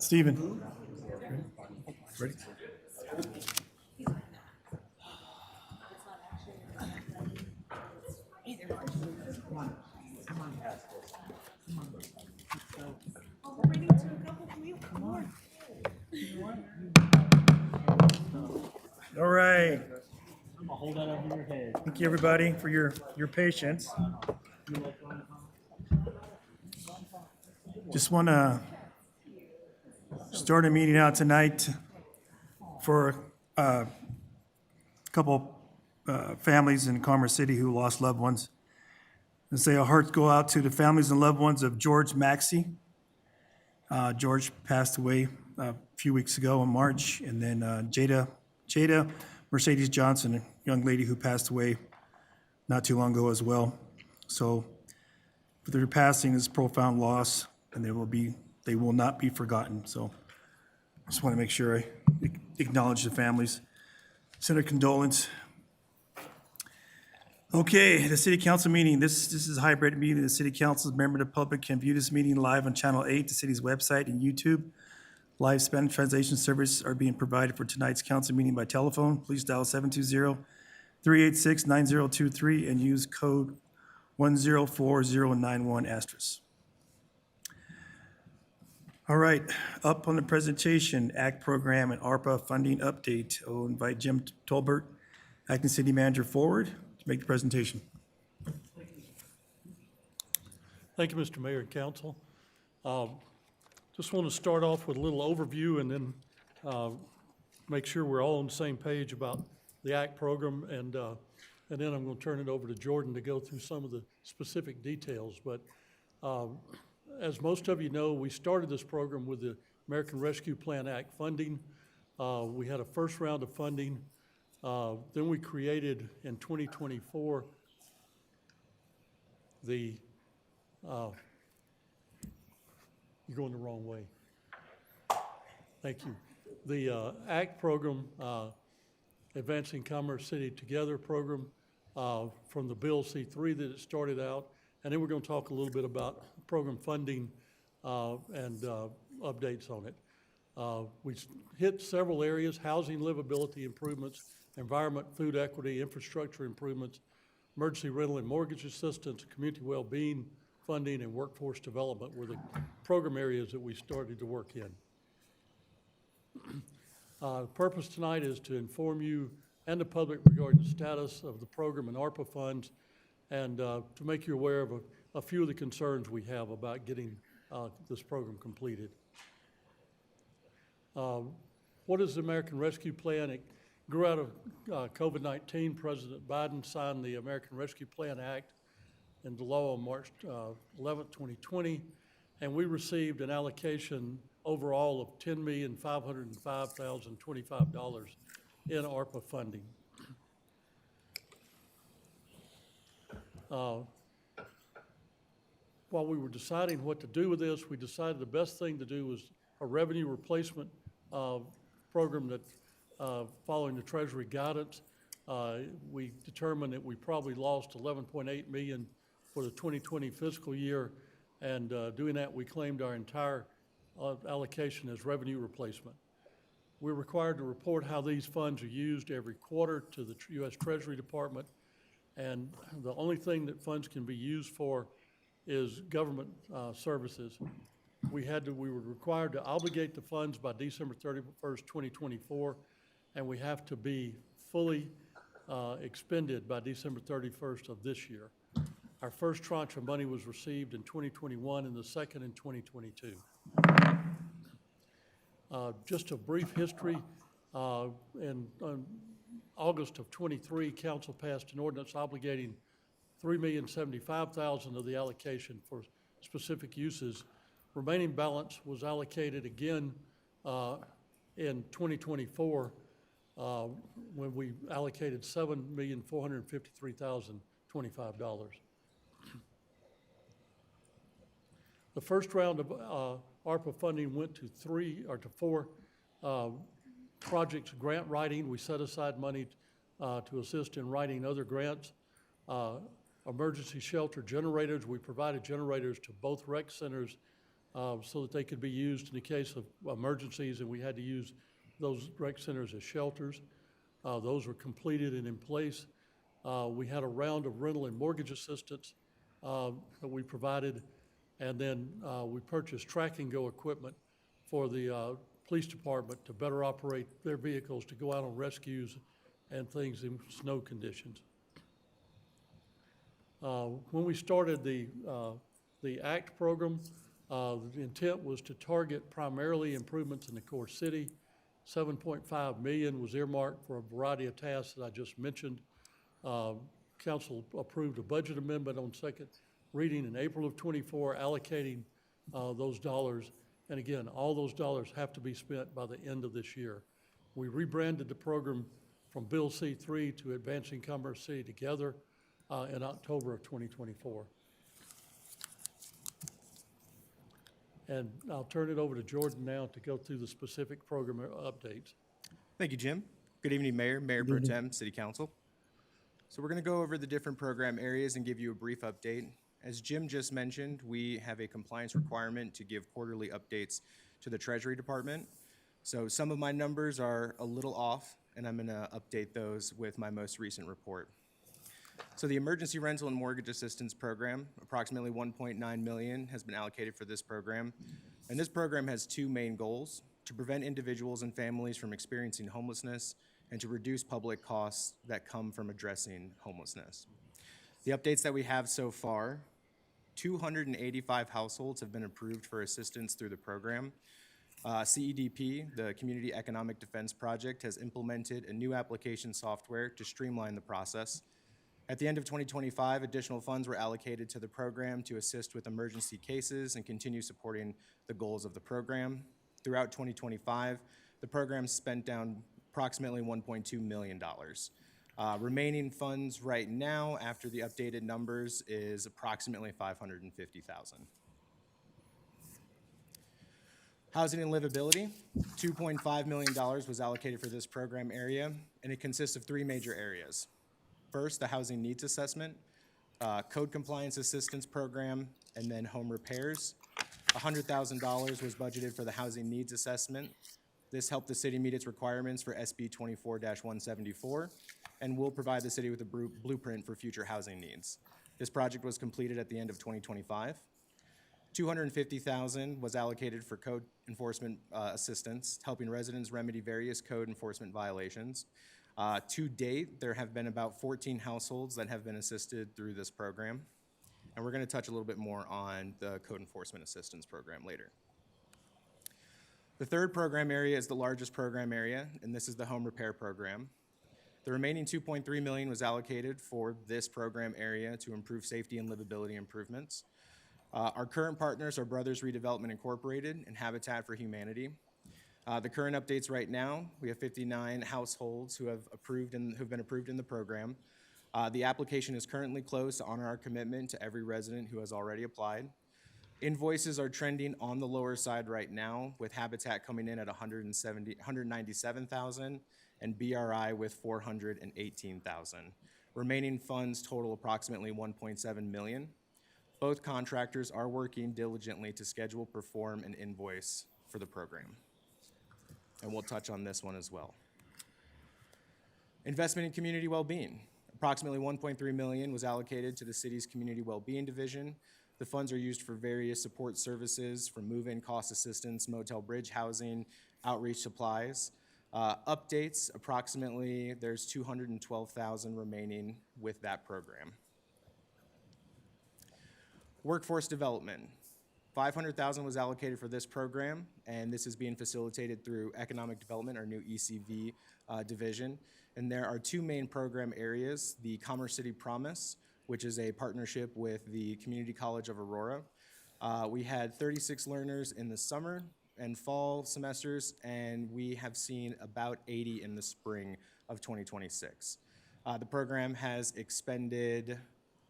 Stephen. Ready? All right. I'm gonna hold that over your head. Thank you, everybody, for your patience. Just want to start a meeting out tonight for a couple families in Commerce City who lost loved ones. And say our hearts go out to the families and loved ones of George Maxey. George passed away a few weeks ago in March, and then Jada Mercedes Johnson, a young lady who passed away not too long ago as well. So their passing is a profound loss, and they will not be forgotten. So I just want to make sure I acknowledge the families. Send our condolence. Okay, the city council meeting. This is a hybrid meeting. The city council's member of the public can view this meeting live on Channel 8, the city's website, and YouTube. Live Spanish translation service are being provided for tonight's council meeting by telephone. Please dial 720-386-9023 and use code 104091 *. All right, up on the presentation, ACT program and ARPA funding update. I'll invite Jim Tolbert, acting city manager, forward to make the presentation. Thank you, Mr. Mayor and Council. Just want to start off with a little overview and then make sure we're all on the same page about the ACT program, and then I'm going to turn it over to Jordan to go through some of the specific details. But as most of you know, we started this program with the American Rescue Plan Act funding. We had a first round of funding. Then we created in 2024 the you're going the wrong way. Thank you. The ACT program, Advancing Commerce City Together program, from the Bill C-3 that it started out. And then we're going to talk a little bit about program funding and updates on it. We hit several areas: housing livability improvements, environment, food equity, infrastructure improvements, emergency rental and mortgage assistance, community well-being funding, and workforce development were the program areas that we started to work in. The purpose tonight is to inform you and the public regarding the status of the program and ARPA funds, and to make you aware of a few of the concerns we have about getting this program completed. What is the American Rescue Plan? It grew out of COVID-19. President Biden signed the American Rescue Plan Act into law on March 11th, 2020, and we received an allocation overall of $10,505,025 in ARPA funding. While we were deciding what to do with this, we decided the best thing to do was a revenue replacement program that, following the Treasury guidance, we determined that we probably lost $11.8 million for the 2020 fiscal year, and doing that, we claimed our entire allocation as revenue replacement. We're required to report how these funds are used every quarter to the U.S. Treasury Department, and the only thing that funds can be used for is government services. We were required to obligate the funds by December 31st, 2024, and we have to be fully expended by December 31st of this year. Our first tranche of money was received in 2021 and the second in 2022. Just a brief history. In August of 23, Council passed an ordinance obligating $3,075,000 of the allocation for specific uses. Remaining balance was allocated again in 2024 when we allocated $7,453,025. The first round of ARPA funding went to four projects: grant writing. We set aside money to assist in writing other grants. Emergency shelter generators. We provided generators to both rec centers so that they could be used in the case of emergencies, and we had to use those rec centers as shelters. Those were completed and in place. We had a round of rental and mortgage assistance that we provided, and then we purchased track and go equipment for the police department to better operate their vehicles to go out on rescues and things in snow conditions. When we started the ACT program, the intent was to target primarily improvements in the core city. 7.5 million was earmarked for a variety of tasks that I just mentioned. Council approved a budget amendment on second reading in April of '24, allocating those dollars. And again, all those dollars have to be spent by the end of this year. We rebranded the program from Bill C3 to Advancing Commerce City Together in October of 2024. And I'll turn it over to Jordan now to go through the specific program updates. Thank you, Jim. Good evening, Mayor, Mayor Pro Tem, City Council. So we're going to go over the different program areas and give you a brief update. As Jim just mentioned, we have a compliance requirement to give quarterly updates to the Treasury Department. So some of my numbers are a little off, and I'm going to update those with my most recent report. So the Emergency Rental and Mortgage Assistance Program, approximately $1.9 million has been allocated for this program. And this program has two main goals: to prevent individuals and families from experiencing homelessness and to reduce public costs that come from addressing homelessness. The updates that we have so far: 285 households have been approved for assistance through the program. CEDP, the Community Economic Defense Project, has implemented a new application software to streamline the process. At the end of 2025, additional funds were allocated to the program to assist with emergency cases and continue supporting the goals of the program. Throughout 2025, the program spent down approximately $1.2 million. Remaining funds right now, after the updated numbers, is approximately $550,000. Housing and livability, $2.5 million was allocated for this program area, and it consists of three major areas. First, the housing needs assessment, code compliance assistance program, and then home repairs. $100,000 was budgeted for the housing needs assessment. This helped the city meet its requirements for SB 24-174 and will provide the city with a blueprint for future housing needs. This project was completed at the end of 2025. $250,000 was allocated for code enforcement assistance, helping residents remedy various code enforcement violations. To date, there have been about 14 households that have been assisted through this program. And we're going to touch a little bit more on the code enforcement assistance program later. The third program area is the largest program area, and this is the home repair program. The remaining $2.3 million was allocated for this program area to improve safety and livability improvements. Our current partners are Brothers Redevelopment Incorporated and Habitat for Humanity. The current updates right now, we have 59 households who've been approved in the program. The application is currently closed to honor our commitment to every resident who has already applied. Invoices are trending on the lower side right now, with Habitat coming in at $197,000 and BRI with $418,000. Remaining funds total approximately $1.7 million. Both contractors are working diligently to schedule, perform, and invoice for the program. And we'll touch on this one as well. Investment in community well-being. Approximately $1.3 million was allocated to the city's community well-being division. The funds are used for various support services, from move-in cost assistance, motel bridge housing, outreach supplies. Updates, approximately there's $212,000 remaining with that program. Workforce development. $500,000 was allocated for this program, and this is being facilitated through Economic Development, our new ECV division. And there are two main program areas: the Commerce City Promise, which is a partnership with the Community College of Aurora. We had 36 learners in the summer and fall semesters, and we have seen about 80 in the spring of 2026. The program has expended,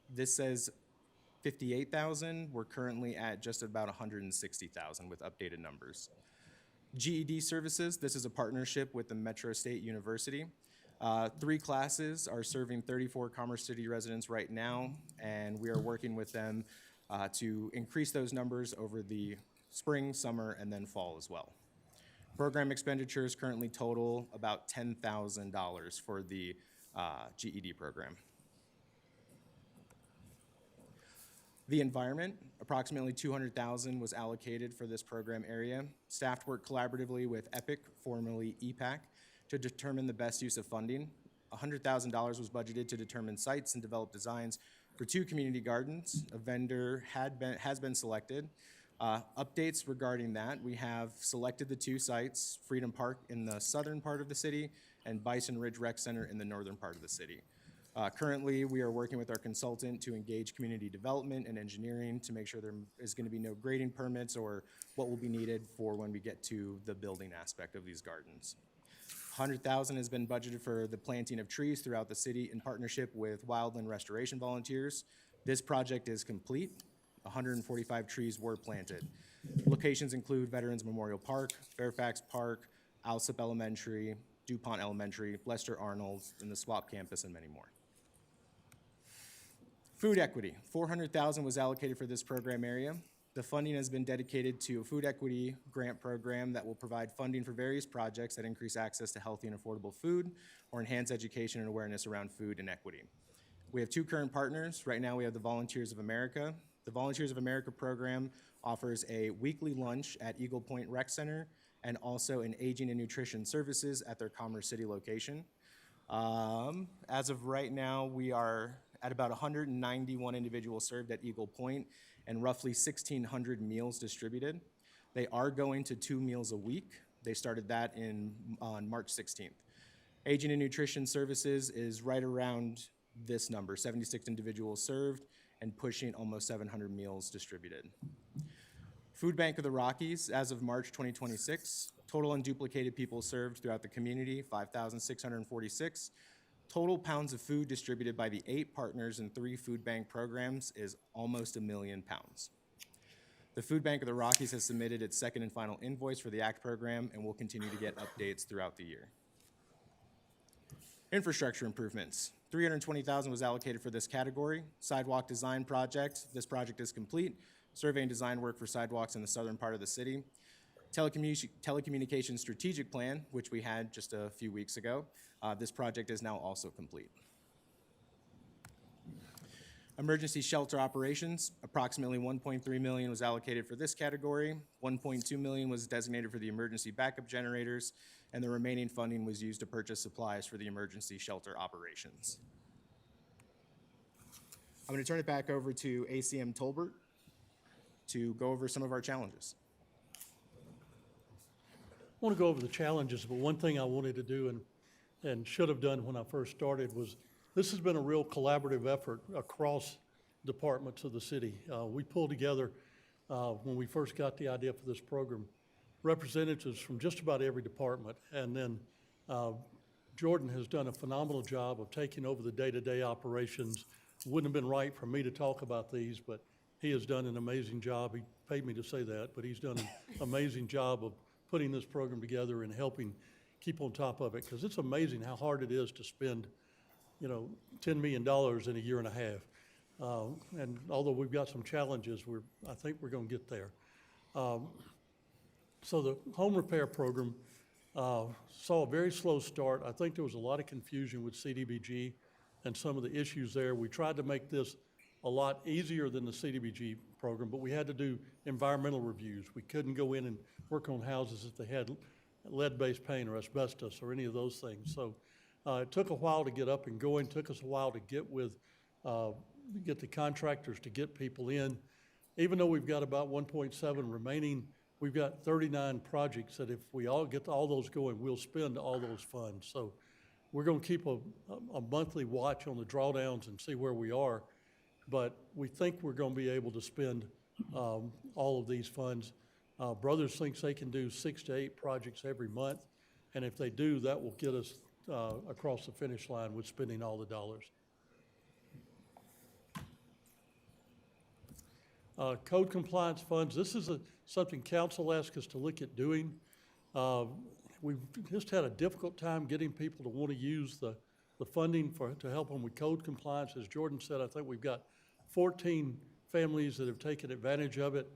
this says $58,000. We're currently at just about $160,000 with updated numbers. GED services, this is a partnership with the Metro State University. 3 classes are serving 34 Commerce City residents right now, and we are working with them to increase those numbers over the spring, summer, and then fall as well. Program expenditures currently total about $10,000 for the GED program. The environment, approximately $200,000 was allocated for this program area. Staff worked collaboratively with EPIC, formerly EPAC, to determine the best use of funding. $100,000 was budgeted to determine sites and develop designs for 2 community gardens. A vendor has been selected. Updates regarding that, we have selected the 2 sites, Freedom Park in the southern part of the city and Bison Ridge Rec Center in the northern part of the city. Currently, we are working with our consultant to engage community development and engineering to make sure there is going to be no grading permits or what will be needed for when we get to the building aspect of these gardens. $100,000 has been budgeted for the planting of trees throughout the city in partnership with wildland restoration volunteers. This project is complete. 145 trees were planted. Locations include Veterans Memorial Park, Fairfax Park, Alsip Elementary, DuPont Elementary, Lester Arnold, and the SWAP campus, and many more. Food equity, $400,000 was allocated for this program area. The funding has been dedicated to a food equity grant program that will provide funding for various projects that increase access to healthy and affordable food or enhance education and awareness around food and equity. We have 2 current partners. Right now we have the Volunteers of America. The Volunteers of America program offers a weekly lunch at Eagle Point Rec Center and also an aging and nutrition services at their Commerce City location. As of right now, we are at about 191 individuals served at Eagle Point and roughly 1,600 meals distributed. They are going to 2 meals a week. They started that on March 16th. Aging and nutrition services is right around this number, 76 individuals served and pushing almost 700 meals distributed. Food Bank of the Rockies, as of March 2026, total unduplicated people served throughout the community, 5,646. Total pounds of food distributed by the 8 partners and 3 food bank programs is almost 1 million pounds. The Food Bank of the Rockies has submitted its second and final invoice for the ACT program and will continue to get updates throughout the year. Infrastructure improvements, $320,000 was allocated for this category. Sidewalk design project, this project is complete. Survey and design work for sidewalks in the southern part of the city. Telecommunications strategic plan, which we had just a few weeks ago. This project is now also complete. Emergency shelter operations, approximately $1.3 million was allocated for this category. $1.2 million was designated for the emergency backup generators, and the remaining funding was used to purchase supplies for the emergency shelter operations. I'm going to turn it back over to ACM Tolbert to go over some of our challenges. I want to go over the challenges, but one thing I wanted to do and should have done when I first started was, this has been a real collaborative effort across departments of the city. We pulled together, when we first got the idea for this program, representatives from just about every department. And then Jordan has done a phenomenal job of taking over the day-to-day operations. Wouldn't have been right for me to talk about these, but he has done an amazing job. He paid me to say that, but he's done an amazing job of putting this program together and helping keep on top of it, because it's amazing how hard it is to spend, $10 million in a year and a half. And although we've got some challenges, I think we're going to get there. So the home repair program saw a very slow start. I think there was a lot of confusion with CDBG and some of the issues there. We tried to make this a lot easier than the CDBG program, but we had to do environmental reviews. We couldn't go in and work on houses if they had lead-based paint or asbestos or any of those things. So it took a while to get up and going. Took us a while to get the contractors to get people in. Even though we've got about 1.7 remaining, we've got 39 projects that if we all get all those going, we'll spend all those funds. So we're going to keep a monthly watch on the drawdowns and see where we are. But we think we're going to be able to spend all of these funds. Brothers thinks they can do 6 to 8 projects every month. And if they do, that will get us across the finish line with spending all the dollars. Code compliance funds, this is something council asked us to look at doing. We've just had a difficult time getting people to want to use the funding to help them with code compliance. As Jordan said, I think we've got 14 families that have taken advantage of it.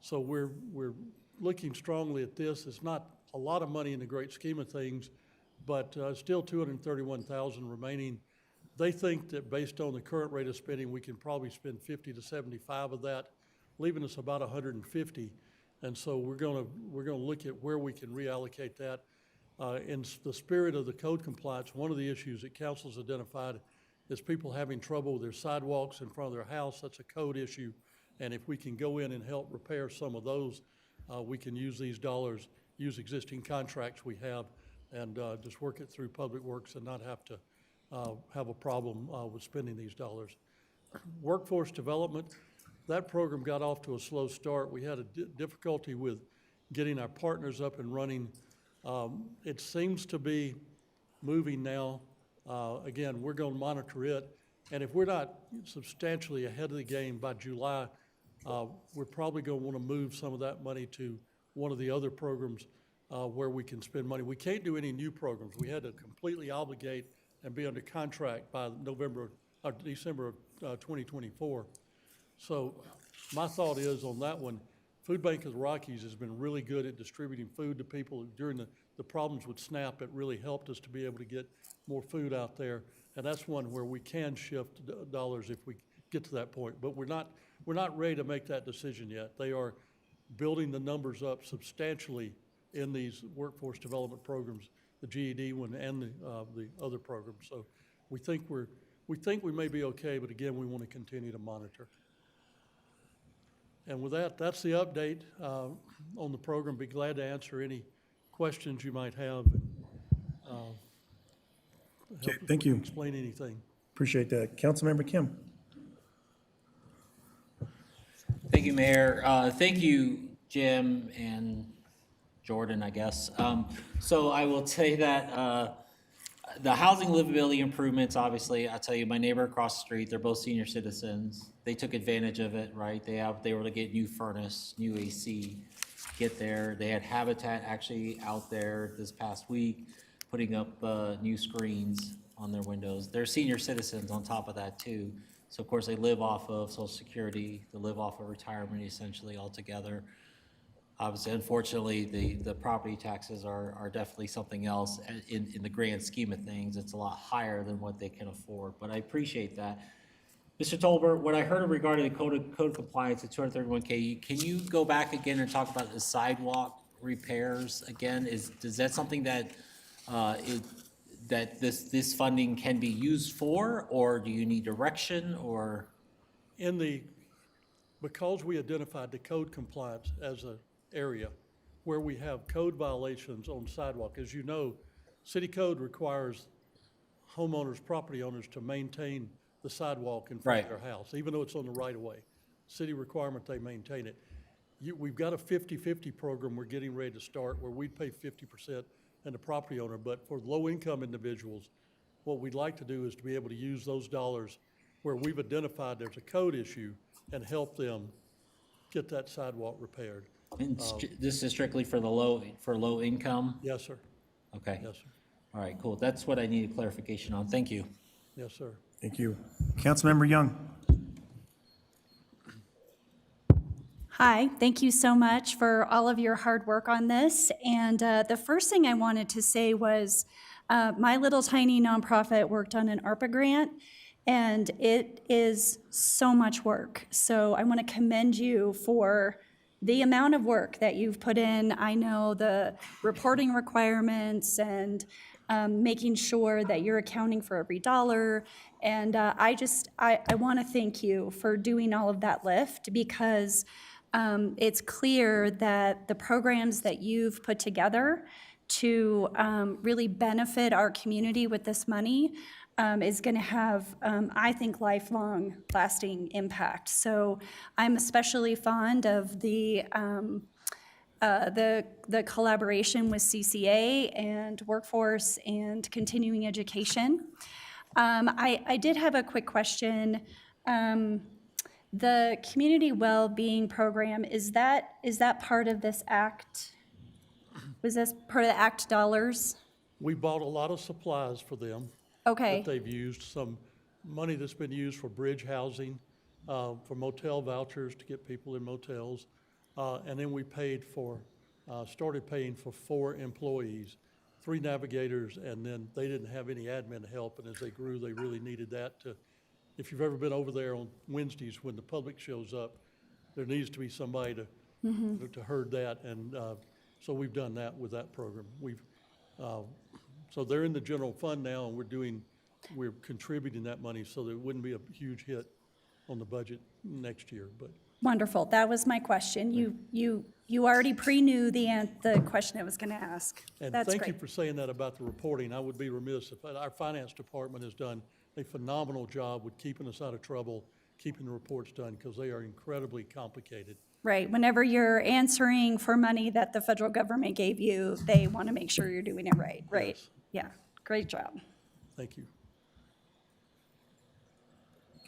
So we're looking strongly at this. It's not a lot of money in the great scheme of things, but still 231,000 remaining. They think that based on the current rate of spending, we can probably spend 50 to 75 of that, leaving us about 150. And so we're gonna look at where we can reallocate that. In the spirit of the code compliance, one of the issues that council's identified is people having trouble with their sidewalks in front of their house. That's a code issue. And if we can go in and help repair some of those, we can use these dollars, use existing contracts we have, and just work it through Public Works and not have to have a problem with spending these dollars. Workforce development, that program got off to a slow start. We had a difficulty with getting our partners up and running. It seems to be moving now. Again, we're going to monitor it, and if we're not substantially ahead of the game by July, we're probably going to want to move some of that money to one of the other programs where we can spend money. We can't do any new programs. We had to completely obligate and be under contract by December of 2024. So my thought is on that one, Food Bank of the Rockies has been really good at distributing food to people. During the problems with SNAP, it really helped us to be able to get more food out there. And that's one where we can shift dollars if we get to that point. But we're not ready to make that decision yet. They are building the numbers up substantially in these workforce development programs, the GED one and the other programs. So we think we may be okay, but again, we want to continue to monitor. And with that, that's the update on the program. Be glad to answer any questions you might have. Okay, Help if thank we can you. explain anything. Appreciate that. Councilmember Kim. Thank you, Mayor. Thank you, Jim and Jordan, I guess. So I will say that the housing livability improvements, obviously, I tell you, my neighbor across the street, they're both senior citizens. They took advantage of it, right? They were able to get new furnace, new AC, get there. They had Habitat actually out there this past week, putting up new screens on their windows. They're senior citizens on top of that too. So of course they live off of Social Security, they live off of retirement essentially altogether. Obviously, unfortunately, the property taxes are definitely something else. In the grand scheme of things, it's a lot higher than what they can afford, but I appreciate that. Mr. Tolbert, what I heard regarding the code compliance at 231K, can you go back again and talk about the sidewalk repairs again? Is that something that this funding can be used for, or do you need direction, or? Because we identified the code compliance as an area where we have code violations on sidewalk, as you know, city code requires homeowners, property owners to maintain the sidewalk in front of their house, even though it's on the right of way. City requirement, they maintain it. We've got a 50-50 program we're getting ready to start where we'd pay 50% and the property owner, but for low-income individuals, what we'd like to do is to be able to use those dollars where we've identified there's a code issue and help them get that sidewalk repaired. And this is strictly for low income? Yes, sir. Okay. Yes, sir. All right, cool. That's what I needed clarification on. Thank you. Yes, sir. Thank you. Councilmember Young. Hi, thank you so much for all of your hard work on this. And the first thing I wanted to say was my little tiny nonprofit worked on an ARPA grant, and it is so much work. So I want to commend you for the amount of work that you've put in. I know the reporting requirements and making sure that you're accounting for every dollar. And I want to thank you for doing all of that lift, because it's clear that the programs that you've put together to really benefit our community with this money is going to have, I think, lifelong lasting impact. So I'm especially fond of the collaboration with CCA and workforce and continuing education. I did have a quick question. The community well-being program, is that part of this act? Was this part of the ACT dollars? We bought a lot of supplies for them. Okay. That they've used, some money that's been used for bridge housing, for motel vouchers to get people in motels. And then we started paying for 4 employees, 3 navigators, and then they didn't have any admin help. And as they grew, they really needed that if you've ever been over there on Wednesdays when the public shows up, there needs to be somebody to herd that. And so we've done that with that program. So they're in the general fund now, and we're contributing that money so that it wouldn't be a huge hit on the budget next year, but. Wonderful. That was my question. You already pre-knew the question I was going to ask. And That's thank you great. for saying that about the reporting. I would be remiss if, our finance department has done a phenomenal job with keeping us out of trouble, keeping the reports done, because they are incredibly complicated. Right. Whenever you're answering for money that the federal government gave you, they want to make sure you're doing it right. Right. Yes. Yeah. Great job. Thank you.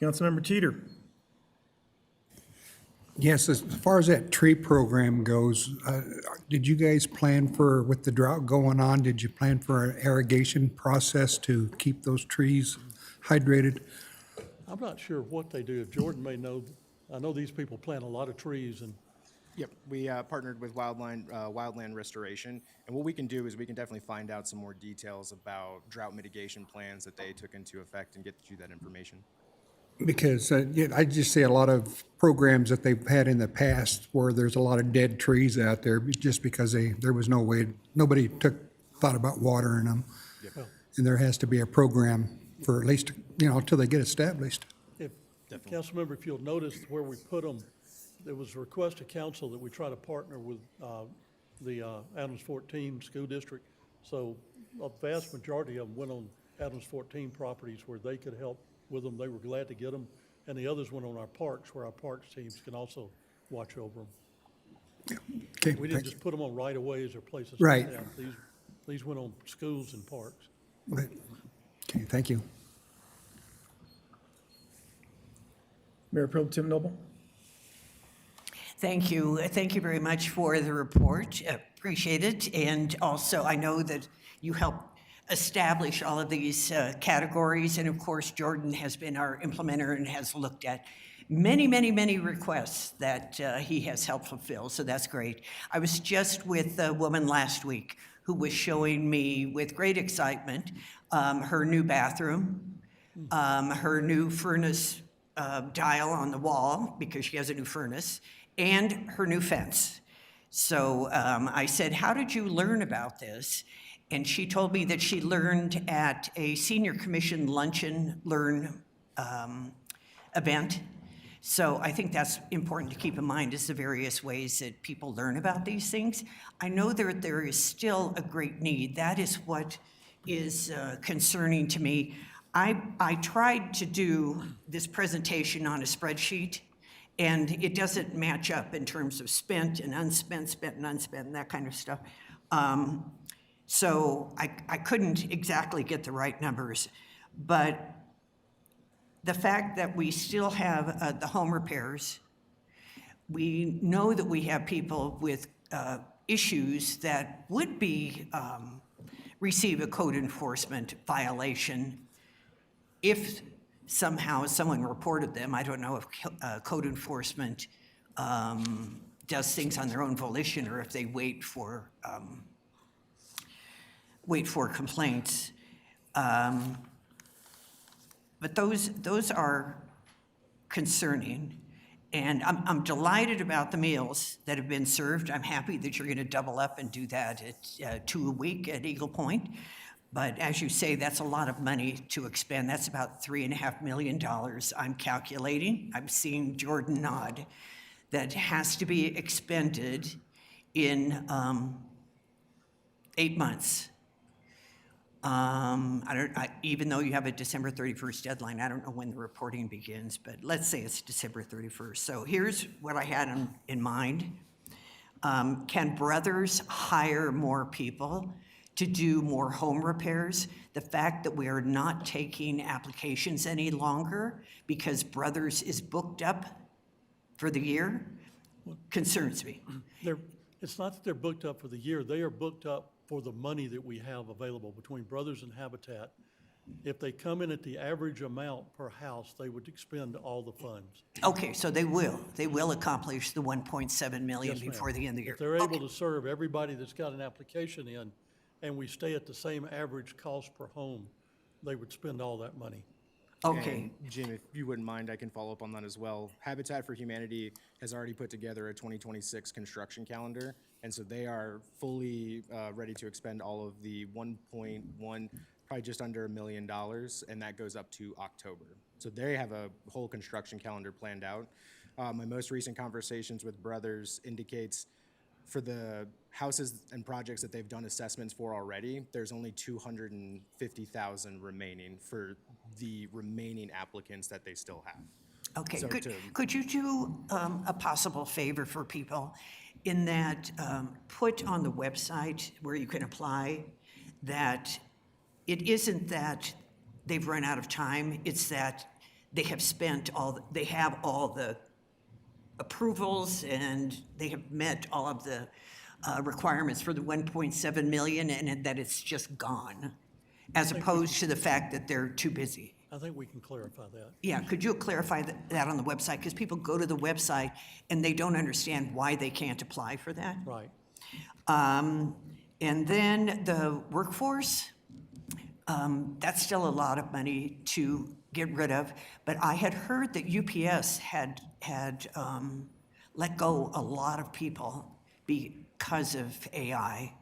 Councilmember Teeter. Yes, as far as that tree program goes, did you guys plan for, with the drought going on, did you plan for an irrigation process to keep those trees hydrated? I'm not sure what they do. If Jordan may know, I know these people plant a lot of trees, and Yep, we partnered with Wildland Restoration, and what we can do is we can definitely find out some more details about drought mitigation plans that they took into effect and get you that information. Because I just see a lot of programs that they've had in the past where there's a lot of dead trees out there just because there was no way, nobody thought about watering them. And there has to be a program for at least, until they get established. Councilmember, if you'll notice where we put them, there was a request to council that we try to partner with the Adams 14 school district. So a vast majority of them went on Adams 14 properties where they could help with them. They were glad to get them. And the others went on our parks, where our parks teams can also watch over them. Okay, We didn't just put them on right-of-ways or places like Right. that. These went on schools and parks. Okay, thank you. Mayor Pro Tem Noble. Thank you. Thank you very much for the report. Appreciate it. And also, I know that you helped establish all of these categories. And of course, Jordan has been our implementer and has looked at many, many, many requests that he has helped fulfill. So that's great. I was just with a woman last week who was showing me with great excitement her new bathroom, her new furnace dial on the wall, because she has a new furnace, and her new fence. So I said, how did you learn about this? And she told me that she learned at a senior commission luncheon learn event. So I think that's important to keep in mind, is the various ways that people learn about these things. I know there is still a great need. That is what is concerning to me. I tried to do this presentation on a spreadsheet, and it doesn't match up in terms of spent and unspent, spent and unspent, and that kind of stuff. So I couldn't exactly get the right numbers, but the fact that we still have the home repairs, we know that we have people with issues that would be receive a code enforcement violation if somehow someone reported them. I don't know if code enforcement does things on their own volition, or if they wait for complaints. But those are concerning. And I'm delighted about the meals that have been served. I'm happy that you're going to double up and do that at 2 a week at Eagle Point. But as you say, that's a lot of money to expend. That's about $3.5 million, I'm calculating. I'm seeing Jordan nod. That has to be expended in 8 months. Even though you have a December 31st deadline, I don't know when the reporting begins, but let's say it's December 31st. So here's what I had in mind. Can Brothers hire more people to do more home repairs? The fact that we are not taking applications any longer because Brothers is booked up for the year concerns me. It's not that they're booked up for the year. They are booked up for the money that we have available between Brothers and Habitat. If they come in at the average amount per house, they would expend all the funds. Okay, so they will accomplish the 1.7 million Yes, ma'am. before the end of the year. If they're able to serve everybody that's got an application in, and we stay at the same average cost per home, they would spend all that money. Okay, And Jim, if you wouldn't mind, I can follow up on that as well. Habitat for Humanity has already put together a 2026 construction calendar, and so they are fully ready to expend all of the 1.1, probably just under $1 million, and that goes up to October. So they have a whole construction calendar planned out. My most recent conversations with Brothers indicates for the houses and projects that they've done assessments for already, there's only 250,000 remaining for the remaining applicants that they still have. okay. So Could you do a possible favor for people in that put on the website where you can apply that it isn't that they've run out of time, it's that they have they have all the approvals and they have met all of the requirements for the 1.7 million and that it's just gone, as opposed to the fact that they're too busy. I think we can clarify that. Yeah, could you clarify that on the website? Because people go to the website and they don't understand why they can't apply for that. Right. And then the workforce, that's still a lot of money to get rid of. But I had heard that UPS had let go a lot of people because of AI.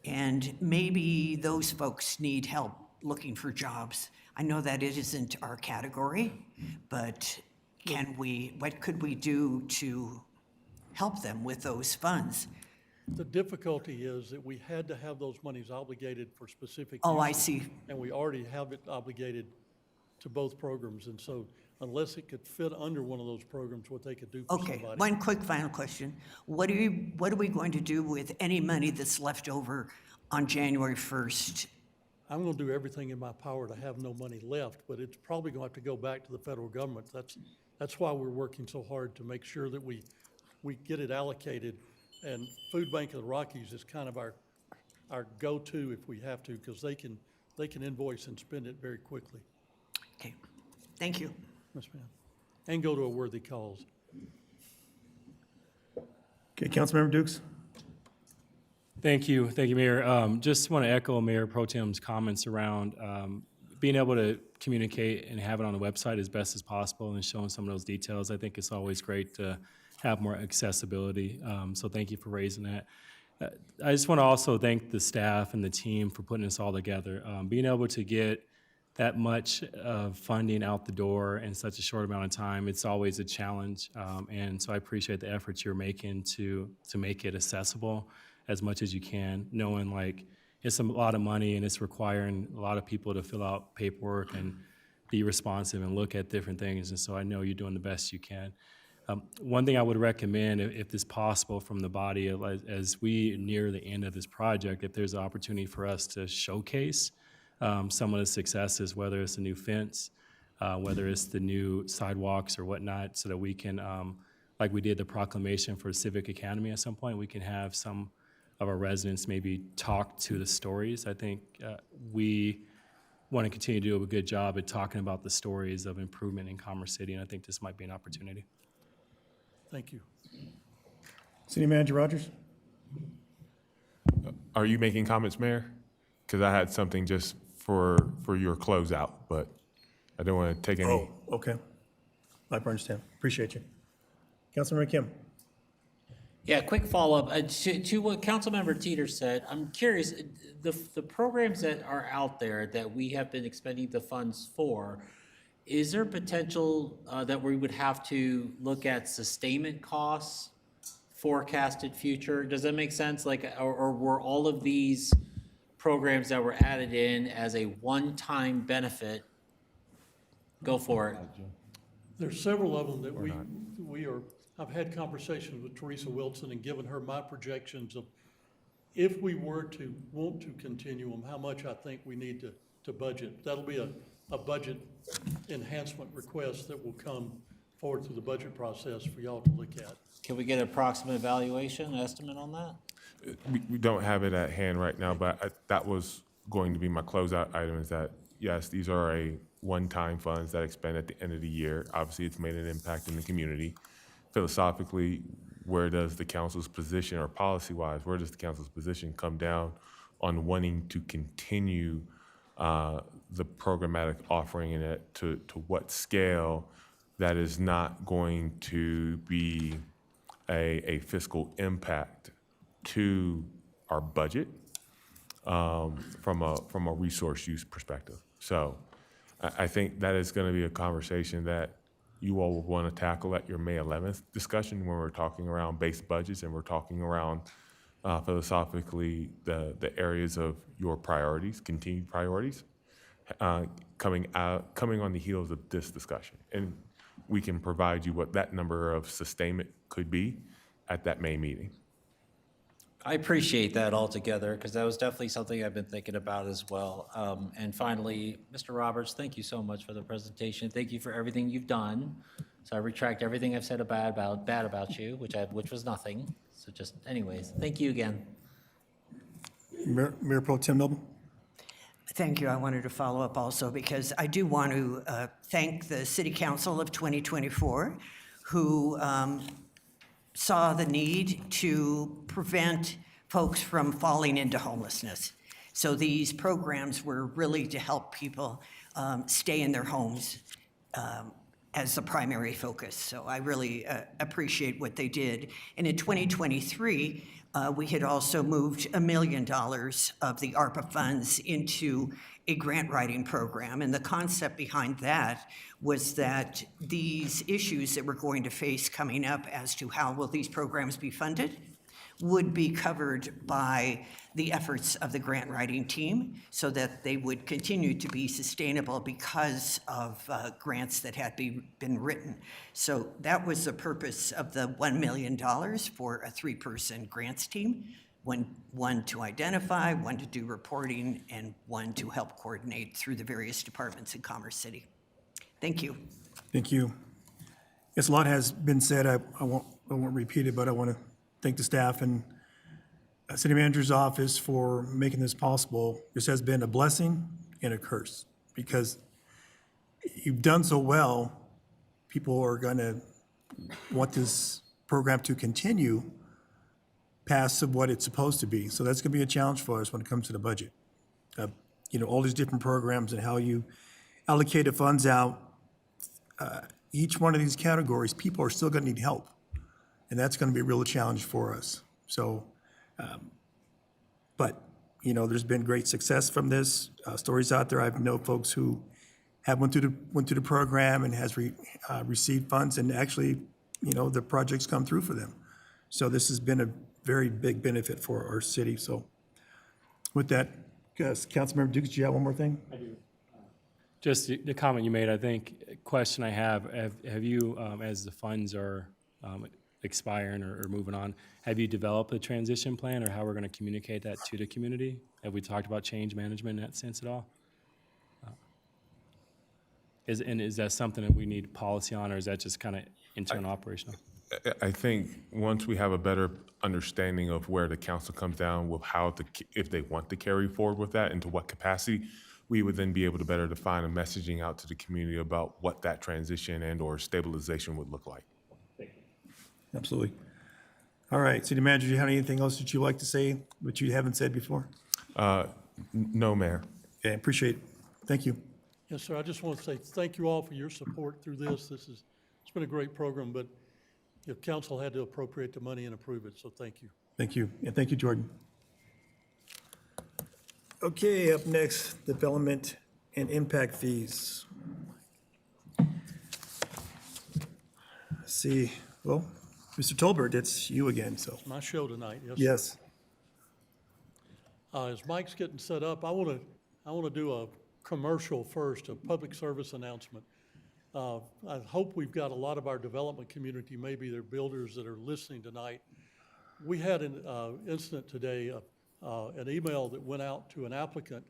And maybe those folks need help looking for jobs. I know that it isn't our category, but what could we do to help them with those funds? The difficulty is that we had to have those monies obligated for specific Oh, I uses, see. and we already have it obligated to both programs. And so unless it could fit under one of those programs, what they could do for Okay, somebody. one quick final question. What are we going to do with any money that's left over on January 1st? I'm going to do everything in my power to have no money left, but it's probably going to have to go back to the federal government. That's why we're working so hard to make sure that we get it allocated. And Food Bank of the Rockies is kind of our go-to if we have to, because they can invoice and spend it very quickly. Okay, thank you. Yes, ma'am. And go to a worthy cause. Okay, Councilmember Dukes? Thank you, Mayor. Just want to echo Mayor Pro Tem's comments around being able to communicate and have it on the website as best as possible and showing some of those details. I think it's always great to have more accessibility, so thank you for raising that. I just want to also thank the staff and the team for putting this all together. Being able to get that much funding out the door in such a short amount of time, it's always a challenge, and so I appreciate the efforts you're making to make it accessible as much as you can, knowing like it's a lot of money and it's requiring a lot of people to fill out paperwork and be responsive and look at different things. And so I know you're doing the best you can. One thing I would recommend, if it's possible from the body, as we near the end of this project, if there's an opportunity for us to showcase some of the successes, whether it's a new fence, whether it's the new sidewalks or whatnot, so that we can, like we did the proclamation for Civic Academy at some point, we can have some of our residents maybe talk to the stories. I think we want to continue to do a good job at talking about the stories of improvement in Commerce City, and I think this might be an opportunity. Thank you. City Manager Rogers? Are you making comments, Mayor? Because I had something just for your closeout, but I don't want to take any. Oh, okay. I understand. Appreciate you. Councilmember Kim? Yeah, quick follow-up to what Councilmember Teeter said. I'm curious, the programs that are out there that we have been expending the funds for, is there potential that we would have to look at sustainment costs, forecasted future? Does that make sense? Like, or were all of these programs that were added in as a one-time benefit? Go for it. There's several of them that I've had conversations with Teresa Wilson and given her my projections of if we were to want to continue them, how much I think we need to budget. That'll be a budget enhancement request that will come forward through the budget process for y'all to look at. Can we get an approximate valuation estimate on that? We don't have it at hand right now, but that was going to be my closeout item, is that yes, these are a one-time funds that expend at the end of the year. Obviously, it's made an impact in the community. Philosophically, where does the council's position, or policy-wise, where does the council's position come down on wanting to continue the programmatic offering in it to what scale that is not going to be a fiscal impact to our budget from a resource use perspective. So I think that is going to be a conversation that you all will want to tackle at your May 11th discussion when we're talking around base budgets and we're talking around philosophically the areas of your priorities, continued priorities, coming on the heels of this discussion. And we can provide you what that number of sustainment could be at that May meeting. I appreciate that altogether, because that was definitely something I've been thinking about as well. And finally, Mr. Roberts, thank you so much for the presentation. Thank you for everything you've done. So I retract everything I've said bad about you, which was nothing. So just, anyways, thank you again. Mayor Pro Tem Milburn? Thank you. I wanted to follow up also because I do want to thank the City Council of 2024 who saw the need to prevent folks from falling into homelessness. So these programs were really to help people stay in their homes as the primary focus. So I really appreciate what they did. And in 2023, we had also moved $1 million of the ARPA funds into a grant writing program. And the concept behind that was that these issues that we're going to face coming up as to how will these programs be funded would be covered by the efforts of the grant writing team so that they would continue to be sustainable because of grants that had been written. So that was the purpose of the $1 million for a 3-person grants team, one to identify, one to do reporting, and one to help coordinate through the various departments in Commerce City. Thank you. Thank you. Yes, a lot has been said. I won't repeat it, but I want to thank the staff and City Manager's office for making this possible. This has been a blessing and a curse because you've done so well. People are going to want this program to continue past of what it's supposed to be. So that's going to be a challenge for us when it comes to the budget. All these different programs and how you allocate the funds out. Each one of these categories, people are still going to need help. And that's going to be a real challenge for us. So, but, there's been great success from this. Stories out there, I know folks who have went through the program and has received funds and actually, the projects come through for them. So this has been a very big benefit for our city. So with that, Councilmember Dukes, do you have one more thing? I do. Just the comment you made, I think, question I have you, as the funds are expiring or moving on, have you developed a transition plan or how we're going to communicate that to the community? Have we talked about change management in that sense at all? Is that something that we need policy on, or is that just kind of internal operational? I think once we have a better understanding of where the council comes down with if they want to carry forward with that and to what capacity, we would then be able to better define a messaging out to the community about what that transition and or stabilization would look like. Absolutely. All right, City Manager, do you have anything else that you'd like to say, which you haven't said before? No, Mayor. Okay, appreciate it. Thank you. Yes, sir. I just want to say thank you all for your support through this. It's been a great program, but council had to appropriate the money and approve it, so thank you. Thank you. And thank you, Jordan. Okay, up next, development and impact fees. Let's see, well, Mr. Tolbert, it's you again, so, My show tonight, yes. yes. As Mike's getting set up, I want to do a commercial first, a public service announcement. I hope we've got a lot of our development community, maybe they're builders that are listening tonight. We had an incident today, an email that went out to an applicant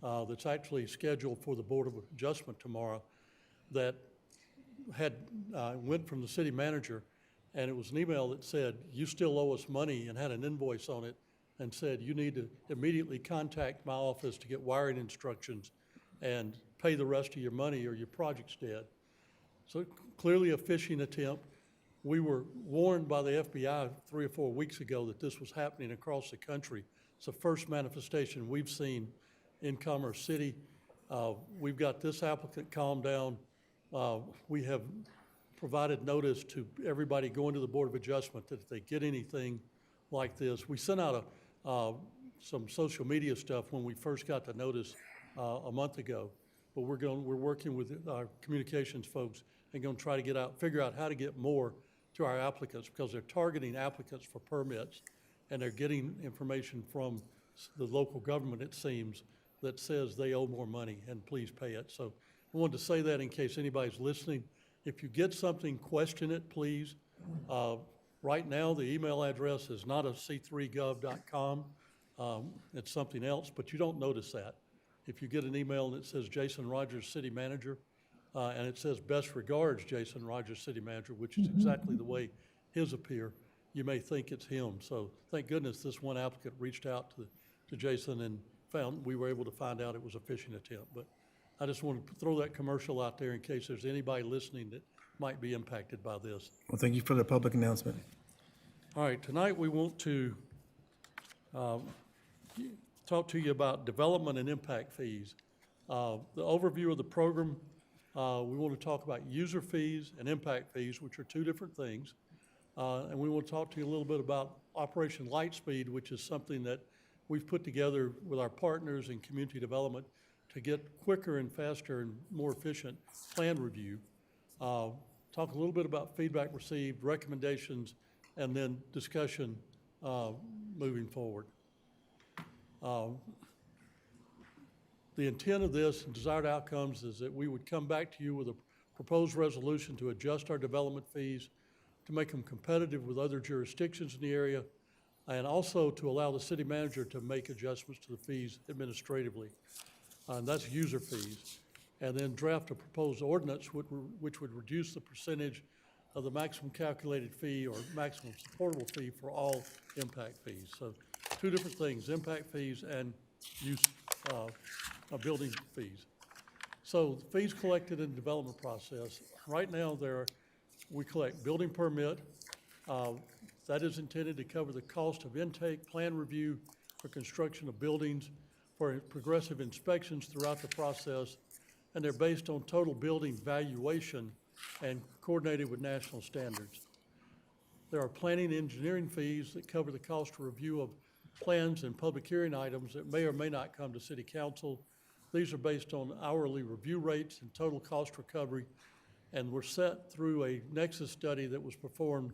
that's actually scheduled for the Board of Adjustment tomorrow that went from the city manager, and it was an email that said, "You still owe us money," and had an invoice on it and said, "You need to immediately contact my office to get wiring instructions and pay the rest of your money or your project's dead. So clearly a phishing attempt. We were warned by the FBI 3 or 4 weeks ago that this was happening across the country. It's the first manifestation we've seen in Commerce City. We've got this applicant calmed down. We have provided notice to everybody going to the Board of Adjustment that if they get anything like this, we sent out some social media stuff when we first got the notice a month ago. But we're working with our communications folks and going to try to figure out how to get more to our applicants, because they're targeting applicants for permits, and they're getting information from the local government, it seems, that says they owe more money and please pay it. So I wanted to say that in case anybody's listening. If you get something, question it, please. Right now, the email address is not a c3gov.com. It's something else, but you don't notice that. If you get an email and it says Jason Rogers, City Manager, and it says best regards, Jason Rogers, City Manager, which is exactly the way his appear, you may think it's him. So thank goodness this one applicant reached out to Jason and we were able to find out it was a phishing attempt. But I just wanted to throw that commercial out there in case there's anybody listening that might be impacted by this. Well, thank you for the public announcement. All right, tonight we want to talk to you about development and impact fees. The overview of the program, we want to talk about user fees and impact fees, which are two different things. And we want to talk to you a little bit about Operation Lightspeed, which is something that we've put together with our partners in community development to get quicker and faster and more efficient plan review. Talk a little bit about feedback received, recommendations, and then discussion moving forward. The intent of this and desired outcomes is that we would come back to you with a proposed resolution to adjust our development fees, to make them competitive with other jurisdictions in the area, and also to allow the city manager to make adjustments to the fees administratively. And that's user fees. And then draft a proposed ordinance which would reduce the percentage of the maximum calculated fee or maximum supportable fee for all impact fees. So two different things, impact fees and use building fees. So fees collected in the development process. Right now we collect building permit. That is intended to cover the cost of intake, plan review for construction of buildings, for progressive inspections throughout the process, and they're based on total building valuation and coordinated with national standards. There are planning and engineering fees that cover the cost of review of plans and public hearing items that may or may not come to City Council. These are based on hourly review rates and total cost recovery, and were set through a Nexus study that was performed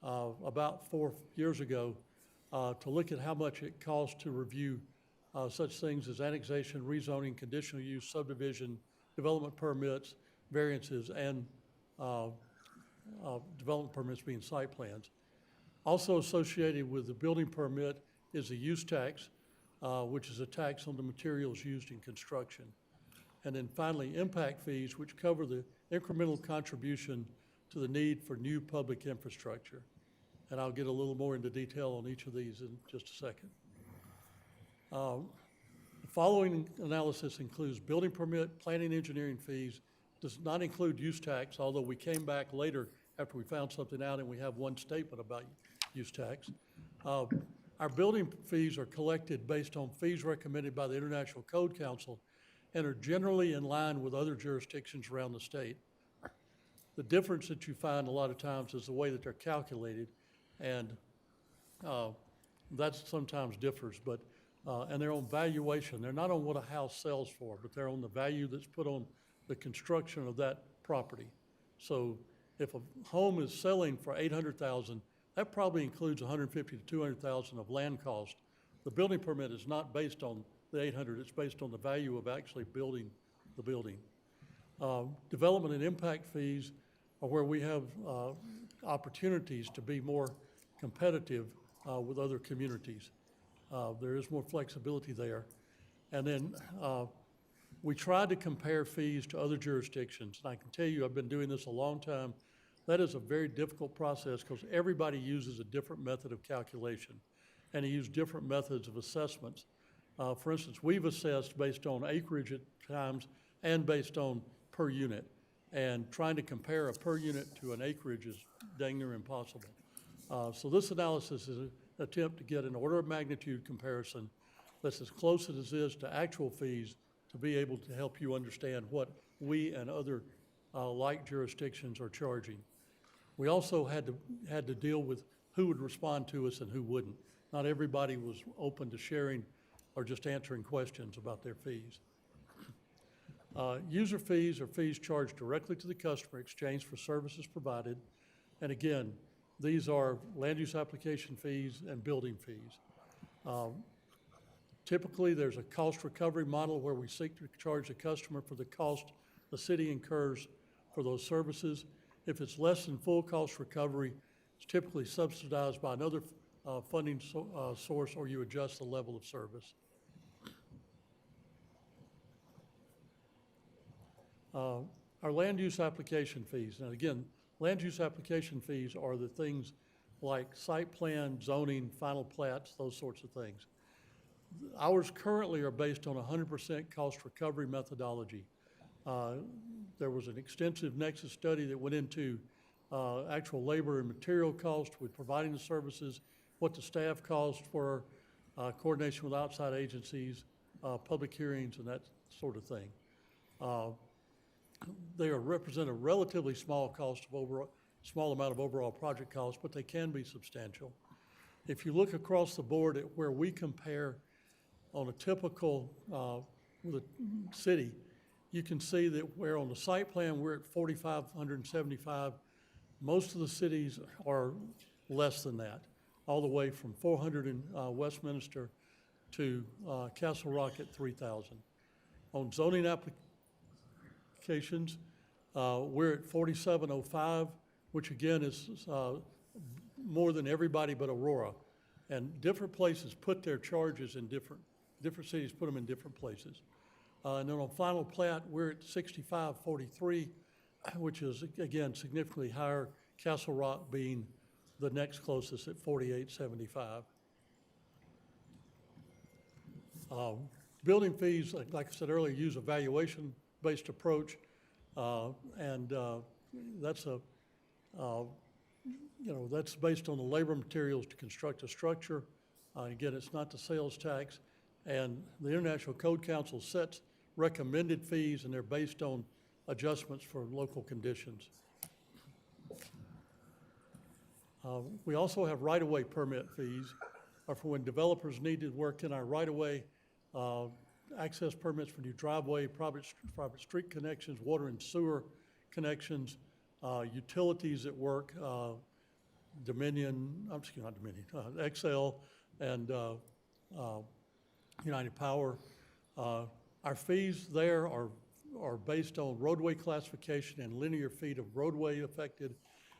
about 4 years ago to look at how much it costs to review such things as annexation, rezoning, conditional use, subdivision, development permits, variances, and development permits being site plans. Also associated with the building permit is the use tax, which is a tax on the materials used in construction. And then finally, impact fees, which cover the incremental contribution to the need for new public infrastructure. And I'll get a little more into detail on each of these in just a second. The following analysis includes building permit, planning, engineering fees, does not include use tax, although we came back later after we found something out and we have one statement about use tax. Our building fees are collected based on fees recommended by the International Code Council and are generally in line with other jurisdictions around the state. The difference that you find a lot of times is the way that they're calculated, and that sometimes differs, but and they're on valuation. They're not on what a house sells for, but they're on the value that's put on the construction of that property. So if a home is selling for $800,000, that probably includes $150,000 to $200,000 of land cost. The building permit is not based on the $800,000, it's based on the value of actually building the building. Development and impact fees are where we have opportunities to be more competitive with other communities. There is more flexibility there. And then we tried to compare fees to other jurisdictions. And I can tell you, I've been doing this a long time. That is a very difficult process because everybody uses a different method of calculation, and they use different methods of assessments. For instance, we've assessed based on acreage at times and based on per unit. And trying to compare a per unit to an acreage is dang near impossible. So this analysis is an attempt to get an order of magnitude comparison that's as close as it is to actual fees to be able to help you understand what we and other like jurisdictions are charging. We also had to deal with who would respond to us and who wouldn't. Not everybody was open to sharing or just answering questions about their fees. User fees are fees charged directly to the customer, exchanged for services provided. And again, these are land use application fees and building fees. Typically, there's a cost recovery model where we seek to charge the customer for the cost the city incurs for those services. If it's less than full cost recovery, it's typically subsidized by another funding source, or you adjust the level of service. Our land use application fees. Now again, land use application fees are the things like site plan, zoning, final plats, those sorts of things. Ours currently are based on 100% cost recovery methodology. There was an extensive nexus study that went into actual labor and material cost with providing the services, what the staff cost for coordination with outside agencies, public hearings, and that sort of thing. They represent a relatively small small amount of overall project cost, but they can be substantial. If you look across the board at where we compare on a typical with a city, you can see that where on the site plan we're at 4,575. Most of the cities are less than that, all the way from 400 in Westminster to Castle Rock at 3,000. On zoning applications, we're at 4,705, which again is more than everybody but Aurora. And different places put their charges in different cities put them in different places. And then on final plat, we're at 6,543, which is again significantly higher, Castle Rock being the next closest at 4,875. Building fees, like I said earlier, use a valuation-based approach, and that's that's based on the labor materials to construct a structure. Again, it's not the sales tax, and the International Code Council sets recommended fees, and they're based on adjustments for local conditions. We also have right-of-way permit fees, or for when developers need to work in our right-of-way, access permits for new driveway, private street connections, water and sewer connections, utilities at work, Excel and United Power. Our fees there are based on roadway classification and linear feet of roadway affected,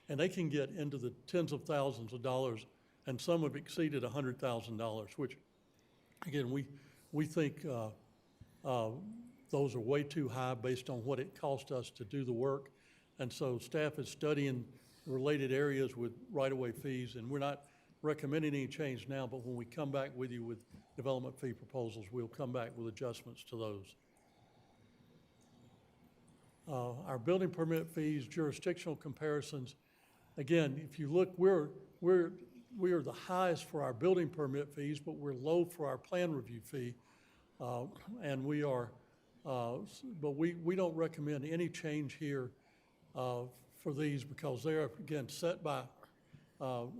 and they can get into the tens of thousands of dollars, and some have exceeded $100,000, which, again, we think those are way too high based on what it cost us to do the work. And so staff is studying related areas with right-of-way fees, and we're not recommending any change now, but when we come back with you with development fee proposals, we'll come back with adjustments to those. Our building permit fees, jurisdictional comparisons. Again, if you look, we are the highest for our building permit fees, but we're low for our plan review fee. And we are, but we don't recommend any change here for these because they are, again, set by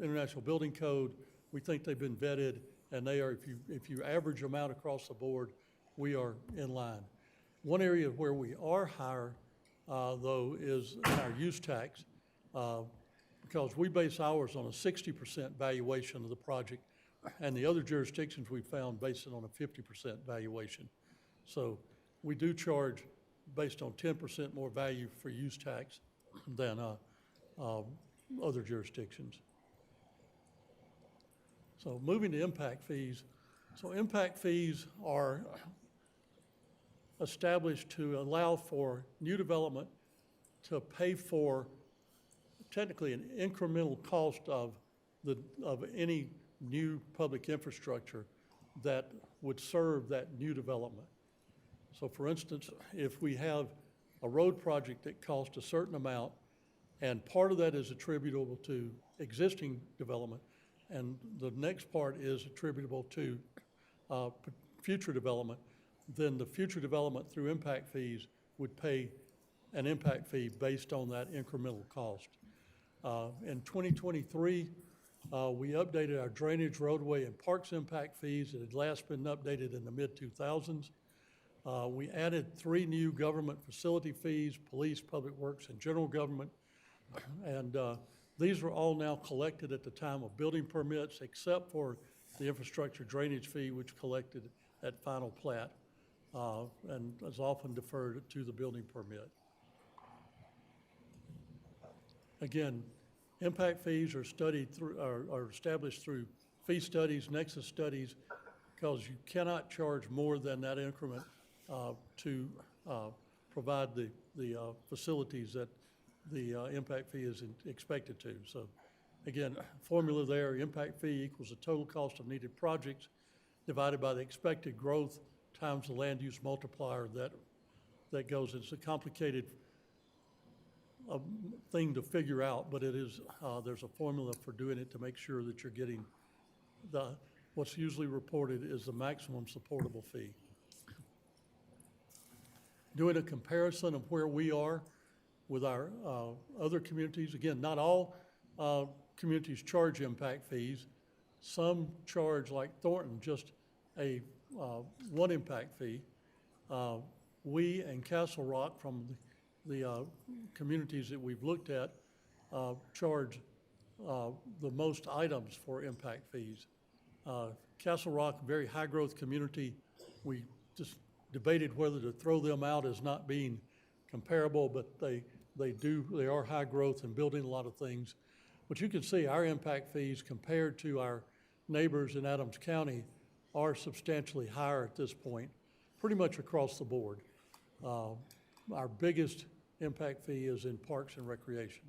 International Building Code. We think they've been vetted, and they are, if you average them out across the board, we are in line. One area where we are higher, though, is in our use tax, because we base ours on a 60% valuation of the project, and the other jurisdictions we found based it on a 50% valuation. So we do charge based on 10% more value for use tax than other jurisdictions. So moving to impact fees. So impact fees are established to allow for new development to pay for technically an incremental cost of any new public infrastructure that would serve that new development. So for instance, if we have a road project that costs a certain amount, and part of that is attributable to existing development, and the next part is attributable to future development, then the future development through impact fees would pay an impact fee based on that incremental cost. In 2023, we updated our drainage, roadway, and parks impact fees. It had last been updated in the mid-2000s. We added 3 new government facility fees, police, public works, and general government. And these are all now collected at the time of building permits, except for the infrastructure drainage fee, which collected at final plat, and is often deferred to the building permit. Again, impact fees are studied through, are established through fee studies, nexus studies, because you cannot charge more than that increment to provide the facilities that the impact fee is expected to. So again, formula there, impact fee equals the total cost of needed projects divided by the expected growth times the land use multiplier that goes. It's a complicated thing to figure out, but it is, there's a formula for doing it to make sure that you're getting what's usually reported is the maximum supportable fee. Doing a comparison of where we are with our other communities. Again, not all communities charge impact fees. Some charge, like Thornton, just a one impact fee. We and Castle Rock, from the communities that we've looked at, charge the most items for impact fees. Castle Rock, very high growth community, we just debated whether to throw them out as not being comparable, but they are high growth and building a lot of things. But you can see our impact fees compared to our neighbors in Adams County are substantially higher at this point, pretty much across the board. Our biggest impact fee is in parks and recreation.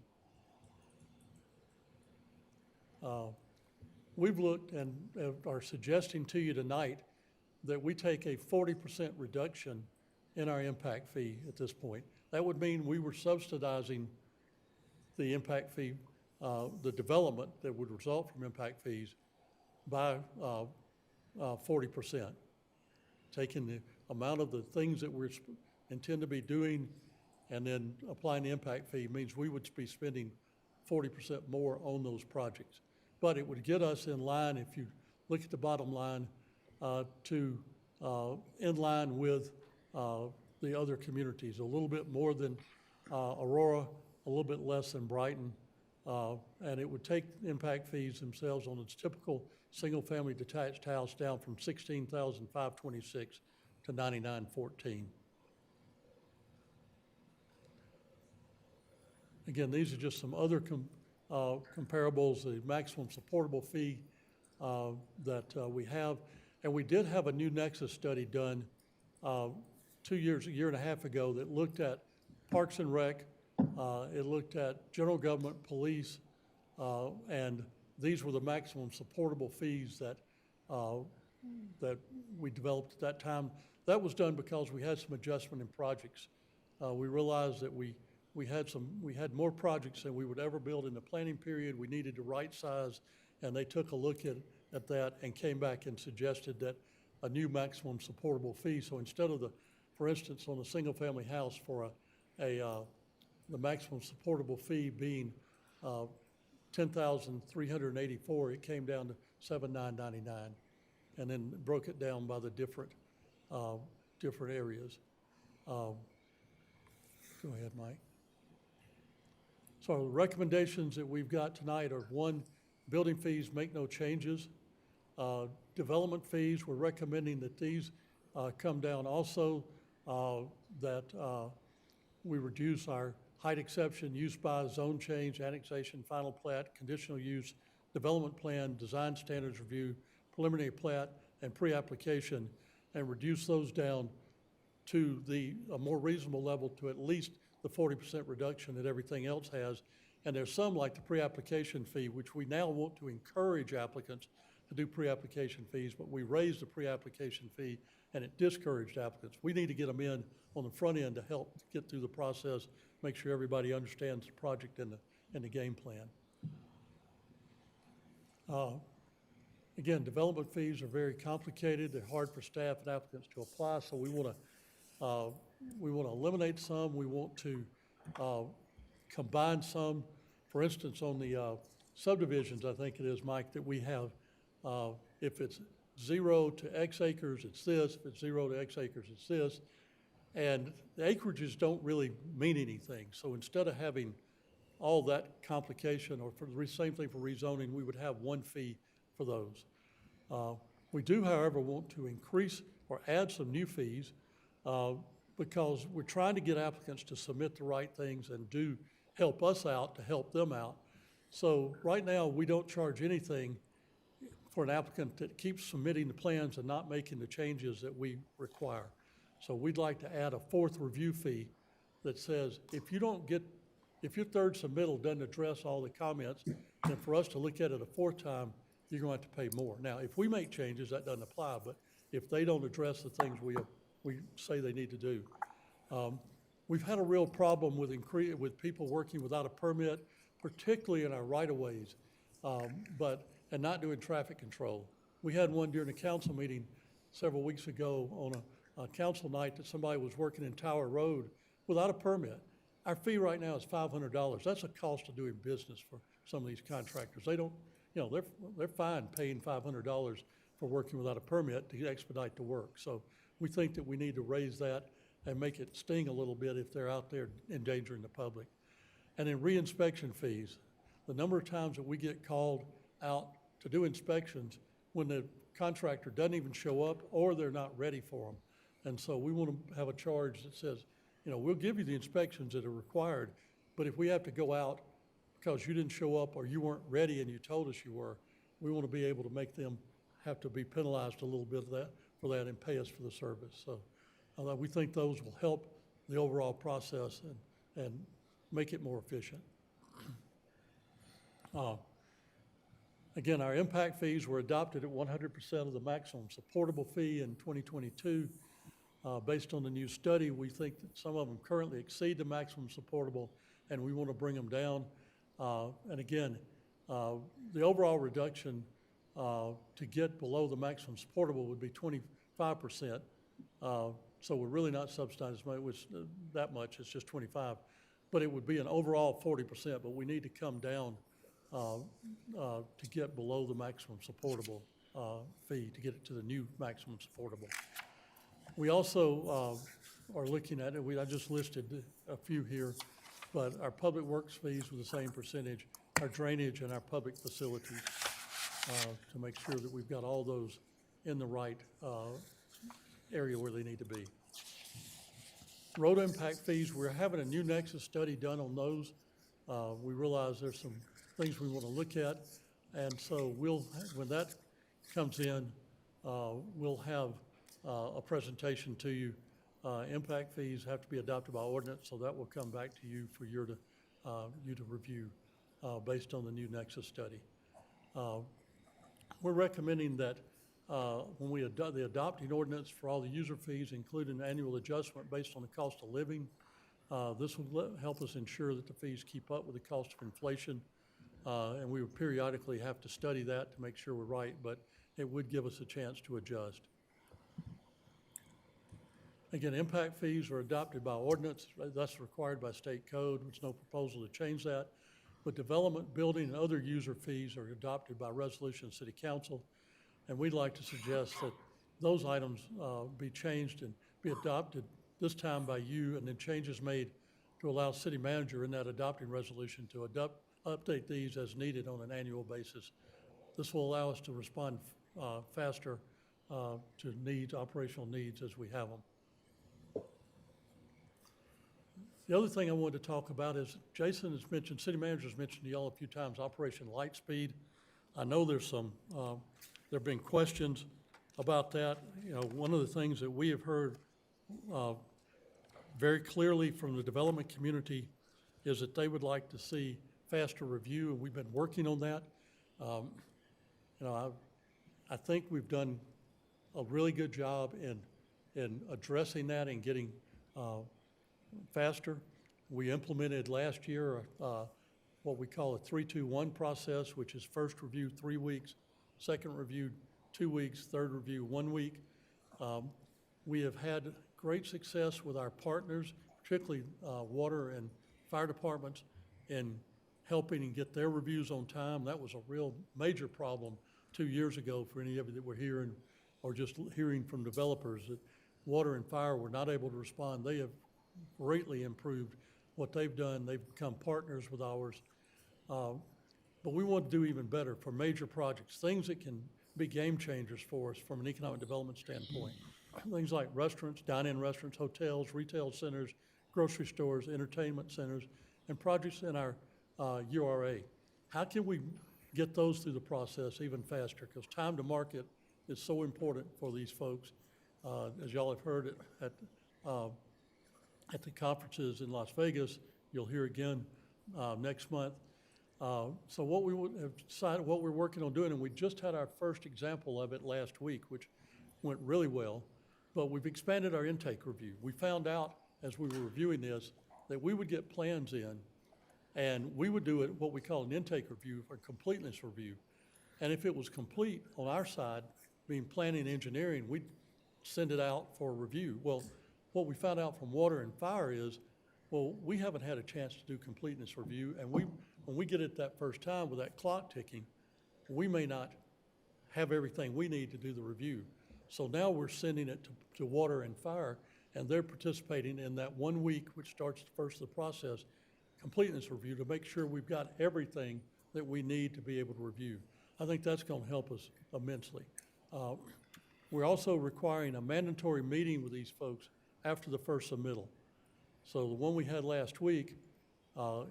We've looked and are suggesting to you tonight that we take a 40% reduction in our impact fee at this point. That would mean we were subsidizing the impact fee, the development that would result from impact fees by 40%. Taking the amount of the things that we intend to be doing and then applying the impact fee means we would be spending 40% more on those projects. But it would get us in line, if you look at the bottom line, to in line with the other communities, a little bit more than Aurora, a little bit less than Brighton, and it would take impact fees themselves on its typical single-family detached house down from $16,526 to $9,914. Again, these are just some other comparables, the maximum supportable fee that we have. And we did have a new nexus study done 2 years, a year and a half ago, that looked at Parks and Rec, it looked at general government, police, and these were the maximum supportable fees that we developed at that time. That was done because we had some adjustment in projects. We realized that we had more projects than we would ever build in the planning period. We needed to right size, and they took a look at that and came back and suggested that a new maximum supportable fee. So instead of for instance, on a single family house for the maximum supportable fee being $10,384, it came down to $7,999, and then broke it down by the different areas. Go ahead, Mike. So the recommendations that we've got tonight are: 1, building fees, make no changes. Development fees, we're recommending that these come down also, that we reduce our height exception, use by, zone change, annexation, final plat, conditional use, development plan, design standards review, preliminary plat, and pre-application, and reduce those down to a more reasonable level, to at least the 40% reduction that everything else has. And there's some, like the pre-application fee, which we now want to encourage applicants to do pre-application fees, but we raised the pre-application fee and it discouraged applicants. We need to get them in on the front end to help get through the process, make sure everybody understands the project and the game plan. Again, development fees are very complicated. They're hard for staff and applicants to apply, so we want to eliminate some. We want to combine some. For instance, on the subdivisions, I think it is, Mike, that we have, if it's 0 to X acres, it's this. If it's 0 to X acres, it's this. And the acreages don't really mean anything. So instead of having all that complication, or for the same thing for rezoning, we would have one fee for those. We do, however, want to increase or add some new fees because we're trying to get applicants to submit the right things and do help us out to help them out. So right now, we don't charge anything for an applicant that keeps submitting the plans and not making the changes that we require. So we'd like to add a fourth review fee that says if your third submittal doesn't address all the comments, then for us to look at it a fourth time, you're going to have to pay more. Now, if we make changes, that doesn't apply, but if they don't address the things we say they need to do. We've had a real problem with people working without a permit, particularly in our right-of-ways, and not doing traffic control. We had one during a council meeting several weeks ago on a council night that somebody was working in Tower Road without a permit. Our fee right now is $500. That's a cost of doing business for some of these contractors. They don't, they're fine paying $500 for working without a permit to expedite the work. So we think that we need to raise that and make it sting a little bit if they're out there endangering the public. And then re-inspection fees. The number of times that we get called out to do inspections when the contractor doesn't even show up or they're not ready for them. And so we want to have a charge that says, we'll give you the inspections that are required, but if we have to go out because you didn't show up or you weren't ready and you told us you were, we want to be able to make them have to be penalized a little bit for that and pay us for the service. So we think those will help the overall process and make it more efficient. Again, our impact fees were adopted at 100% of the maximum supportable fee in 2022. Based on the new study, we think that some of them currently exceed the maximum supportable, and we want to bring them down. And again, the overall reduction to get below the maximum supportable would be 25%. So we're really not subsidizing that much, it's just 25. But it would be an overall 40%, but we need to come down to get below the maximum supportable fee, to get it to the new maximum supportable. We also are looking at it, I just listed a few here, but our public works fees with the same percentage, our drainage and our public facilities, to make sure that we've got all those in the right area where they need to be. Road impact fees, we're having a new Nexus study done on those. We realize there's some things we want to look at, and so when that comes in, we'll have a presentation to you. Impact fees have to be adopted by ordinance, so that will come back to you for you to review based on the new Nexus study. We're recommending that when we adopt the adopting ordinance for all the user fees, include an annual adjustment based on the cost of living. This will help us ensure that the fees keep up with the cost of inflation. And we would periodically have to study that to make sure we're right, but it would give us a chance to adjust. Again, impact fees are adopted by ordinance. That's required by state code. There's no proposal to change that. But development, building, and other user fees are adopted by resolution of City Council. And we'd like to suggest that those items be changed and be adopted this time by you, and then changes made to allow city manager in that adopting resolution to update these as needed on an annual basis. This will allow us to respond faster to needs, operational needs as we have them. The other thing I wanted to talk about is Jason has mentioned, city manager's mentioned to y'all a few times, Operation Lightspeed. I know there's there have been questions about that. One of the things that we have heard very clearly from the development community is that they would like to see faster review, and we've been working on that. I think we've done a really good job in addressing that and getting faster. We implemented last year what we call a 3-2-1 process, which is first review 3 weeks, second review 2 weeks, third review 1 week. We have had great success with our partners, particularly water and fire departments, in helping and get their reviews on time. That was a real major problem 2 years ago for any of you that were hearing or just hearing from developers that water and fire were not able to respond. They have greatly improved what they've done. They've become partners with ours. But we want to do even better for major projects, things that can be game changers for us from an economic development standpoint. Things like restaurants, dine-in restaurants, hotels, retail centers, grocery stores, entertainment centers, and projects in our URA. How can we get those through the process even faster? Because time to market is so important for these folks. As y'all have heard at the conferences in Las Vegas, you'll hear again next month. So what we have decided, what we're working on doing, and we just had our first example of it last week, which went really well, but we've expanded our intake review. We found out as we were reviewing this that we would get plans in, and we would do it what we call an intake review or completeness review. And if it was complete on our side, being planning and engineering, we'd send it out for review. Well, what we found out from water and fire is, well, we haven't had a chance to do completeness review, and when we get it that first time with that clock ticking, we may not have everything we need to do the review. So now we're sending it to water and fire, and they're participating in that 1 week, which starts the first of the process, completeness review, to make sure we've got everything that we need to be able to review. I think that's going to help us immensely. We're also requiring a mandatory meeting with these folks after the first submittal. So the one we had last week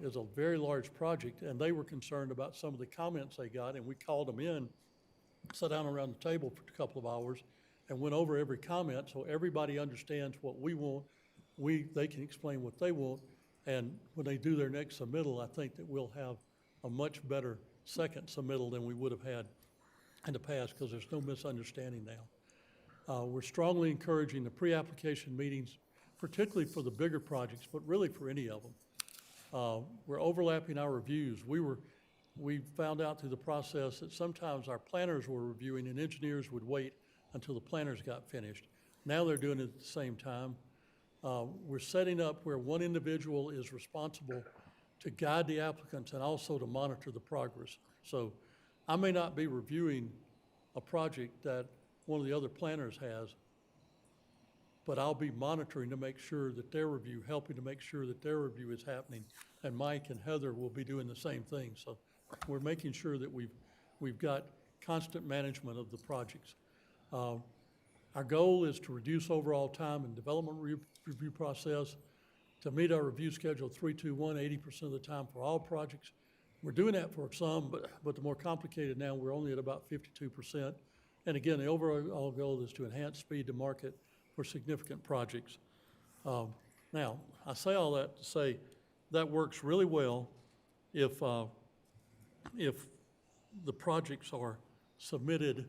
is a very large project, and they were concerned about some of the comments they got, and we called them in, sat down around the table for a couple of hours, and went over every comment so everybody understands what we want. They can explain what they want, and when they do their next submittal, I think that we'll have a much better second submittal than we would have had in the past, because there's no misunderstanding now. We're strongly encouraging the pre-application meetings, particularly for the bigger projects, but really for any of them. We're overlapping our reviews. We found out through the process that sometimes our planners were reviewing and engineers would wait until the planners got finished. Now they're doing it at the same time. We're setting up where one individual is responsible to guide the applicants and also to monitor the progress. So I may not be reviewing a project that one of the other planners has, but I'll be monitoring to make sure that their review, helping to make sure that their review is happening. And Mike and Heather will be doing the same thing. So we're making sure that we've got constant management of the projects. Our goal is to reduce overall time and development review process, to meet our review schedule 3-2-1, 80% of the time for all projects. We're doing that for some, but the more complicated now, we're only at about 52%. And again, the overall goal is to enhance speed to market for significant projects. Now, I say all that to say that works really well if the projects are submitted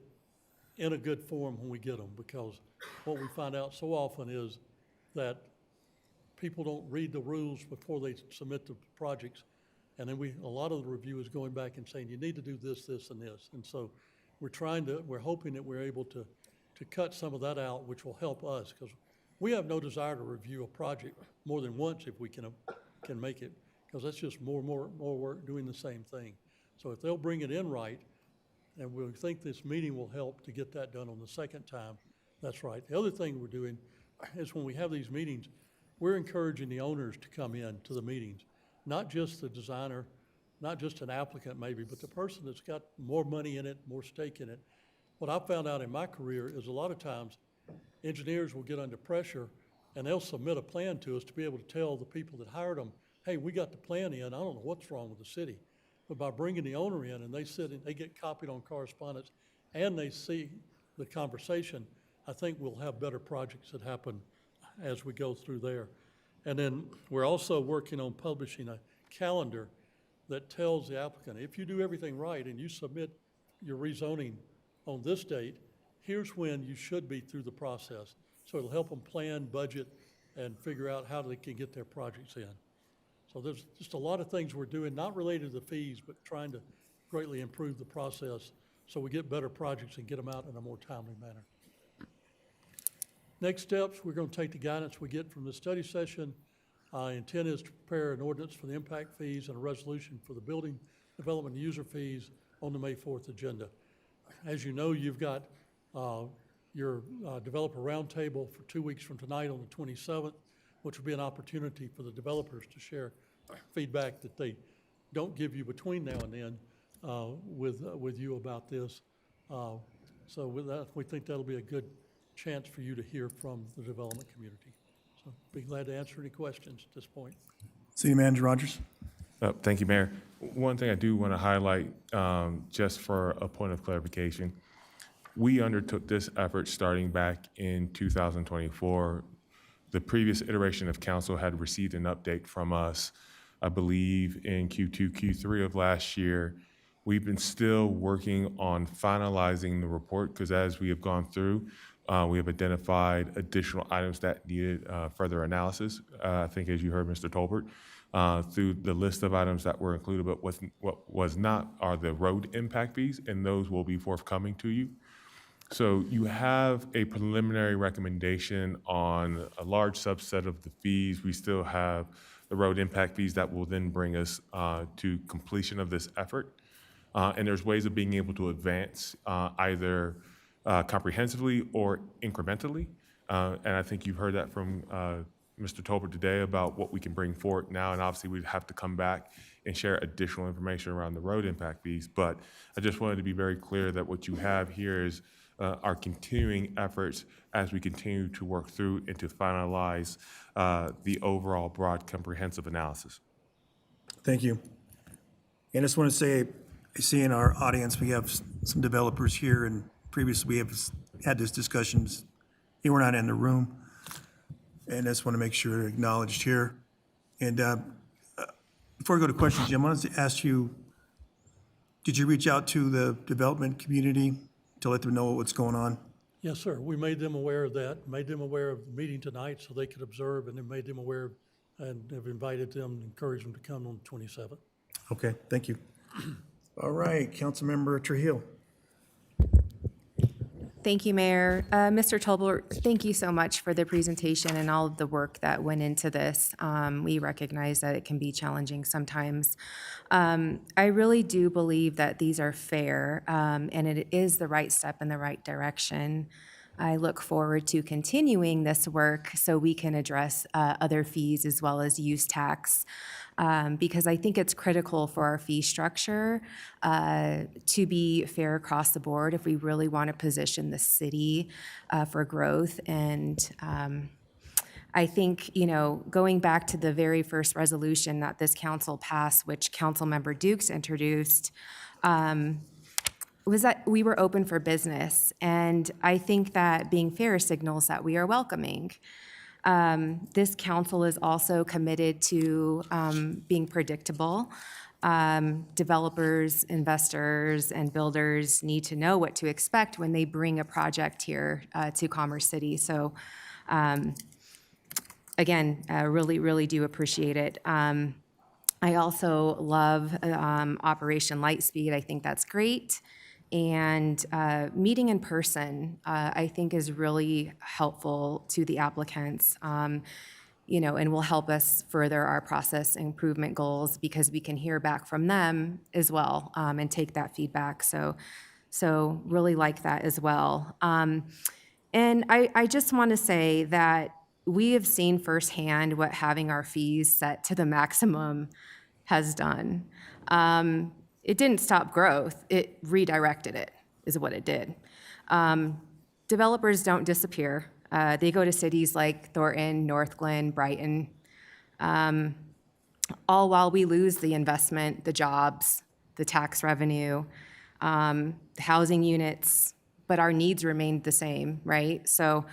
in a good form when we get them, because what we find out so often is that people don't read the rules before they submit the projects. And then a lot of the review is going back and saying, you need to do this, this, and this. And so we're hoping that we're able to cut some of that out, which will help us, because we have no desire to review a project more than once if we can make it, because that's just more work doing the same thing. So if they'll bring it in right, and we think this meeting will help to get that done on the second time, that's right. The other thing we're doing is when we have these meetings, we're encouraging the owners to come in to the meetings, not just the designer, not just an applicant maybe, but the person that's got more money in it, more stake in it. What I've found out in my career is a lot of times engineers will get under pressure and they'll submit a plan to us to be able to tell the people that hired them, hey, we got the plan in, I don't know what's wrong with the city. But by bringing the owner in and they sit and they get copied on correspondence and they see the conversation, I think we'll have better projects that happen as we go through there. And then we're also working on publishing a calendar that tells the applicant, if you do everything right and you submit your rezoning on this date, here's when you should be through the process. So it'll help them plan, budget, and figure out how they can get their projects in. So there's just a lot of things we're doing, not related to the fees, but trying to greatly improve the process so we get better projects and get them out in a more timely manner. Next steps, we're going to take the guidance we get from the study session. Intent is to prepare an ordinance for the impact fees and a resolution for the building development and user fees on the May 4th agenda. As you know, you've got your developer roundtable for 2 weeks from tonight on the 27th, which will be an opportunity for the developers to share feedback that they don't give you between now and then with you about this. So with that, we think that'll be a good chance for you to hear from the development community. So be glad to answer any questions at this point. City Manager Rogers? Thank you, Mayor. One thing I do want to highlight, just for a point of clarification, we undertook this effort starting back in 2024. The previous iteration of council had received an update from us, I believe, in Q2, Q3 of last year. We've been still working on finalizing the report because as we have gone through, we have identified additional items that needed further analysis. I think as you heard Mr. Tolbert, through the list of items that were included, but what was not are the road impact fees, and those will be forthcoming to you. So you have a preliminary recommendation on a large subset of the fees. We still have the road impact fees that will then bring us to completion of this effort. And there's ways of being able to advance either comprehensively or incrementally. And I think you've heard that from Mr. Tolbert today about what we can bring forward now. And obviously we'd have to come back and share additional information around the road impact fees. But I just wanted to be very clear that what you have here is our continuing efforts as we continue to work through and to finalize the overall broad comprehensive analysis. Thank you. And I just want to say, I see in our audience, we have some developers here, and previously we have had this discussions. They were not in the room. And I just want to make sure they're acknowledged here. And before we go to questions, Jim, I wanted to ask you, did you reach out to the development community to let them know what's going on? Yes, sir. We made them aware of that, made them aware of the meeting tonight so they could observe, and then made them aware and have invited them, encouraged them to come on the 27th. Okay, thank you. All right, Councilmember Trujillo. Thank you, Mayor. Mr. Tolbert, thank you so much for the presentation and all of the work that went into this. We recognize that it can be challenging sometimes. I really do believe that these are fair, and it is the right step in the right direction. I look forward to continuing this work so we can address other fees as well as use tax, because I think it's critical for our fee structure to be fair across the board if we really want to position the city for growth. And I think, you know, going back to the very first resolution that this council passed, which Councilmember Dukes introduced, was that we were open for business. And I think that being fair signals that we are welcoming. This council is also committed to being predictable. Developers, investors, and builders need to know what to expect when they bring a project here to Commerce City. So again, really, really do appreciate it. I also love Operation Lightspeed. I think that's great. And meeting in person, I think, is really helpful to the applicants, you know, and will help us further our process improvement goals because we can hear back from them as well and take that feedback. So really like that as well. And I just want to say that we have seen firsthand what having our fees set to the maximum has done. It didn't stop growth, it redirected it, is what it did. Developers don't disappear. They go to cities like Thornton, North Glen, Brighton, all while we lose the investment, the jobs, the tax revenue, the housing units, but our needs remained the same, right? So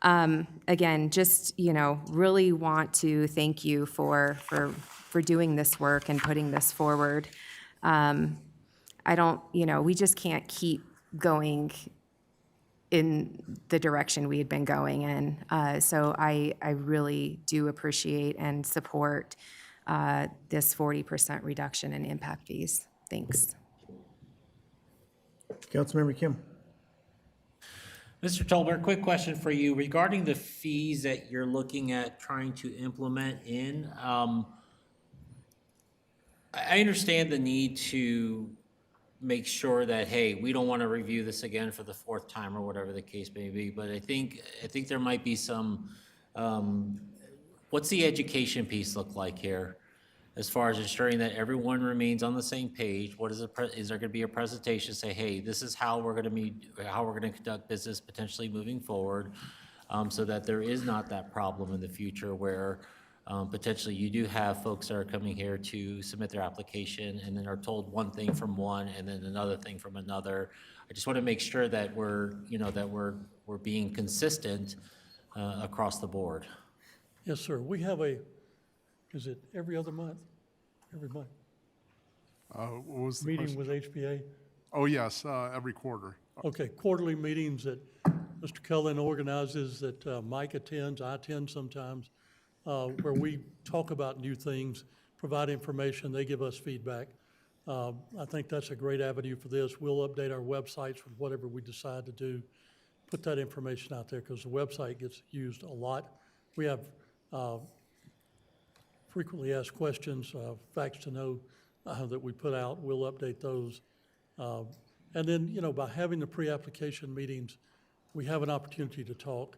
again, just, you know, really want to thank you for doing this work and putting this forward. I don't, you know, we just can't keep going in the direction we had been going in. So I really do appreciate and support this 40% reduction in impact fees. Thanks. Councilmember Kim. Mr. Tolbert, quick question for you regarding the fees that you're looking at trying to implement in. I understand the need to make sure that, hey, we don't want to review this again for the fourth time or whatever the case may be, but I think there might be some, what's the education piece look like here? As far as ensuring that everyone remains on the same page, what is it, is there gonna be a presentation, say, hey, this is how we're gonna conduct business potentially moving forward, so that there is not that problem in the future where, potentially you do have folks that are coming here to submit their application and then are told one thing from one and then another thing from another. I just wanna make sure that we're being consistent, across the board. Yes, sir. We have is it every other month? Every month? What was the Meeting question? with HPA? Oh, yes, every quarter. Okay, quarterly meetings that Mr. Cullen organizes, that Mike attends, I attend sometimes, where we talk about new things, provide information, they give us feedback. I think that's a great avenue for this. We'll update our websites with whatever we decide to do, put that information out there, because the website gets used a lot. We have frequently asked questions, facts to know that we put out. We'll update those. And then, by having the pre-application meetings, we have an opportunity to talk.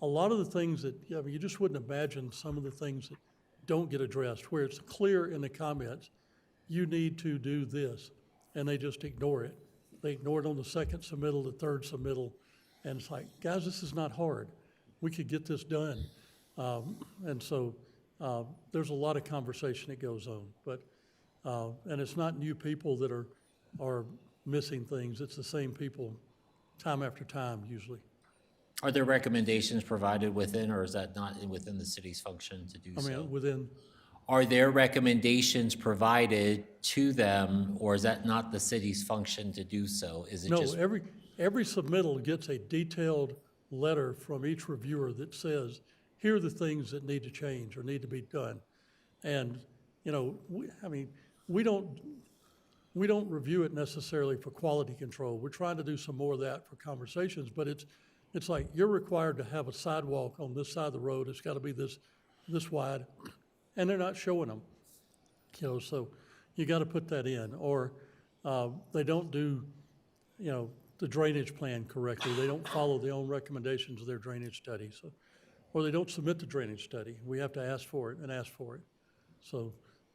A lot of the things that, you just wouldn't imagine some of the things that don't get addressed, where it's clear in the comments, you need to do this, and they just ignore it. They ignore it on the second submittal, the third submittal, and it's like, guys, this is not hard. We could get this done. And so there's a lot of conversation that goes on, but, and it's not new people that are missing things. It's the same people time after time, usually. Are there recommendations provided within, or is that not within the city's function to do I so? mean, within, Are there recommendations provided to them, or is that not the city's function to do so? Is it no, just? every submittal gets a detailed letter from each reviewer that says, here are the things that need to change or need to be done. And, we don't review it necessarily for quality control. We're trying to do some more of that for conversations, but it's like, you're required to have a sidewalk on this side of the road. It's got to be this wide, and they're not showing them. So you got to put that in. Or they don't do, the drainage plan correctly. They don't follow their own recommendations of their drainage study. So, or they don't submit the drainage study. We have to ask for it and ask for it. So,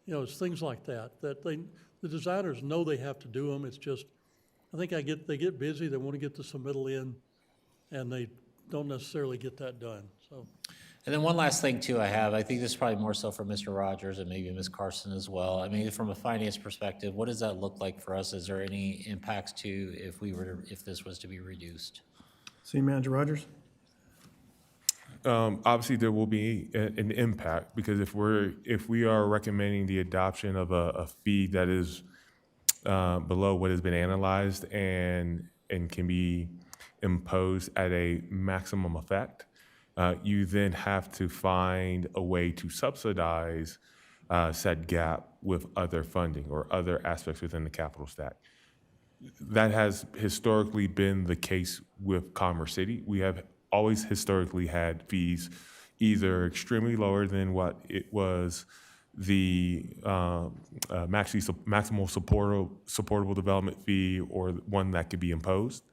it's things like that the designers know they have to do them. It's just, I think they get busy. They want to get the submittal in, and they don't necessarily get that done. So, And then one last thing too I think this is probably more so for Mr. Rogers and maybe Ms. Carson as well. I mean, from a finance perspective, what does that look like for us? Is there any impacts to if this was to be reduced? City Manager Rogers. Obviously, there will be an impact, because if we are recommending the adoption of a fee that is below what has been analyzed and can be imposed at a maximum effect, you then have to find a way to subsidize said gap with other funding or other aspects within the capital stack. That has historically been the case with Commerce City. We have always historically had fees either extremely lower than what it was the maximal supportable development fee, or one that could be imposed.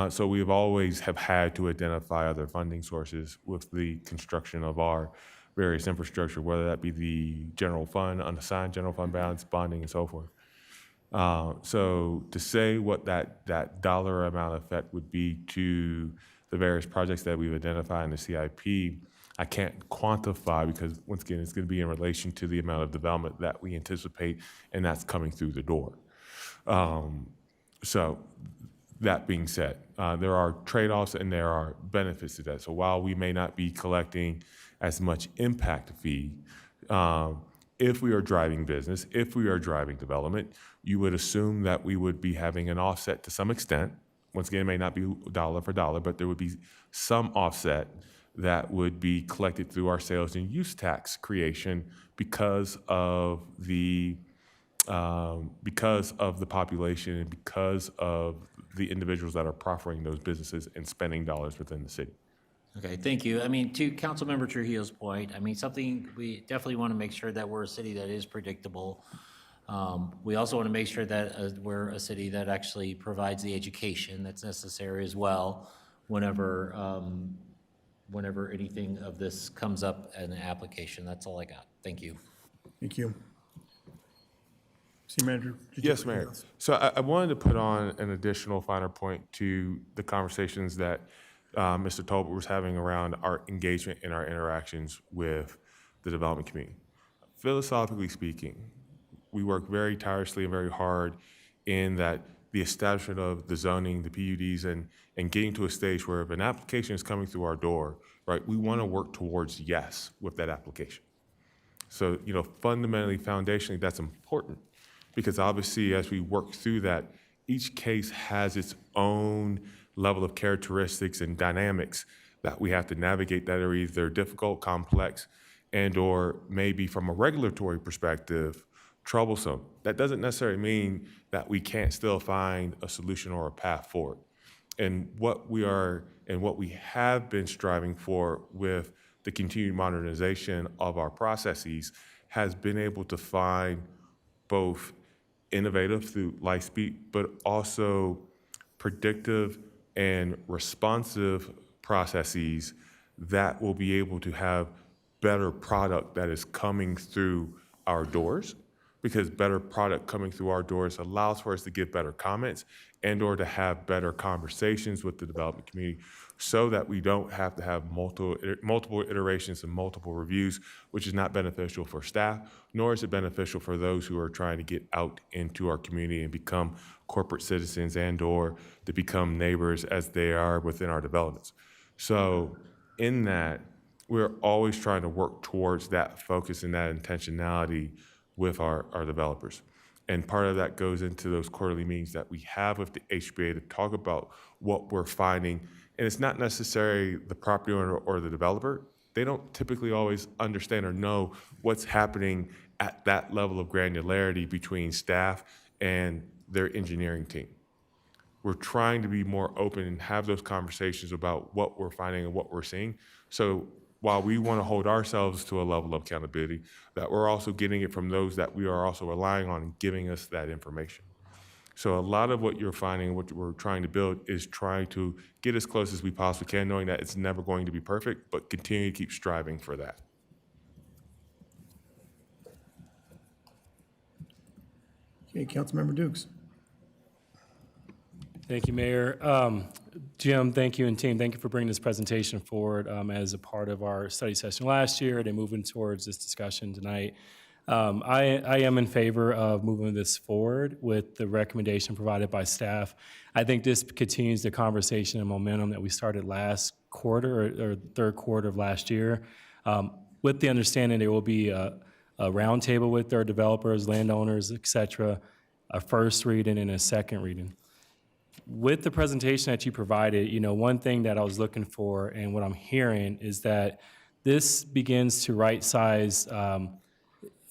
So we've always have had to identify other funding sources with the construction of our various infrastructure, whether that be the general fund, unassigned general fund balance, bonding, and so forth. So to say what that dollar amount effect would be to the various projects that we've identified in the CIP, I can't quantify, because once again, it's going to be in relation to the amount of development that we anticipate, and that's coming through the door. So that being said, there are trade-offs and there are benefits to that. So while we may not be collecting as much impact fee, if we are driving business, if we are driving development, you would assume that we would be having an offset to some extent Once again, it may not be dollar for dollar, but there would be some offset that would be collected through our sales and use tax creation because of the population and because of the individuals that are proffering those businesses and spending dollars within the city. Okay, thank you. I mean, to Councilmember Trujillo's point, I mean, something, we definitely want to make sure that we're a city that is predictable. We also want to make sure that we're a city that actually provides the education that's necessary as well whenever, whenever anything of this comes up in an application. That's all I got. Thank you. Thank you. City Manager? did you Yes, have anything Mayor. else? So I wanted to put on an additional finer point to the conversations that Mr. Tolbert was having around our engagement and our interactions with the development community. Philosophically speaking, we work very tirelessly and very hard in that the establishment of the zoning, the PUDs, and getting to a stage where if an application is coming through our door, right, we want to work towards yes with that application. So, you know, fundamentally, foundationally, that's important because obviously as we work through that, each case has its own level of characteristics and dynamics that we have to navigate that are either difficult, complex, and or maybe from a regulatory perspective, troublesome. That doesn't necessarily mean that we can't still find a solution or a path forward. And what we are and what we have been striving for with the continued modernization of our processes has been able to find both innovative through Lightspeed, but also predictive and responsive processes that will be able to have better product that is coming through our doors, because better product coming through our doors allows for us to get better comments and or to have better conversations with the development community so that we don't have to have multiple iterations and multiple reviews, which is not beneficial for staff, nor is it beneficial for those who are trying to get out into our community and become corporate citizens and or to become neighbors as they are within our developments. So in that, we're always trying to work towards that focus and that intentionality with our developers. And part of that goes into those quarterly meetings that we have with the HBA to talk about what we're finding. And it's not necessarily the property owner or the developer. They don't typically always understand or know what's happening at that level of granularity between staff and their engineering team. We're trying to be more open and have those conversations about what we're finding and what we're seeing. So while we want to hold ourselves to a level of accountability, that we're also getting it from those that we are also relying on and giving us that information. So a lot of what you're finding, what we're trying to build is trying to get as close as we possibly can, knowing that it's never going to be perfect, but continue to keep striving for that. Okay, Councilmember Dukes. Thank you, Mayor. Jim, thank you, and team, thank you for bringing this presentation forward as a part of our study session last year and moving towards this discussion tonight. I am in favor of moving this forward with the recommendation provided by staff. I think this continues the conversation and momentum that we started last quarter or third quarter of last year, with the understanding there will be a roundtable with our developers, landowners, et cetera, a first reading and a second reading. With the presentation that you provided, you know, one thing that I was looking for and what I'm hearing is that this begins to right-size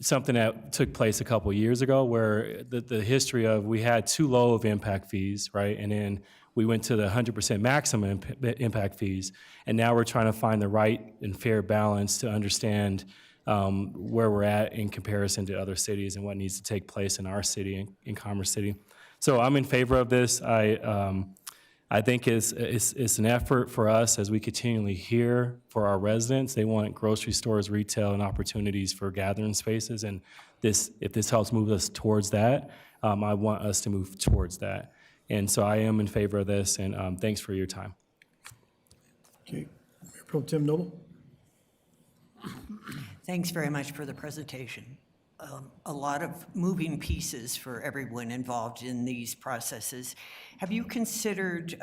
something that took place a couple of years ago where the history of we had too low of impact fees, right? And then we went to the 100% maximum impact fees. And now we're trying to find the right and fair balance to understand where we're at in comparison to other cities and what needs to take place in our city, in Commerce City. So I'm in favor of this. I think it's an effort for us as we continually hear for our residents. They want grocery stores, retail, and opportunities for gathering spaces. And if this helps move us towards that, I want us to move towards that. And so I am in favor of this, and thanks for your time. Okay, Mayor Pro Tem Noble. Thanks very much for the presentation. A lot of moving pieces for everyone involved in these processes. Have you considered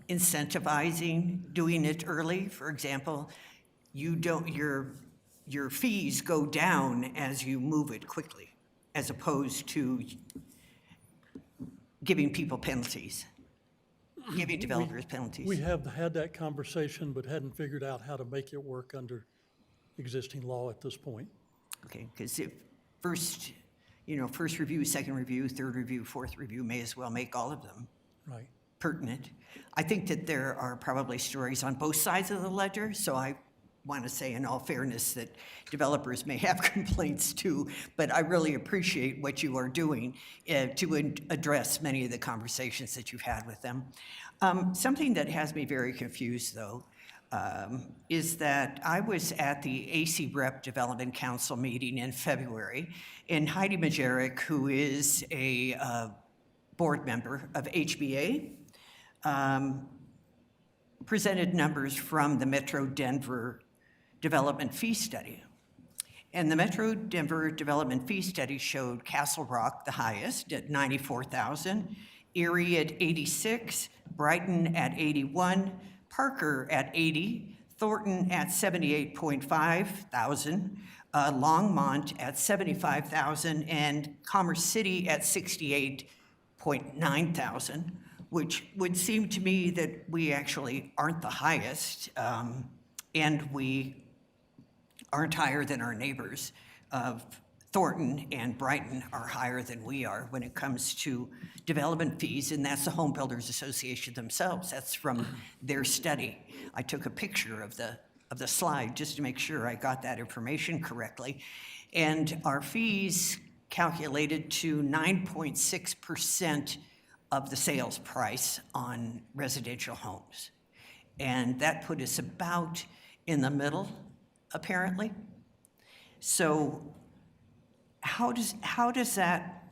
incentivizing doing it early? For example, your fees go down as you move it quickly, as opposed to giving people penalties, giving developers penalties. We have had that conversation, but hadn't figured out how to make it work under existing law at this point. Okay, because if first review, second review, third review, fourth review, may as well make all of them Right. pertinent. I think that there are probably stories on both sides of the ledger, so I want to say in all fairness that developers may have complaints too, but I really appreciate what you are doing to address many of the conversations that you've had with them. Something that has me very confused, though, is that I was at the AC Rep Development Council meeting in February, and Heidi Majerick, who is a board member of HBA, presented numbers from the Metro Denver Development Fee Study. And the Metro Denver Development Fee Study showed Castle Rock the highest at $94,000, Erie at $86,000, Brighton at $81,000, Parker at $80,000, Thornton at $78,500, Longmont at $75,000, and Commerce City at $68,900, which would seem to me that we actually aren't the highest, and we aren't higher than our neighbors. Thornton and Brighton are higher than we are when it comes to development fees, and that's the Home Builders Association themselves. That's from their study. I took a picture of the slide just to make sure I got that information correctly. And our fees calculated to 9.6% of the sales price on residential homes. And that put us about in the middle, apparently. So how does that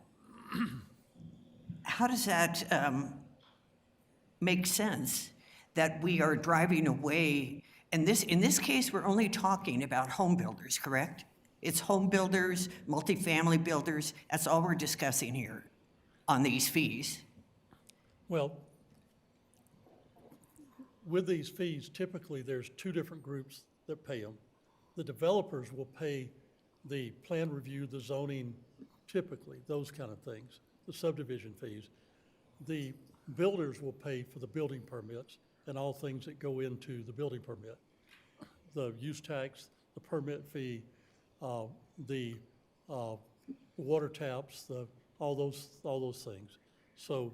make sense that we are driving away? And in this case, we're only talking about home builders, correct? It's home builders, multifamily builders. That's all we're discussing here on these fees. Well, with these fees, typically there's two different groups that pay them. The developers will pay the plan review, the zoning, typically, those kind of things, the subdivision fees. The builders will pay for the building permits and all things that go into the building permit. The use tax, the permit fee, the water taps, all those things. So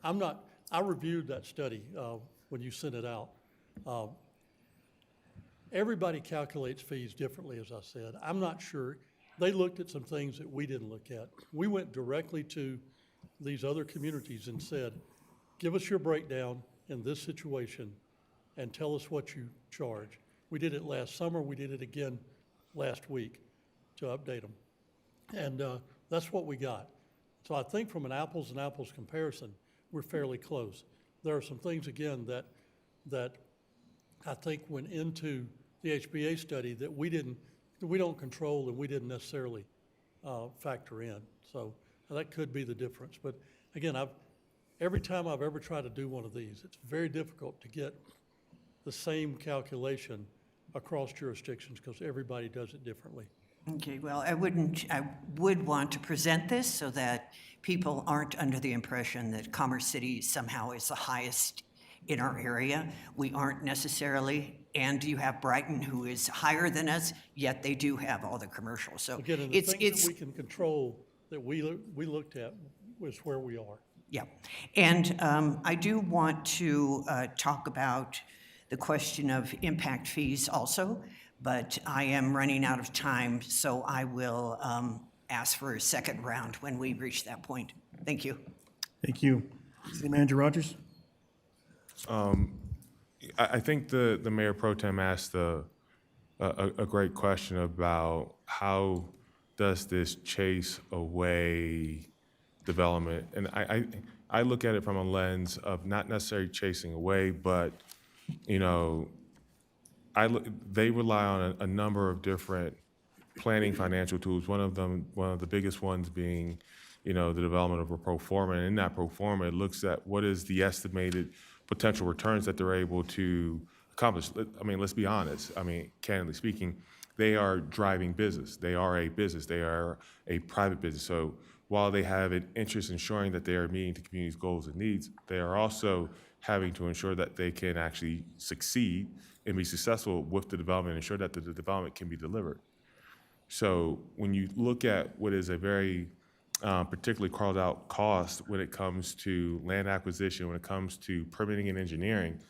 I reviewed that study when you sent it out. Everybody calculates fees differently, as I said. I'm not sure. They looked at some things that we didn't look at. We went directly to these other communities and said, give us your breakdown in this situation and tell us what you charge. We did it last summer. We did it again last week to update them. And that's what we got. So I think from an apples and apples comparison, we're fairly close. There are some things, again, that I think went into the HBA study that we don't control and we didn't necessarily factor in. So that could be the difference. But again, every time I've ever tried to do one of these, it's very difficult to get the same calculation across jurisdictions because everybody does it differently. Okay, well, I would want to present this so that people aren't under the impression that Commerce City somehow is the highest in our area. We aren't necessarily, and you have Brighton, who is higher than us, yet they do have all the commercials. So Again, and the things that we can control that we looked at was where we are. yeah. And I do want to talk about the question of impact fees also, but I am running out of time, so I will ask for a second round when we reach that point. Thank you. Thank you. City Manager Rogers? I think the Mayor Pro Tem asked a great question about how does this chase away development? And I look at it from a lens of not necessarily chasing away, but, you know, they rely on a number of different planning financial tools. One of the biggest ones being, you know, the development of a pro forma. And in that pro forma, it looks at what is the estimated potential returns that they're able to accomplish. I mean, let's be honest. I mean, candidly speaking, they are driving business. They are a business. They are a private business. So while they have an interest in ensuring that they are meeting the community's goals and needs, they are also having to ensure that they can actually succeed and be successful with the development, ensure that the development can be delivered. So when you look at what is a very particularly called out cost when it comes to land acquisition, when it comes to permitting and engineering,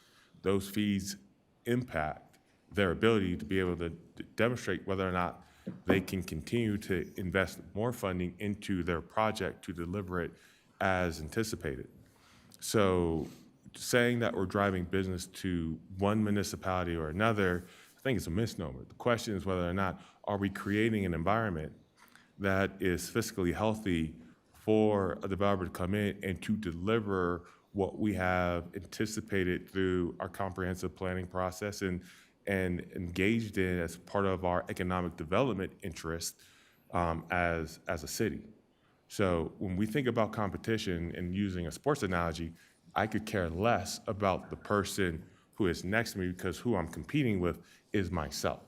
those fees impact their ability to be able to demonstrate whether or not they can continue to invest more funding into their project to deliver it as anticipated. So saying that we're driving business to one municipality or another, I think it's a misnomer. The question is whether or not are we creating an environment that is fiscally healthy for a developer to come in and to deliver what we have anticipated through our comprehensive planning process and engaged in as part of our economic development interest as a city. So when we think about competition and using a sports analogy, I could care less about the person who is next to me because who I'm competing with is myself.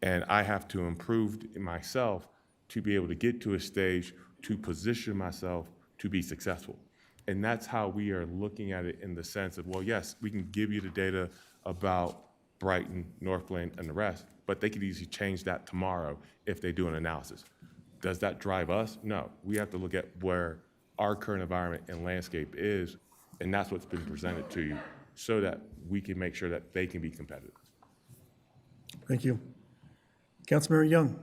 And I have to improve myself to be able to get to a stage to position myself to be successful. And that's how we are looking at it in the sense of, well, yes, we can give you the data about Brighton, Northland, and the rest, but they could easily change that tomorrow if they do an analysis. Does that drive us? No. We have to look at where our current environment and landscape is, and that's what's been presented to you so that we can make sure that they can be competitive. Thank you. Councilmember Young.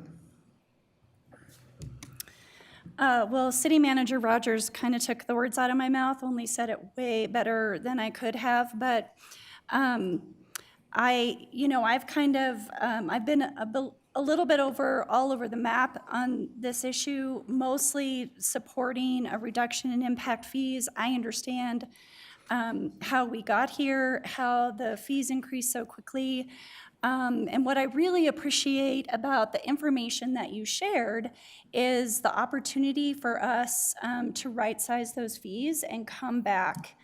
Well, City Manager Rogers kind of took the words out of my mouth, only said it way better than I could have, but I've kind of, I've been a little bit all over the map on this issue, mostly supporting a reduction in impact fees. I understand how we got here, how the fees increased so quickly. And what I really appreciate about the information that you shared is the opportunity for us to right-size those fees and come back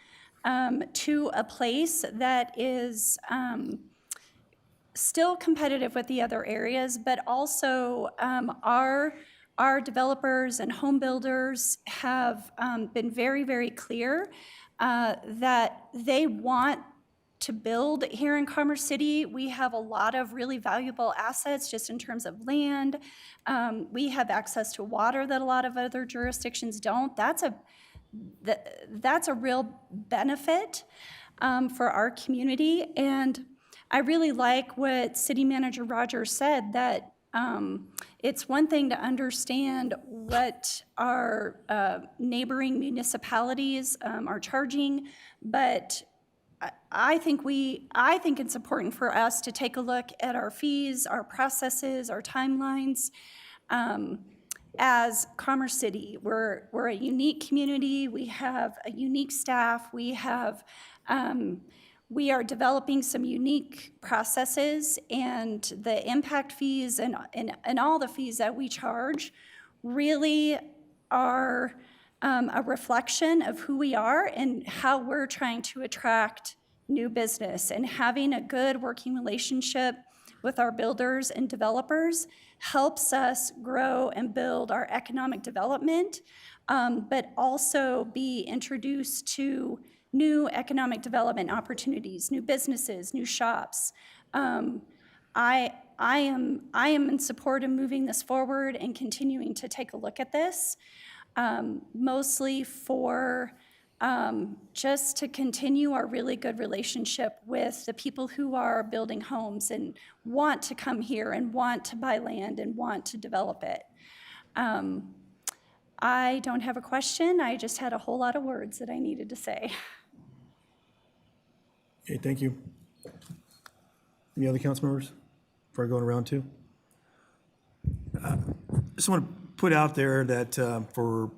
to a place that is still competitive with the other areas, but also our developers and home builders have been very, very clear that they want to build here in Commerce City. We have a lot of really valuable assets just in terms of land. We have access to water that a lot of other jurisdictions don't. That's a real benefit for our community. And I really like what City Manager Rogers said, that it's one thing to understand what our neighboring municipalities are charging, but I think it's important for us to take a look at our fees, our processes, our timelines. As Commerce City, we're a unique community. We have a unique staff. We are developing some unique processes, and the impact fees and all the fees that we charge really are a reflection of who we are and how we're trying to attract new business. And having a good working relationship with our builders and developers helps us grow and build our economic development, but also be introduced to new economic development opportunities, new businesses, new shops. I am in support of moving this forward and continuing to take a look at this, mostly for just to continue our really good relationship with the people who are building homes and want to come here and want to buy land and want to develop it. I don't have a question. I just had a whole lot of words that I needed to say. Okay, thank you. Any other council members before I go to round two? Just want to put out there that for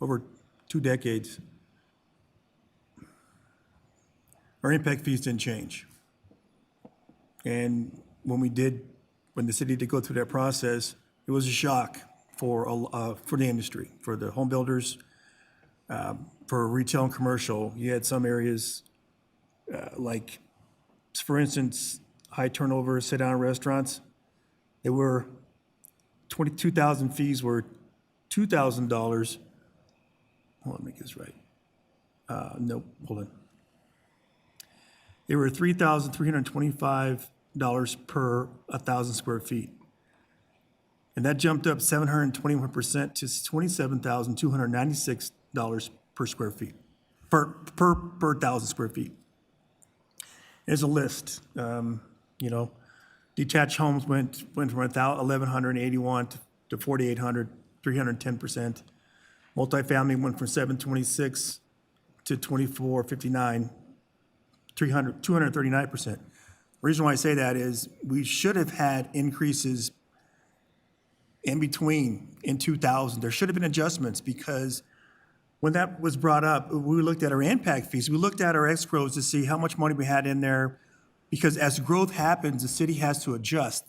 over 2 decades, our impact fees didn't change. And when the city did go through that process, it was a shock for the industry, for the home builders, for retail and commercial. You had some areas like, for instance, high turnover sit-down restaurants. They were 22,000 fees were $2,000. Hold on, make this right. Nope, hold on. They were $3,325 per 1,000 square feet. And that jumped up 721% to $27,296 per square feet, per 1,000 square feet. There's a list, detached homes went from 1,181 to 4,800, 310%. Multifamily went from 726 to 2,459, 239%. The reason why I say that is we should have had increases in between in 2000. There should have been adjustments because when that was brought up, we looked at our impact fees. We looked at our escrows to see how much money we had in there because as growth happens, the city has to adjust.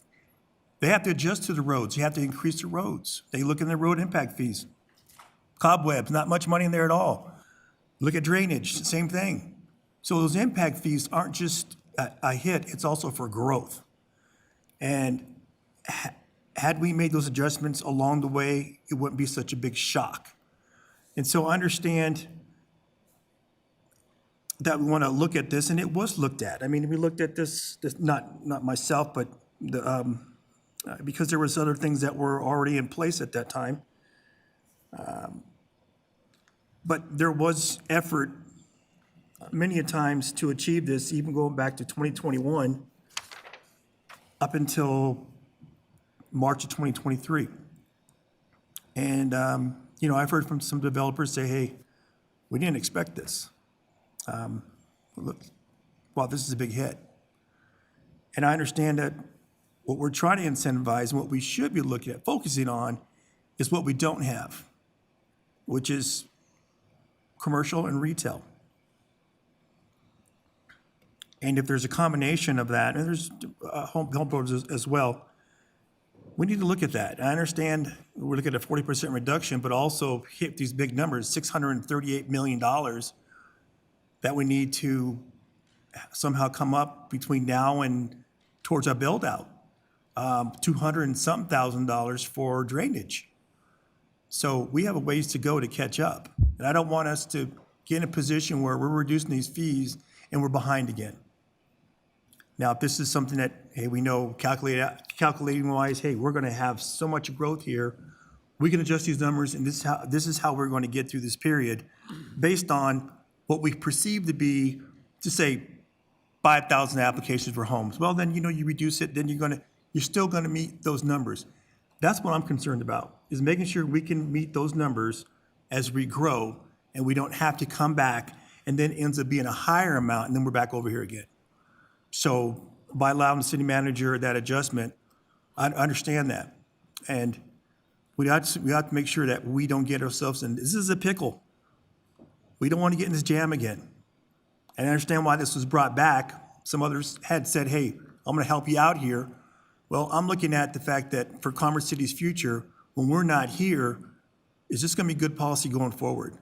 They have to adjust to the roads. You have to increase the roads. They look in the road impact fees. Cobwebs, not much money in there at all. Look at drainage, same thing. So those impact fees aren't just a hit, it's also for growth. And had we made those adjustments along the way, it wouldn't be such a big shock. And so I understand that we want to look at this, and it was looked at. I mean, we looked at this not myself, but because there was other things that were already in place at that time. But there was effort many a times to achieve this, even going back to 2021 up until March of 2023. And, I've heard from some developers say, hey, we didn't expect this. Look, wow, this is a big hit. And I understand that what we're trying to incentivize and what we should be looking at, focusing on, is what we don't have, which is commercial and retail. And if there's a combination of that, and there's home builders as well, we need to look at that. I understand we're looking at a 40% reduction, but also hit these big numbers, $638 million that we need to somehow come up between now and towards our build out. 200 and some $1,000 for drainage. So we have a ways to go to catch up. And I don't want us to get in a position where we're reducing these fees and we're behind again. Now, if this is something that, hey, we know calculating wise, hey, we're going to have so much growth here, we can adjust these numbers, and this is how we're going to get through this period based on what we perceive to be, to say, 5,000 applications for homes. Well, then, you reduce it, then you're still going to meet those numbers. That's what I'm concerned about, is making sure we can meet those numbers as we grow, and we don't have to come back and then ends up being a higher amount, and then we're back over here again. So by allowing the city manager that adjustment, I understand that. And we have to make sure that we don't get ourselves in, this is a pickle. We don't want to get in this jam again. And I understand why this was brought back. Some others had said, hey, I'm going to help you out here. Well, I'm looking at the fact that for Commerce City's future, when we're not here, is this going to be good policy going forward?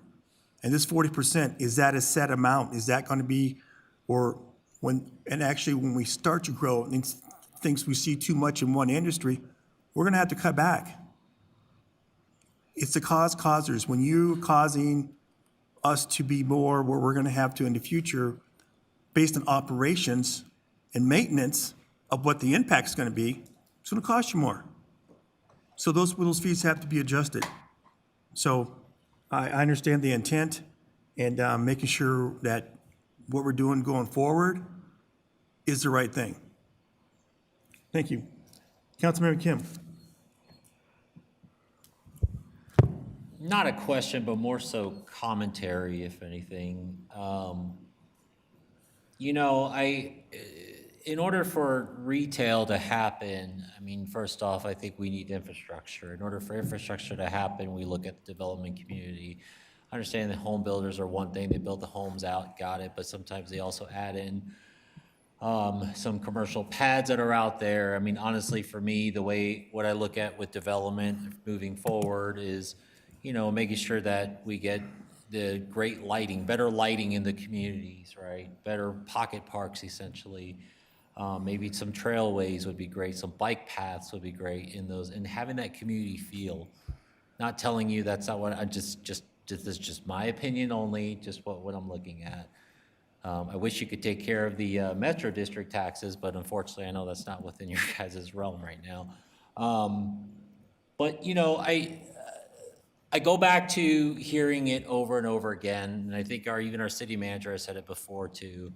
And this 40%, is that a set amount? Is that going to be, or when we start to grow and things we see too much in one industry, we're going to have to cut back. It's the causers. When you're causing us to be more where we're going to have to in the future, based on operations and maintenance of what the impact is going to be, it's going to cost you more. So those fees have to be adjusted. So I understand the intent and making sure that what we're doing going forward is the right thing. Thank you. Councilmember Kim. Not a question, but more so commentary, if anything. In order for retail to happen, I mean, first off, I think we need infrastructure. In order for infrastructure to happen, we look at the development community. I understand that home builders are one thing, they build the homes out, got it, but sometimes they also add in some commercial pads that are out there. I mean, honestly, for me, what I look at with development moving forward is, making sure that we get the great lighting, better lighting in the communities, right? Better pocket parks, essentially. Maybe some trailways would be great, some bike paths would be great in those, and having that community feel. Not telling you that's not what, this is just my opinion only, just what I'm looking at. I wish you could take care of the Metro District taxes, but unfortunately, I know that's not within your guys' realm right now. But, you know, I go back to hearing it over and over again, and I think even our city manager has said it before too.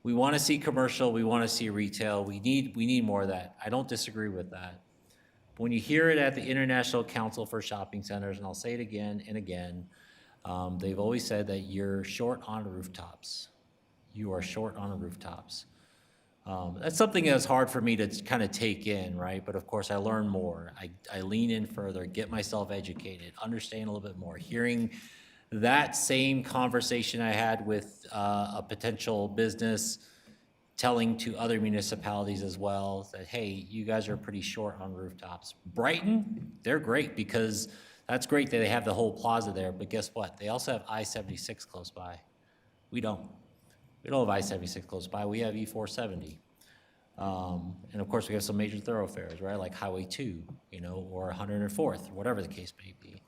We want to see commercial, we want to see retail, we need more of that. I don't disagree with that. But when you hear it at the International Council for Shopping Centers, and I'll say it again and again, they've always said that you're short on rooftops. You are short on rooftops. That's something that's hard for me to kind of take in, right? But of course, I learn more. I lean in further, get myself educated, understand a little bit more. Hearing that same conversation I had with a potential business, telling to other municipalities as well that, hey, you guys are pretty short on rooftops. Brighton, they're great because that's great that they have the whole plaza there, but guess what? They also have I-76 close by. We don't. We don't have I-76 close by, we have E-470. And of course, we have some major thoroughfares, right, like Highway 2, you know, or 104th, or whatever the case may be.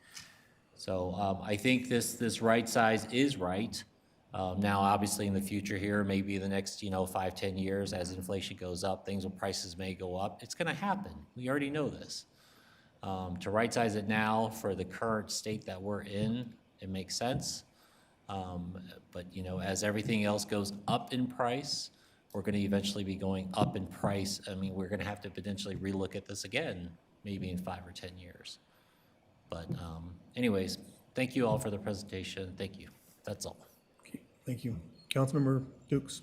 So I think this right size is right. Now, obviously, in the future here, maybe the next, 5-10 years, as inflation goes up, prices may go up. It's gonna happen, we already know this. To right size it now for the current state that we're in, it makes sense. But, as everything else goes up in price, we're going to eventually be going up in price. I mean, we're going to have to potentially relook at this again, maybe in 5 or 10 years. But anyways, thank you all for the presentation. Thank you. That's all. Okay, thank you. Councilmember Dukes.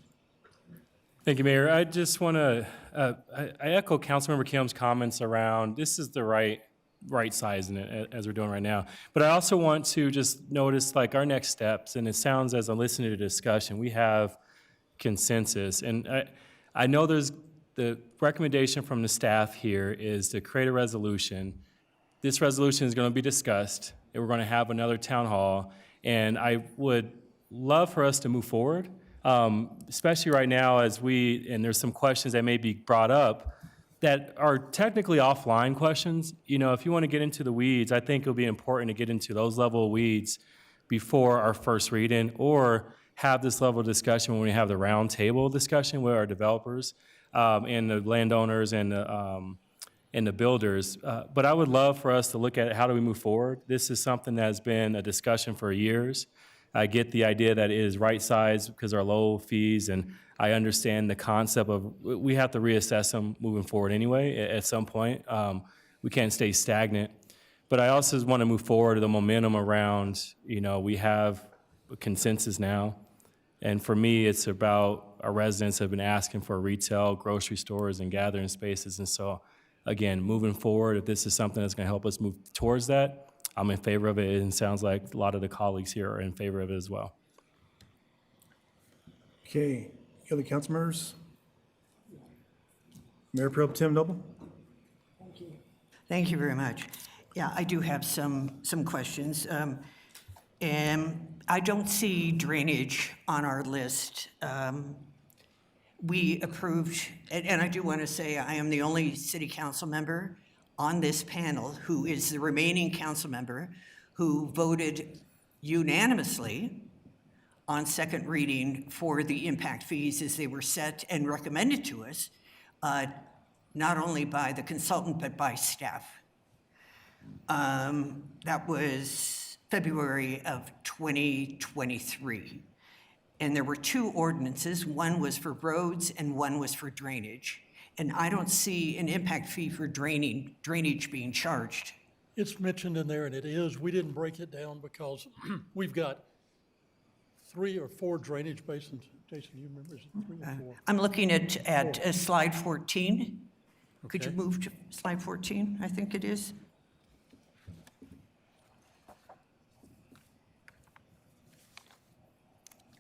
Thank you, Mayor. I just want to, I echo Councilmember Kim's comments around this is the right size in it as we're doing right now. But I also want to just notice like our next steps, and it sounds as I'm listening to the discussion, we have consensus. And I know there's the recommendation from the staff here is to create a resolution. This resolution is going to be discussed, and we're going to have another town hall. And I would love for us to move forward, especially right now as and there's some questions that may be brought up that are technically offline questions. If you want to get into the weeds, I think it'll be important to get into those level of weeds before our first reading, or have this level of discussion when we have the round table discussion with our developers and the landowners and the builders. But I would love for us to look at how do we move forward. This is something that has been a discussion for years. I get the idea that it is right size because our low fees, and I understand the concept of we have to reassess them moving forward anyway at some point. We can't stay stagnant. But I also want to move forward the momentum around, we have a consensus now. And for me, it's about our residents have been asking for retail, grocery stores, and gathering spaces. And so, again, moving forward, if this is something that's going to help us move towards that, I'm in favor of it, and it sounds like a lot of the colleagues here are in favor of it as well. Okay, other council members? Mayor Pro Tem Noble? Thank you very much. Yeah, I do have some questions. And I don't see drainage on our list. We approved, and I do want to say I am the only city council member on this panel who is the remaining council member who voted unanimously on second reading for the impact fees as they were set and recommended to us, not only by the consultant, but by staff. That was February of 2023. And there were 2 ordinances. One was for roads and one was for drainage. And I don't see an impact fee for drainage being charged. It's mentioned in there, and it is. We didn't break it down because we've got 3 or 4 drainage basins. Jason, do you remember? Is it 3 or 4? I'm looking at slide 14. Could you Okay. move to slide 14, I think it is?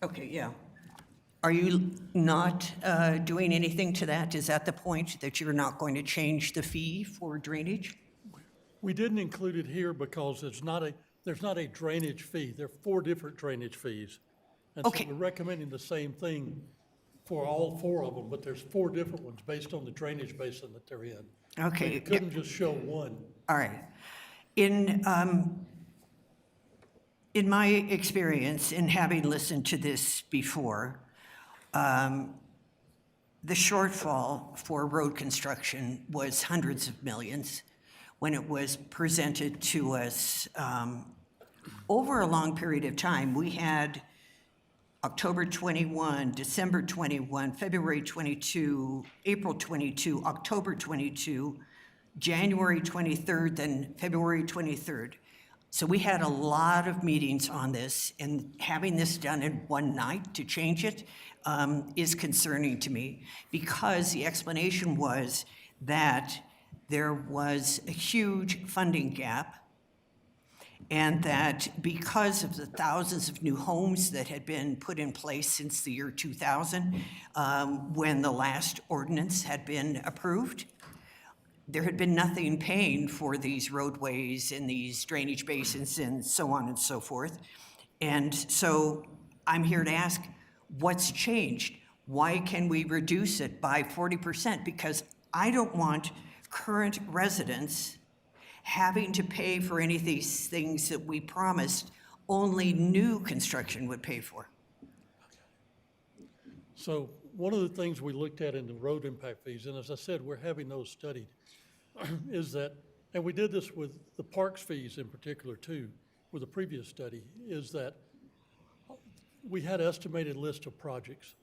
Okay, yeah. Are you not doing anything to that? Is that the point, that you're not going to change the fee for drainage? We didn't include it here because there's not a drainage fee. There are 4 different drainage fees. And so Okay. we're recommending the same thing for all 4 of them, but there's 4 different ones based on the drainage basin that they're in. So Okay. you couldn't just show one. All right. In my experience, in having listened to this before, the shortfall for road construction was hundreds of millions when it was presented to us over a long period of time. We had October 21, December 21, February 22, April 22, October 22, January 23rd, then February 23rd. So we had a lot of meetings on this, and having this done in one night to change it is concerning to me, because the explanation was that there was a huge funding gap, and that because of the thousands of new homes that had been put in place since the year 2000, when the last ordinance had been approved, there had been nothing paying for these roadways and these drainage basins and so on and so forth. And so I'm here to ask, what's changed? Why can we reduce it by 40%? Because I don't want current residents having to pay for any of these things that we promised only new construction would pay for. So one of the things we looked at in the road impact fees, and as I said, we're having those studied, is that, and we did this with the parks fees in particular too, with a previous study, is that we had estimated list of projects.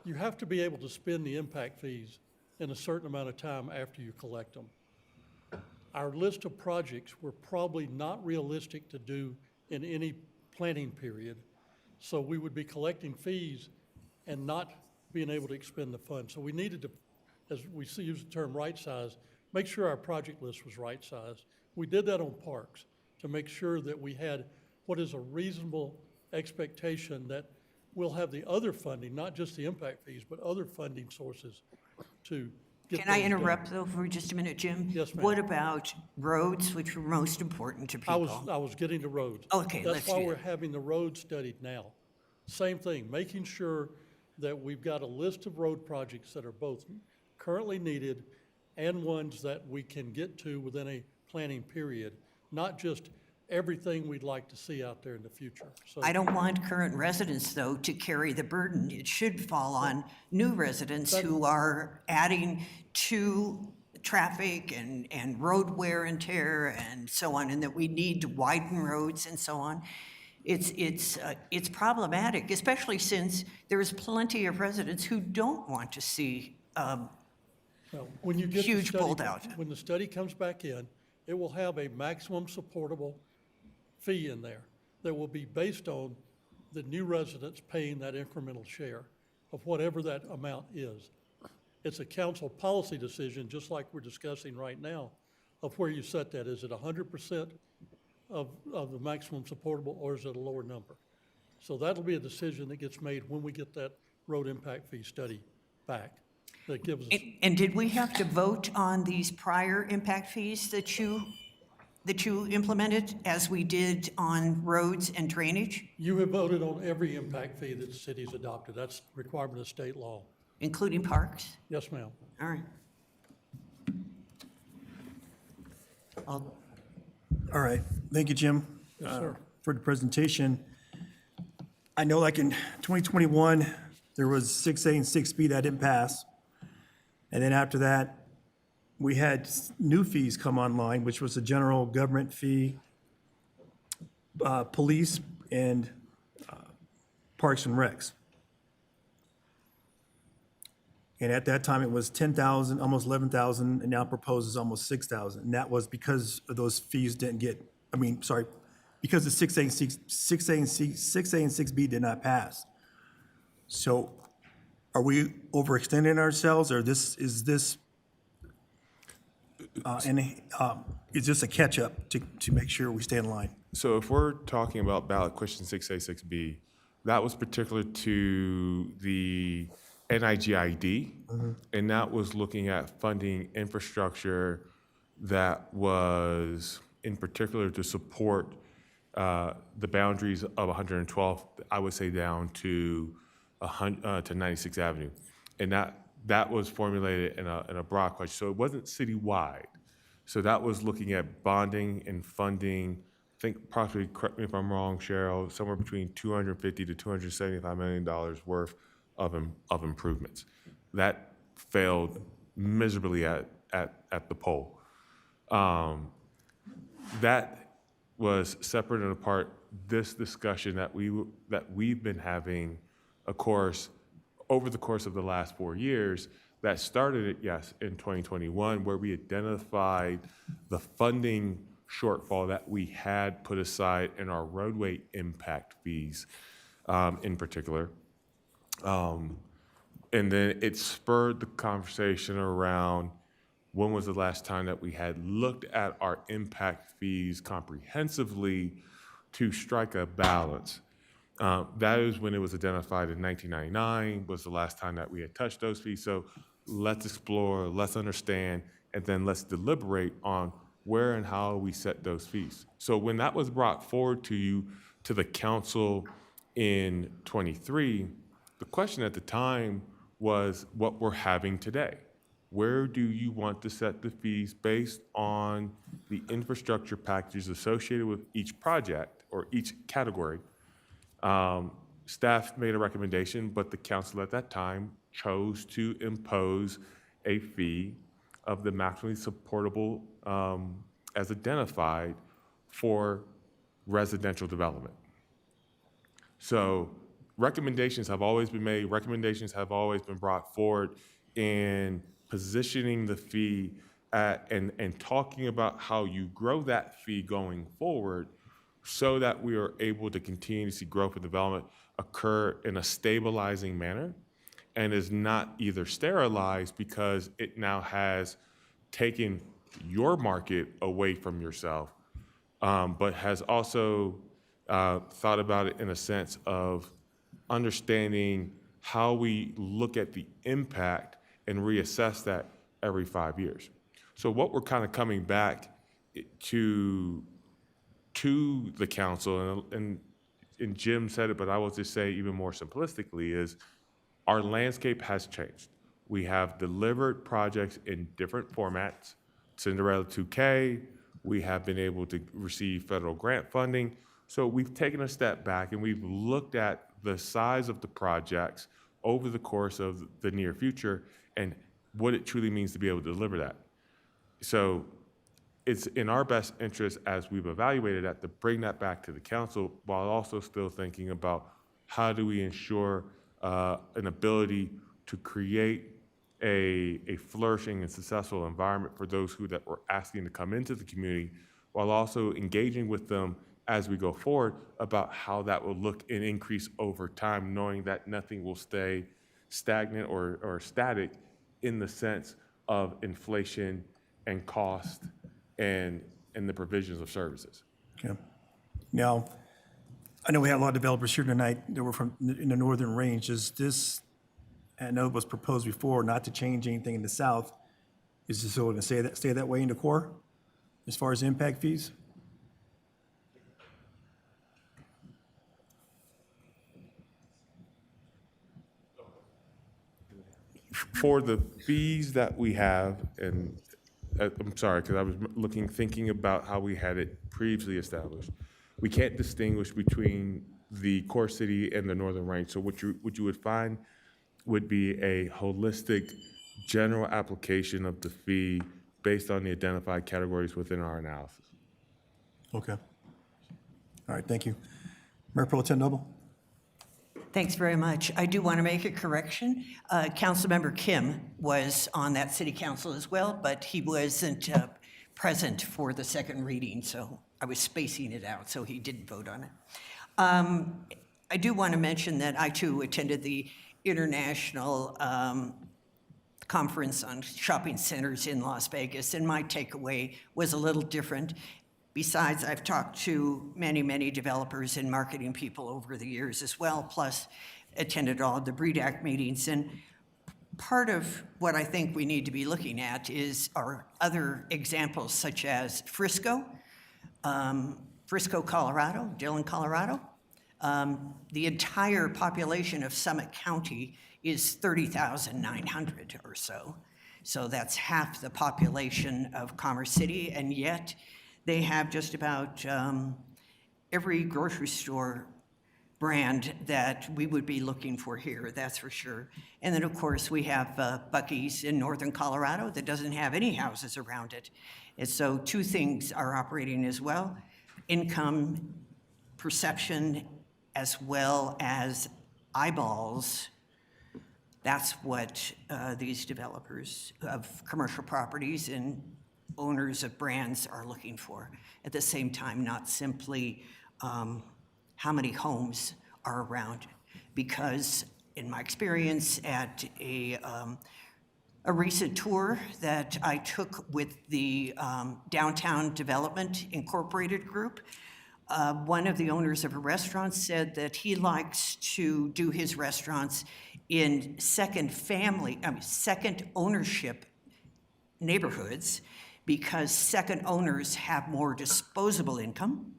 You have to be able to spend the impact fees in a certain amount of time after you collect them. Our list of projects were probably not realistic to do in any planning period, so we would be collecting fees and not being able to expend the funds. So we needed to, as we use the term right size, make sure our project list was right size. We did that on parks to make sure that we had what is a reasonable expectation that we'll have the other funding, not just the impact fees, but other funding sources to get Can I those done. interrupt though for just a minute, Jim? Yes, ma'am. What about roads, which were most important to I people? was getting to roads. Okay, let's That's why do we're that. having the roads studied now. Same thing, making sure that we've got a list of road projects that are both currently needed and ones that we can get to within a planning period, not just everything we'd like to see out there in the future. So I don't want current residents, though, to carry the burden. It should fall on new residents who are adding to traffic and road wear and tear and so on, and that we need to widen roads and so on. It's problematic, especially since there's plenty of residents who don't want to see well, when you get the huge study- build out. When the study comes back in, it will have a maximum supportable fee in there that will be based on the new residents paying that incremental share of whatever that amount is. It's a council policy decision, just like we're discussing right now, of where you set that. Is it 100% of the maximum supportable, or is it a lower number? So that'll be a decision that gets made when we get that road impact fee study back. That gives us, And did we have to vote on these prior impact fees that you implemented, as we did on roads and drainage, you have voted on every impact fee that the city's adopted. That's a requirement of state law. including parks? Yes, ma'am. All right. All right, thank you, Jim. Yes, sir. For the presentation. I know like in 2021, there was 6A and 6B that didn't pass. And then after that, we had new fees come online, which was the general government fee, police, and parks and recs. And at that time, it was 10,000, almost 11,000, and now proposes almost 6,000. And that was because of those fees didn't get, because the 6A and 6B did not pass. So are we overextending ourselves, or is this a catch-up to make sure we stay in line? So if we're talking about ballot question 6A, 6B, that was particular to the NIGID, and that was looking at funding infrastructure that was in particular to support the boundaries of 112th, I would say down to 96th Avenue. And that was formulated in a broad question. So it wasn't citywide. So that was looking at bonding and funding, I think approximately, correct me if I'm wrong, Cheryl, somewhere between $250 to $275 million worth of improvements. That failed miserably at the poll. That was separate and apart. This discussion that we've been having, of course, over the course of the last 4 years, that started, yes, in 2021, where we identified the funding shortfall that we had put aside in our roadway impact fees, in particular. And then it spurred the conversation around when was the last time that we had looked at our impact fees comprehensively to strike a balance. That is when it was identified in 1999 was the last time that we had touched those fees. So let's explore, let's understand, and then let's deliberate on where and how we set those fees. So when that was brought forward to you, to the council in '23, the question at the time was what we're having today. Where do you want to set the fees based on the infrastructure packages associated with each project or each category? Staff made a recommendation, but the council at that time chose to impose a fee of the maximally supportable as identified for residential development. So recommendations have always been made, recommendations have always been brought forward in positioning the fee and talking about how you grow that fee going forward so that we are able to continue to see growth and development occur in a stabilizing manner and is not either sterilized because it now has taken your market away from yourself, but has also thought about it in a sense of understanding how we look at the impact and reassess that every 5 years. So what we're kind of coming back to the council, and Jim said it, but I will just say even more simplistically, is our landscape has changed. We have delivered projects in different formats. Cinderella 2K, we have been able to receive federal grant funding. So we've taken a step back and we've looked at the size of the projects over the course of the near future and what it truly means to be able to deliver that. So it's in our best interest as we've evaluated that to bring that back to the council while also still thinking about how do we ensure an ability to create a flourishing and successful environment for those who that we're asking to come into the community, while also engaging with them as we go forward about how that will look and increase over time, knowing that nothing will stay stagnant or static in the sense of inflation and cost and the provisions of services. Okay. Now, I know we have a lot of developers here tonight that were from in the northern range. Is this, I know it was proposed before not to change anything in the south. Is this still going to stay that way in the core as far as impact fees? For the fees that we have, and I'm sorry, because I was thinking about how we had it previously established. We can't distinguish between the core city and the northern range. So what you would find would be a holistic general application of the fee based on the identified categories within our analysis. Okay. All right, thank you. Mayor Pro Tem Noble? Thanks very much. I do want to make a correction. Councilmember Kim was on that city council as well, but he wasn't present for the second reading, so I was spacing it out, so he didn't vote on it. I do want to mention that I too attended the International Conference on Shopping Centers in Las Vegas, and my takeaway was a little different. Besides, I've talked to many, many developers and marketing people over the years as well, plus attended all of the BREDAC meetings. And part of what I think we need to be looking at is our other examples, such as Frisco, Colorado, Dillon, Colorado. The entire population of Summit County is 30,900 or so. So that's half the population of Commerce City, and yet they have just about every grocery store brand that we would be looking for here, that's for sure. And then, of course, we have Buc-ee's in northern Colorado that doesn't have any houses around it. And so two things are operating as well: income, perception, as well as eyeballs. That's what these developers of commercial properties and owners of brands are looking for. At the same time, not simply how many homes are around. Because in my experience at a recent tour that I took with the Downtown Development Incorporated group, one of the owners of a restaurant said that he likes to do his restaurants in second ownership neighborhoods because second owners have more disposable income.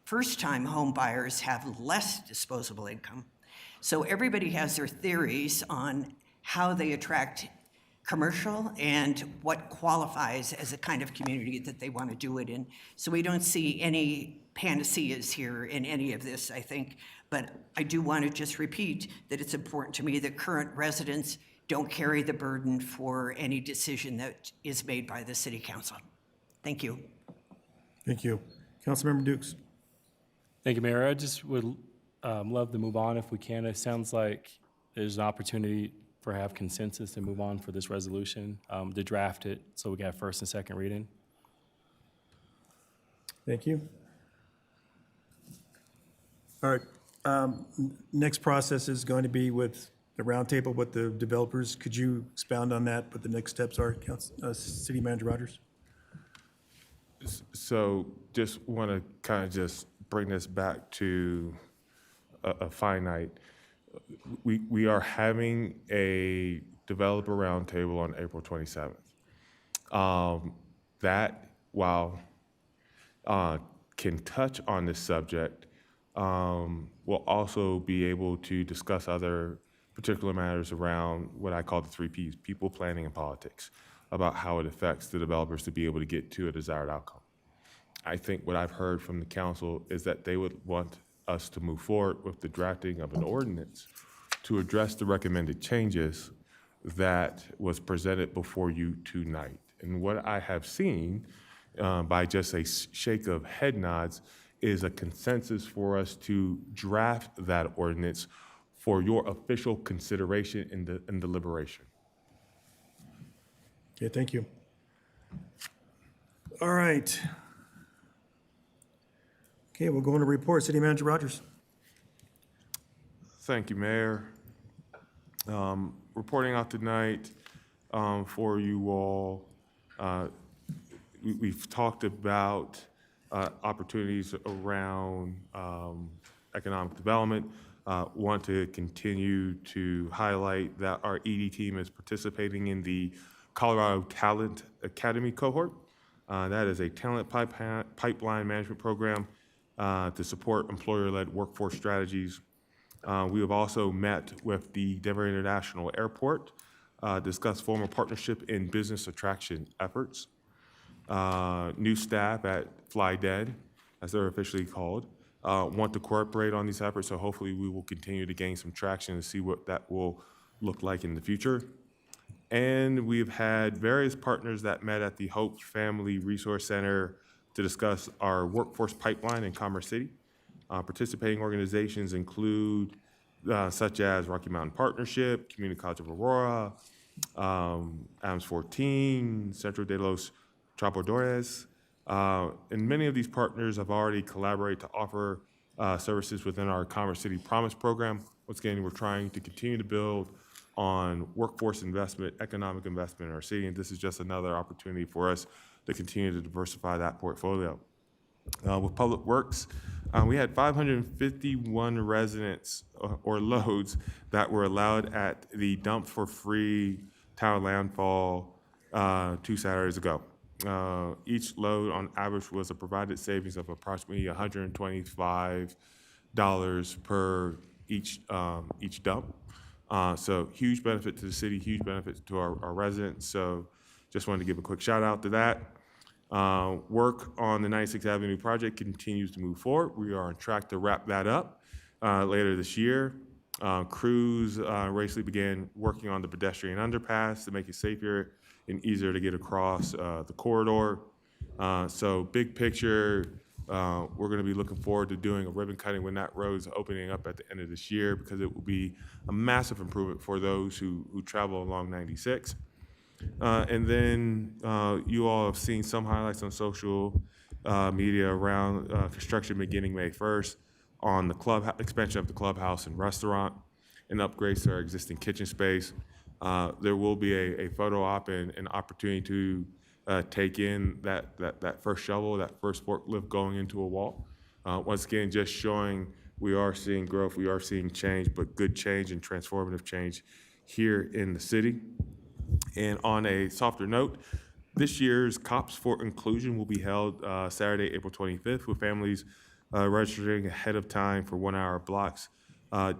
First-time home buyers have less disposable income. So everybody has their theories on how they attract commercial and what qualifies as a kind of community that they want to do it in. So we don't see any panaceas here in any of this, I think. But I do want to just repeat that it's important to me that current residents don't carry the burden for any decision that is made by the City Council. Thank you. Thank you. Councilmember Dukes. Thank you, Mayor. I just would love to move on if we can. It sounds like there's an opportunity for have consensus to move on for this resolution, to draft it so we got first and second reading. Thank you. All right. Next process is going to be with the roundtable with the developers. Could you expound on that, what the next steps are, City Manager Rogers? So just want to kind of just bring this back to a finite. We are having a developer roundtable on April 27th. That, while can touch on this subject, we'll also be able to discuss other particular matters around what I call the 3 Ps, people, planning, and politics, about how it affects the developers to be able to get to a desired outcome. I think what I've heard from the council is that they would want us to move forward with the drafting of an ordinance to address the recommended changes that was presented before you tonight. And what I have seen, by just a shake of head nods, is a consensus for us to draft that ordinance for your official consideration and deliberation. Okay, thank you. All right. Okay, we'll go into report. City Manager Rogers. Thank you, Mayor. Reporting out tonight for you all. We've talked about opportunities around economic development. Want to continue to highlight that our ED team is participating in the Colorado Talent Academy cohort. That is a talent pipeline management program to support employer-led workforce strategies. We have also met with the Denver International Airport, discussed formal partnership in business attraction efforts. New staff at FlyDead, as they're officially called, want to cooperate on these efforts, so hopefully we will continue to gain some traction and see what that will look like in the future. And we've had various partners that met at the Hope Family Resource Center to discuss our workforce pipeline in Commerce City. Participating organizations include such as Rocky Mountain Partnership, Community College of Aurora, Adams 14, Centro de los Trabajadores, and many of these partners have already collaborated to offer services within our Commerce City Promise program. Once again, we're trying to continue to build on workforce investment, economic investment in our city, and this is just another opportunity for us to continue to diversify that portfolio. With Public Works, we had 551 residents or loads that were allowed at the Dump for Free town landfall 2 Saturdays ago. Each load on average was a provided savings of approximately $125 per each dump. So huge benefit to the city, huge benefit to our residents. So just wanted to give a quick shout out to that. Work on the 96th Avenue project continues to move forward. We are on track to wrap that up later this year. Crews recently began working on the pedestrian underpass to make it safer and easier to get across the corridor. So big picture, we're going to be looking forward to doing a ribbon cutting when that road is opening up at the end of this year, because it will be a massive improvement for those who travel along 96. And then you all have seen some highlights on social media around construction beginning May 1st on the expansion of the clubhouse and restaurant and upgrades to our existing kitchen space. There will be a photo op and an opportunity to take in that first shovel, that first forklift going into a wall. Once again, just showing we are seeing growth, we are seeing change, but good change and transformative change here in the city. And on a softer note, this year's COPS for Inclusion will be held Saturday, April 25th, with families registering ahead of time for 1 hour blocks.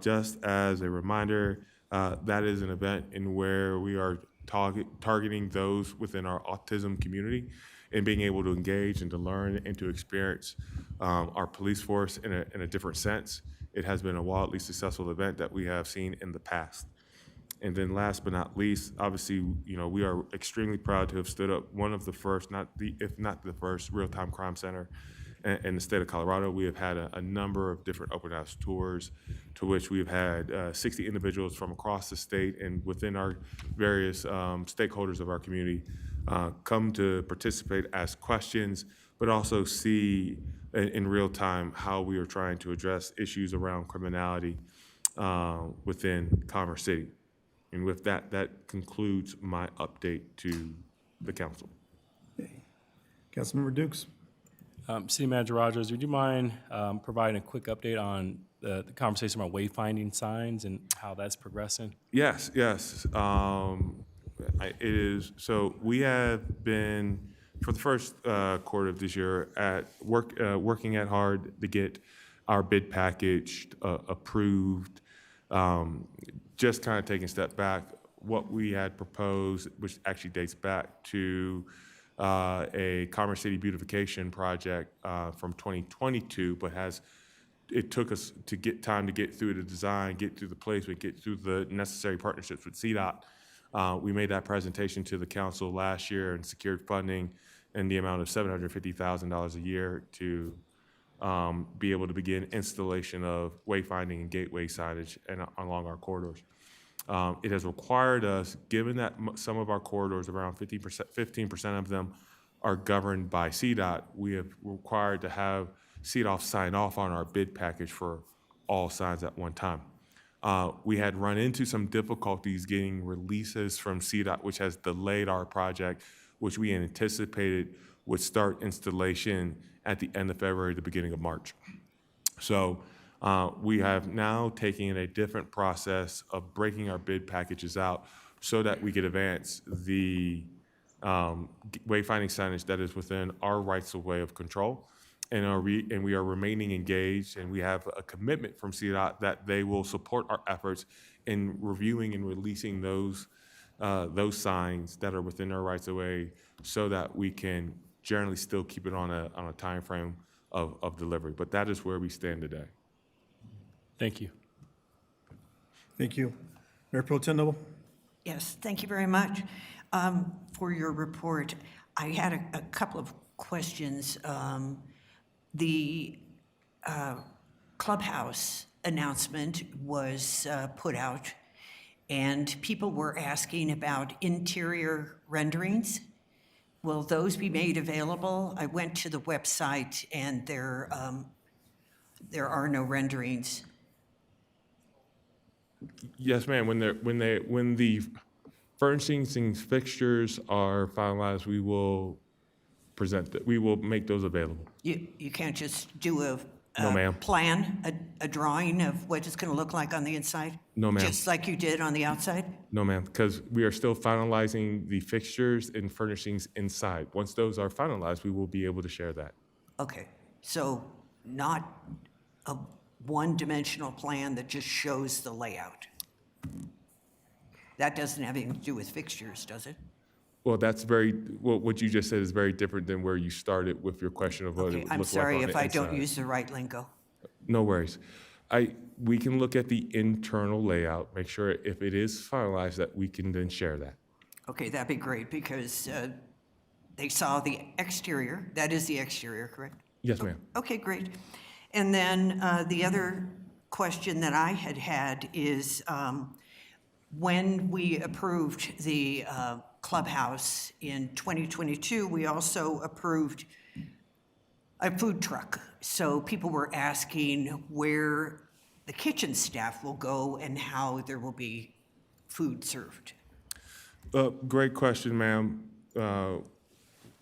Just as a reminder, that is an event in where we are targeting those within our autism community and being able to engage and to learn and to experience our police force in a different sense. It has been a wildly successful event that we have seen in the past. And then last but not least, obviously, we are extremely proud to have stood up one of the first, if not the first, real-time crime center in the state of Colorado. We have had a number of different open house tours to which we've had 60 individuals from across the state and within our various stakeholders of our community come to participate, ask questions, but also see in real time how we are trying to address issues around criminality within Commerce City. And with that, that concludes my update to the council. Councilmember Dukes. City Manager Rogers, would you mind providing a quick update on the conversation about wayfinding signs and how that's progressing? Yes. It is. So we have been, for the first quarter of this year, working at hard to get our bid package approved. Just kind of taking a step back, what we had proposed, which actually dates back to a Commerce City beautification project from 2022, but it took us to get time to get through the design, get through the placement, get through the necessary partnerships with CDOT. We made that presentation to the council last year and secured funding in the amount of $750,000 a year to be able to begin installation of wayfinding and gateway signage along our corridors. It has required us, given that some of our corridors, around 15% of them are governed by CDOT, we have required to have CDOT sign off on our bid package for all signs at one time. We had run into some difficulties getting releases from CDOT, which has delayed our project, which we anticipated would start installation at the end of February, the beginning of March. So we have now taken a different process of breaking our bid packages out so that we could advance the wayfinding signage that is within our rights of way of control. And we are remaining engaged, and we have a commitment from CDOT that they will support our efforts in reviewing and releasing those signs that are within our rights of way so that we can generally still keep it on a time frame of delivery. But that is where we stand today. Thank you. Thank you. Mayor Pro Tem Noble. Yes, thank you very much for your report. I had a couple of questions. The clubhouse announcement was put out, and people were asking about interior renderings. Will those be made available? I went to the website, and there are no renderings. Yes, ma'am. When the furnishings and fixtures are finalized, we will we will make those available. You can't just do a No, ma'am. plan, a drawing of what it's going to look like on the inside? No, ma'am. Just like you did on the outside? No, ma'am, because we are still finalizing the fixtures and furnishings inside. Once those are finalized, we will be able to share that. Okay, so not a one-dimensional plan that just shows the layout? That doesn't have anything to do with fixtures, does it? Well, that's very, what you just said is very different than where you started with your question of what it Okay, would look like I'm on sorry the if I don't inside. use the right lingo. No worries. We can look at the internal layout, make sure if it is finalized that we can then share that. Okay, that'd be great, because they saw the exterior. That is the exterior, correct? Yes, ma'am. Okay, great. And then the other question that I had is, when we approved the clubhouse in 2022, we also approved a food truck. So people were asking where the kitchen staff will go and how there will be food served. Great question, ma'am.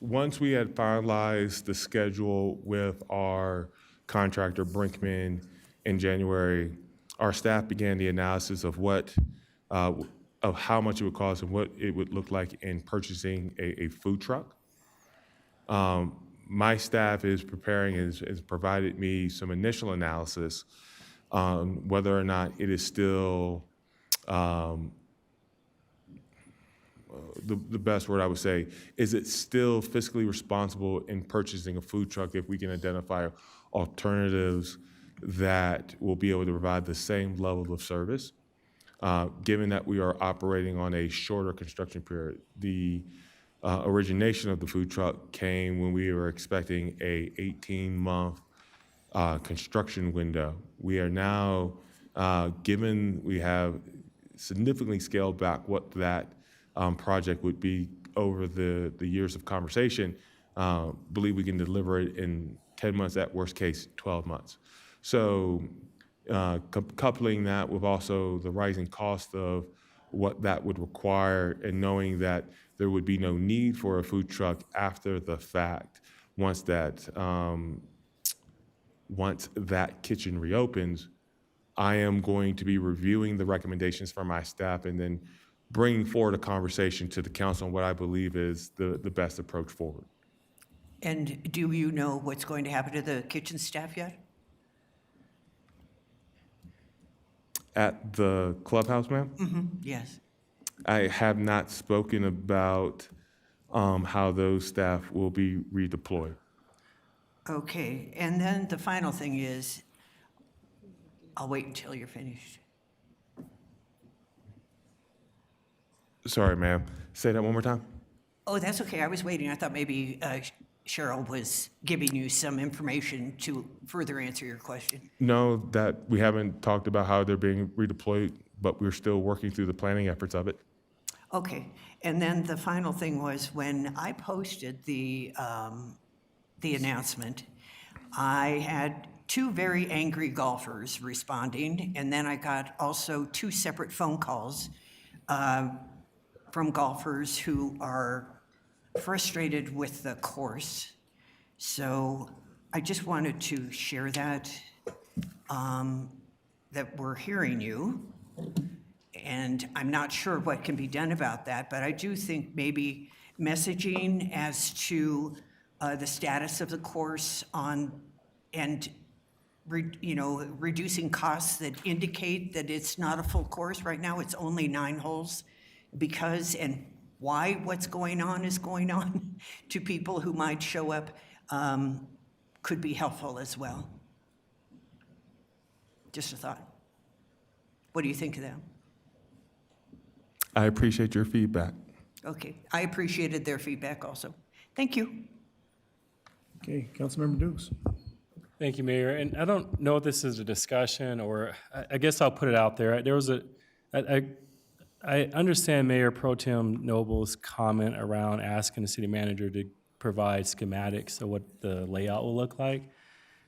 Once we had finalized the schedule with our contractor Brinkman in January, our staff began the analysis of of how much it would cost and what it would look like in purchasing a food truck. My staff is preparing, has provided me some initial analysis on whether or not it is still, the best word I would say, is it still fiscally responsible in purchasing a food truck if we can identify alternatives that will be able to provide the same level of service, given that we are operating on a shorter construction period. The origination of the food truck came when we were expecting a 18-month construction window. We are now, given we have significantly scaled back what that project would be over the years of conversation, believe we can deliver it in 10 months, at worst case, 12 months. So coupling that with also the rising cost of what that would require, and knowing that there would be no need for a food truck after the fact, once that kitchen reopens, I am going to be reviewing the recommendations from my staff and then bringing forward a conversation to the council on what I believe is the best approach forward. And do you know what's going to happen to the kitchen staff yet? At the clubhouse, ma'am? Yes. I have not spoken about how those staff will be redeployed. Okay, and then the final thing is, I'll wait until you're finished. Sorry, ma'am. Say that one more time. Oh, that's okay, I was waiting. I thought maybe Cheryl was giving you some information to further answer your question. No, that we haven't talked about how they're being redeployed, but we're still working through the planning efforts of it. Okay, and then the final thing was, when I posted the announcement, I had 2 very angry golfers responding, and then I got also 2 separate phone calls from golfers who are frustrated with the course. So I just wanted to share that we're hearing you. And I'm not sure what can be done about that, but I do think maybe messaging as to the status of the course and reducing costs that indicate that it's not a full course. Right now, it's only 9 holes, because and why what's going on is going on to people who might show up could be helpful as well. Just a thought. What do you think of that? I appreciate your feedback. Okay, I appreciated their feedback also. Thank you. Okay, Councilmember Dukes. Thank you, Mayor. And I don't know if this is a discussion, or I guess I'll put it out there. I understand Mayor Pro Tem Noble's comment around asking the city manager to provide schematics of what the layout will look like.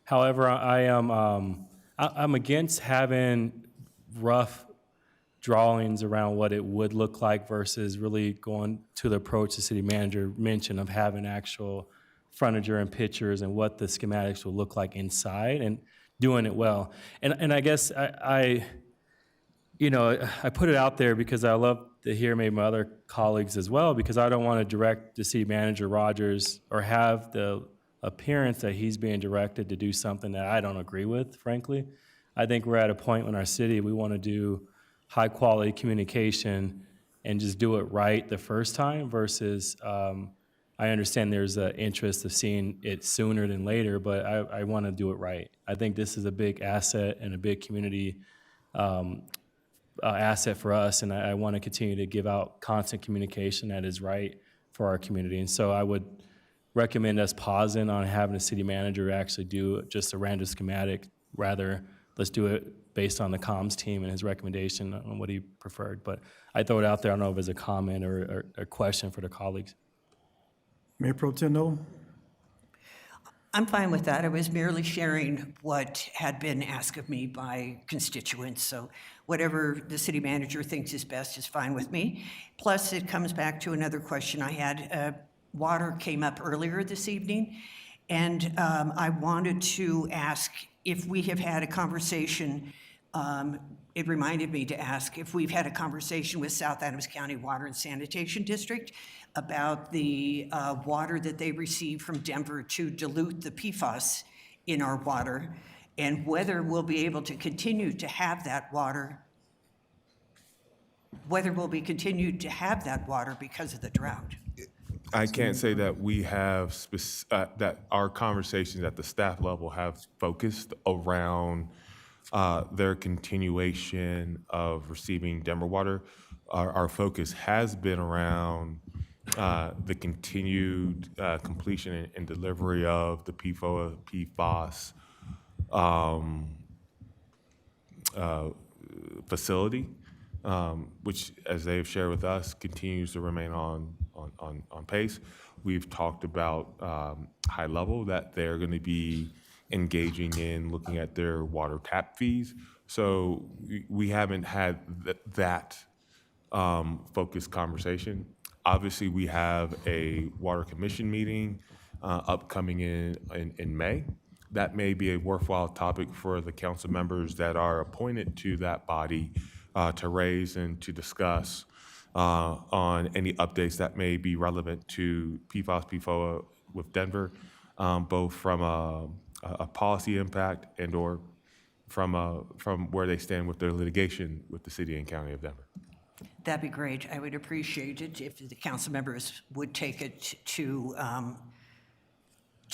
However, I'm against having rough drawings around what it would look like versus really going to the approach the city manager mentioned of having actual furniture and pictures and what the schematics will look like inside and doing it well. And I guess I put it out there because I love to hear maybe my other colleagues as well, because I don't want to direct the city manager Rogers or have the appearance that he's being directed to do something that I don't agree with, frankly. I think we're at a point in our city, we want to do high-quality communication and just do it right the first time versus, I understand there's an interest of seeing it sooner than later, but I want to do it right. I think this is a big asset and a big community asset for us, and I want to continue to give out constant communication that is right for our community. And so I would recommend us pausing on having a city manager actually do just a random schematic. Rather, let's do it based on the comms team and his recommendation on what he preferred. But I throw it out there, I don't know if it's a comment or a question for the colleagues. Mayor Pro Tem Noel? I'm fine with that. I was merely sharing what had been asked of me by constituents. So whatever the city manager thinks is best is fine with me. Plus, it comes back to another question I had. Water came up earlier this evening, and I wanted to ask if we have had a conversation. It reminded me to ask if we've had a conversation with South Adams County Water and Sanitation District about the water that they receive from Denver to dilute the PFAS in our water, and whether we'll be able to continue to have that water, because of the drought. I can't say that we have, that our conversations at the staff level have focused around their continuation of receiving Denver water. Our focus has been around the continued completion and delivery of the PFAS facility, which, as they've shared with us, continues to remain on pace. We've talked about high level that they're going to be engaging in looking at their water tap fees. So we haven't had that focused conversation. Obviously, we have a water commission meeting upcoming in May. That may be a worthwhile topic for the council members that are appointed to that body to raise and to discuss on any updates that may be relevant to PFAS, PFOA with Denver, both from a policy impact and or from where they stand with their litigation with the city and county of Denver. That'd be great. I would appreciate it if the council members would take it to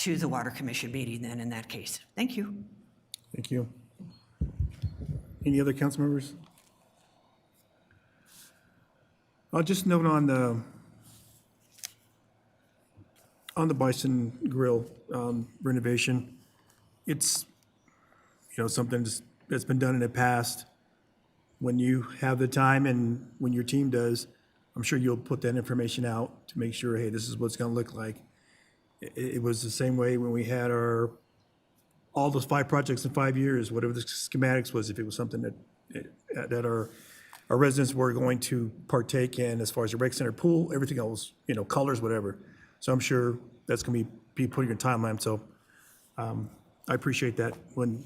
the Water Commission meeting then in that case. Thank you. Thank you. Any other council members? I'll just note on the Bison Grill renovation, it's, something that's been done in the past. When you have the time and when your team does, I'm sure you'll put that information out to make sure, hey, this is what it's gonna look like. It was the same way when we had all those 5 projects in 5 years, whatever the schematics was, if it was something that our residents were going to partake in as far as the rec center pool, everything else, colors, whatever. So I'm sure that's gonna be put in your timeline. So I appreciate that when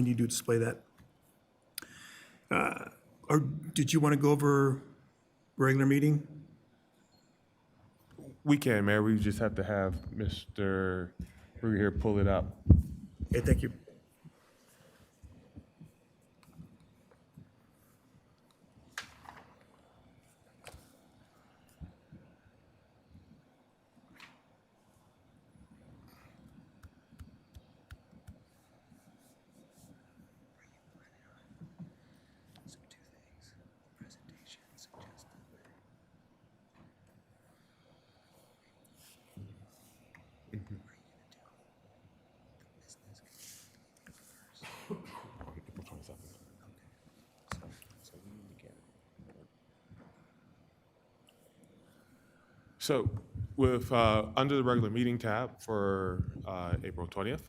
you do display that. Or did you want to go over regular meeting? We can, Mayor. We just have to have Mr. Ruger here pull it up. Okay, thank you. So with, under the regular meeting tab for April 20th,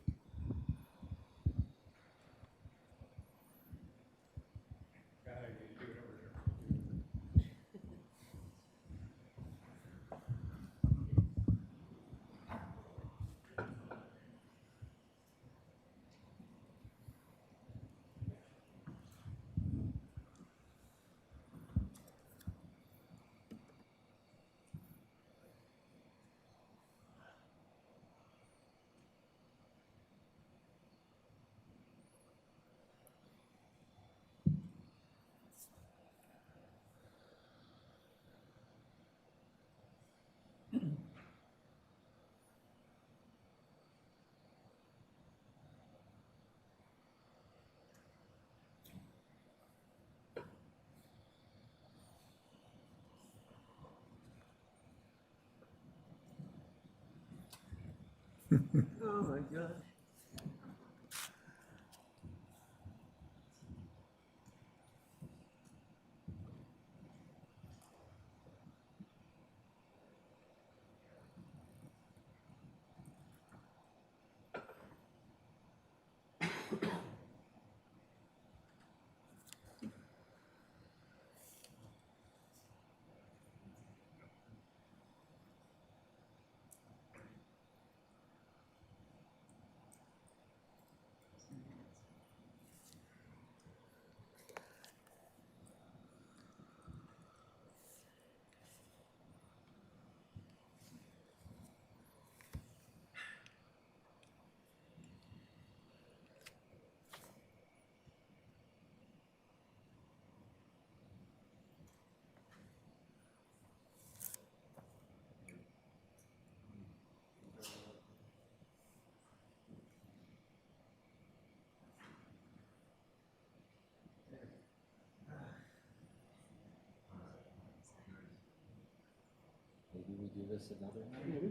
Maybe we do this another night? Could we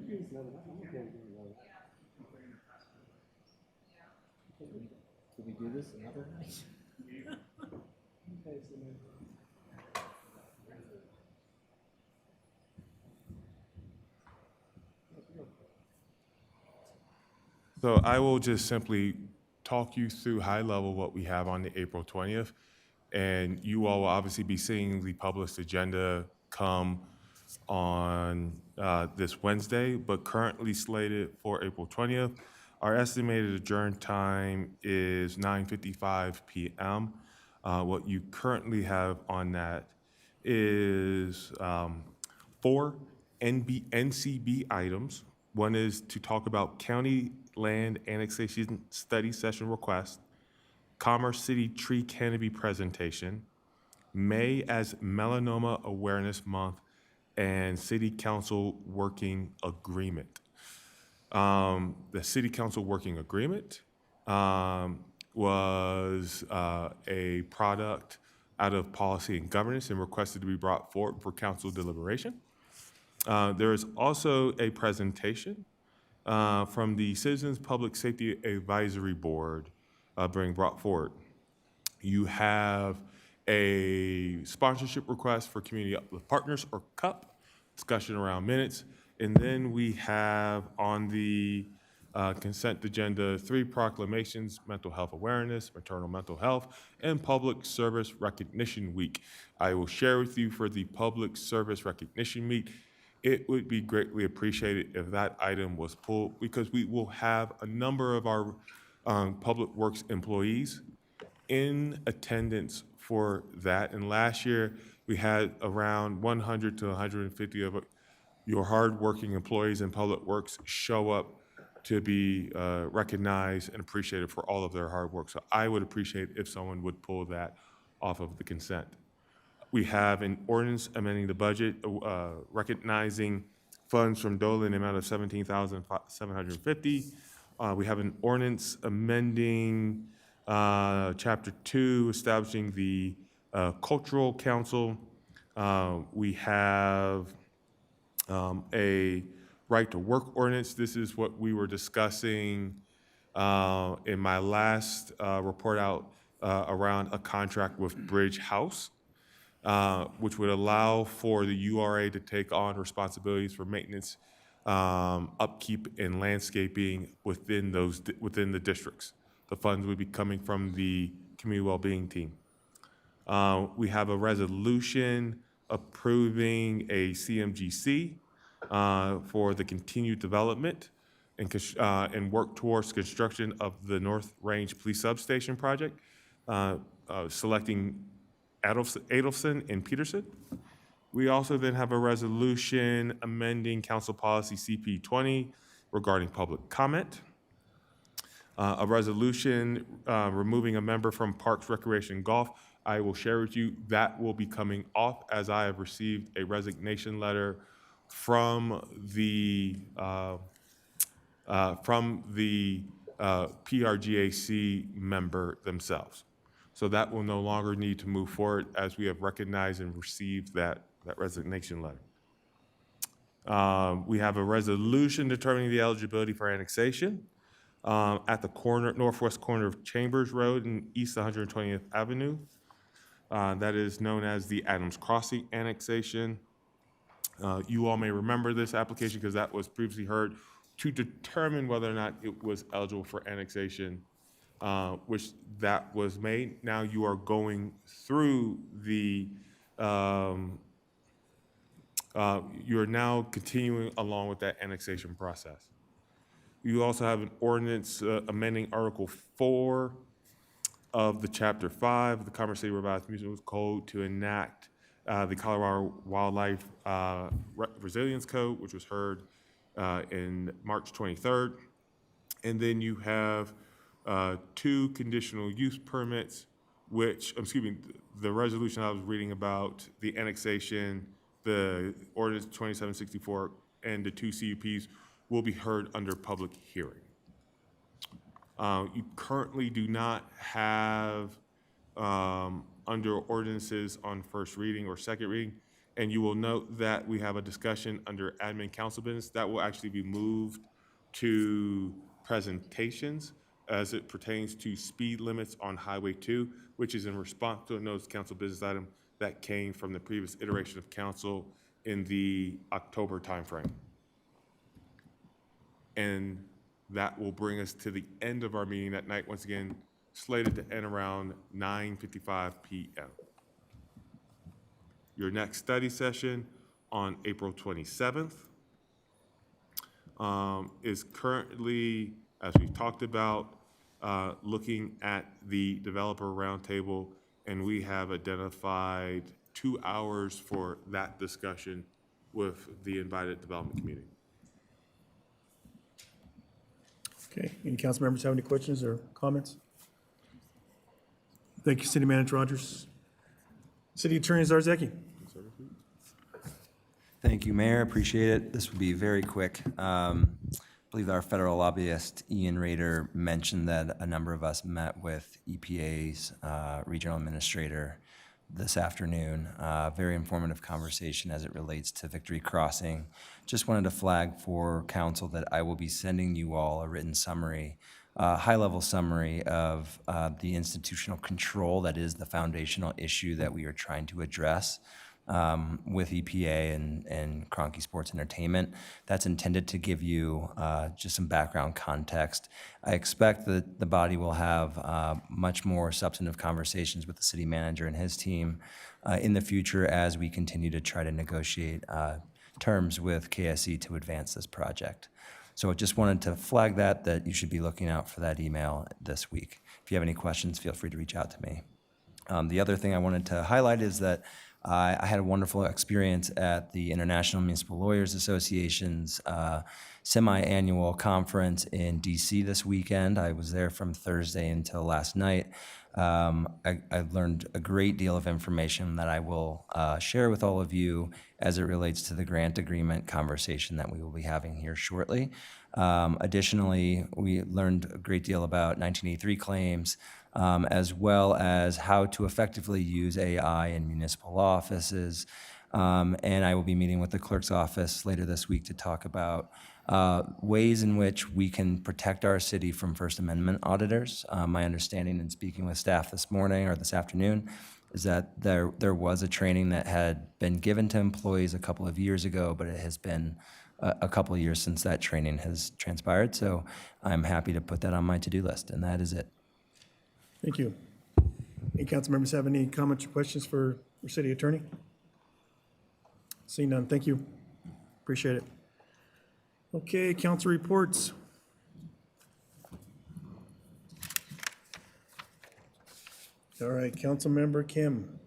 do this another night? So I will just simply talk you through high level what we have on the April 20th. And you all will obviously be seeing the published agenda come on this Wednesday, but currently slated for April 20th. Our estimated adjourn time is 9:55 p.m. What you currently have on that is 4 NCB items. One is to talk about county land annexation study session request, Commerce City tree canopy presentation, May as Melanoma Awareness Month, and City Council Working Agreement. The City Council Working Agreement was a product out of Policy and Governance and requested to be brought forward for council deliberation. There is also a presentation from the Citizens Public Safety Advisory Board being brought forward. You have a sponsorship request for Community Uplift Partners, or CUP, discussion around minutes. And then we have on the consent agenda 3 proclamations: Mental Health Awareness, Maternal Mental Health, and Public Service Recognition Week. I will share with you for the Public Service Recognition Week, it would be greatly appreciated if that item was pulled, because we will have a number of our Public Works employees in attendance for that. And last year, we had around 100 to 150 of your hardworking employees in Public Works show up to be recognized and appreciated for all of their hard work. So I would appreciate if someone would pull that off of the consent. We have an ordinance amending the budget, recognizing funds from DOLA in the amount of $17,750. We have an ordinance amending Chapter 2, establishing the Cultural Council. We have a right to work ordinance. This is what we were discussing in my last report out around a contract with Bridge House, which would allow for the URA to take on responsibilities for maintenance, upkeep, and landscaping within the districts. The funds would be coming from the community well-being team. We have a resolution approving a CMGC for the continued development and work towards construction of the North Range Police Substation project, selecting Adelson and Peterson. We also then have a resolution amending Council Policy CP 20 regarding public comment. A resolution removing a member from Parks, Recreation, and Golf. I will share with you that will be coming off, as I have received a resignation letter from the PRGAC member themselves. So that will no longer need to move forward, as we have recognized and received that resignation letter. We have a resolution determining the eligibility for annexation at the northwest corner of Chambers Road and East 120th Avenue. That is known as the Adams Crossing annexation. You all may remember this application because that was previously heard to determine whether or not it was eligible for annexation, which that was made. Now you are going through the, you are now continuing along with that annexation process. You also have an ordinance amending Article 4 of the Chapter 5 of the Commerce City Revised Municipal Code to enact the Colorado Wildlife Resilience Code, which was heard in March 23rd. And then you have 2 conditional use permits, which, excuse me, the resolution I was reading about, the annexation, the ordinance 2764, and the 2 CUPs will be heard under public hearing. You currently do not have under ordinances on first reading or second reading, and you will note that we have a discussion under admin council business that will actually be moved to presentations as it pertains to speed limits on Highway 2, which is in response to a notice council business item that came from the previous iteration of council in the October timeframe. And that will bring us to the end of our meeting that night, once again, slated to end around 9:55 p.m. Your next study session on April 27th is currently, as we've talked about, looking at the developer roundtable, and we have identified 2 hours for that discussion with the invited development community. Okay, any council members have any questions or comments? Thank you, City Manager Rogers. City Attorney Zarzaki. Thank you, Mayor. Appreciate it. This will be very quick. I believe our federal lobbyist, Ian Rader, mentioned that a number of us met with EPA's regional administrator this afternoon. Very informative conversation as it relates to Victory Crossing. Just wanted to flag for council that I will be sending you all a written summary, high-level summary of the institutional control that is the foundational issue that we are trying to address with EPA and Kroenke Sports Entertainment. That's intended to give you just some background context. I expect that the body will have much more substantive conversations with the city manager and his team in the future as we continue to try to negotiate terms with KSE to advance this project. So I just wanted to flag that you should be looking out for that email this week. If you have any questions, feel free to reach out to me. The other thing I wanted to highlight is that I had a wonderful experience at the International Municipal Lawyers Association's semi-annual conference in DC this weekend. I was there from Thursday until last night. I learned a great deal of information that I will share with all of you as it relates to the grant agreement conversation that we will be having here shortly. Additionally, we learned a great deal about 1983 claims, as well as how to effectively use AI in municipal offices. And I will be meeting with the clerk's office later this week to talk about ways in which we can protect our city from First Amendment auditors. My understanding in speaking with staff this morning or this afternoon is that there was a training that had been given to employees a couple of years ago, but it has been a couple of years since that training has transpired. So I'm happy to put that on my to-do list, and that is it. Thank you. Any council members have any comments or questions for our city attorney? Seeing none, thank you. Appreciate it. Okay, council reports. All right, Councilmember Kim.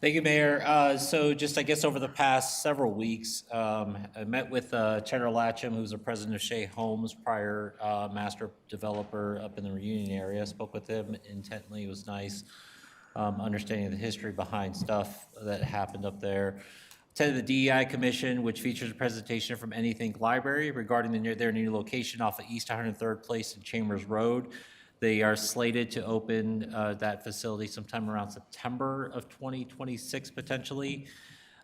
Thank you, Mayor. So just, I guess, over the past several weeks, I met with Cheddar Latcham, who's the president of Shea Homes, prior master developer up in the Reunion area. Spoke with him intently. It was nice understanding the history behind stuff that happened up there. Attended the DEI Commission, which features a presentation from Anythink Library regarding their new location off of East 103rd Place and Chambers Road. They are slated to open that facility sometime around September of 2026, potentially.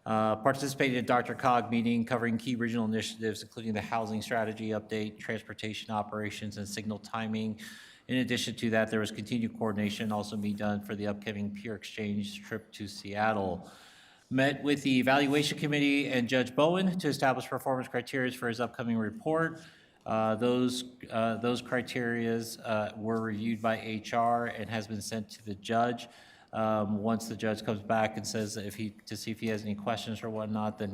Participated in Dr. Cog meeting covering key regional initiatives, including the housing strategy update, transportation operations, and signal timing. In addition to that, there was continued coordination also being done for the upcoming Peer Exchange trip to Seattle. Met with the Evaluation Committee and Judge Bowen to establish performance criteria for his upcoming report. Those criterias were reviewed by HR and has been sent to the judge. Once the judge comes back and says that to see if he has any questions or whatnot, then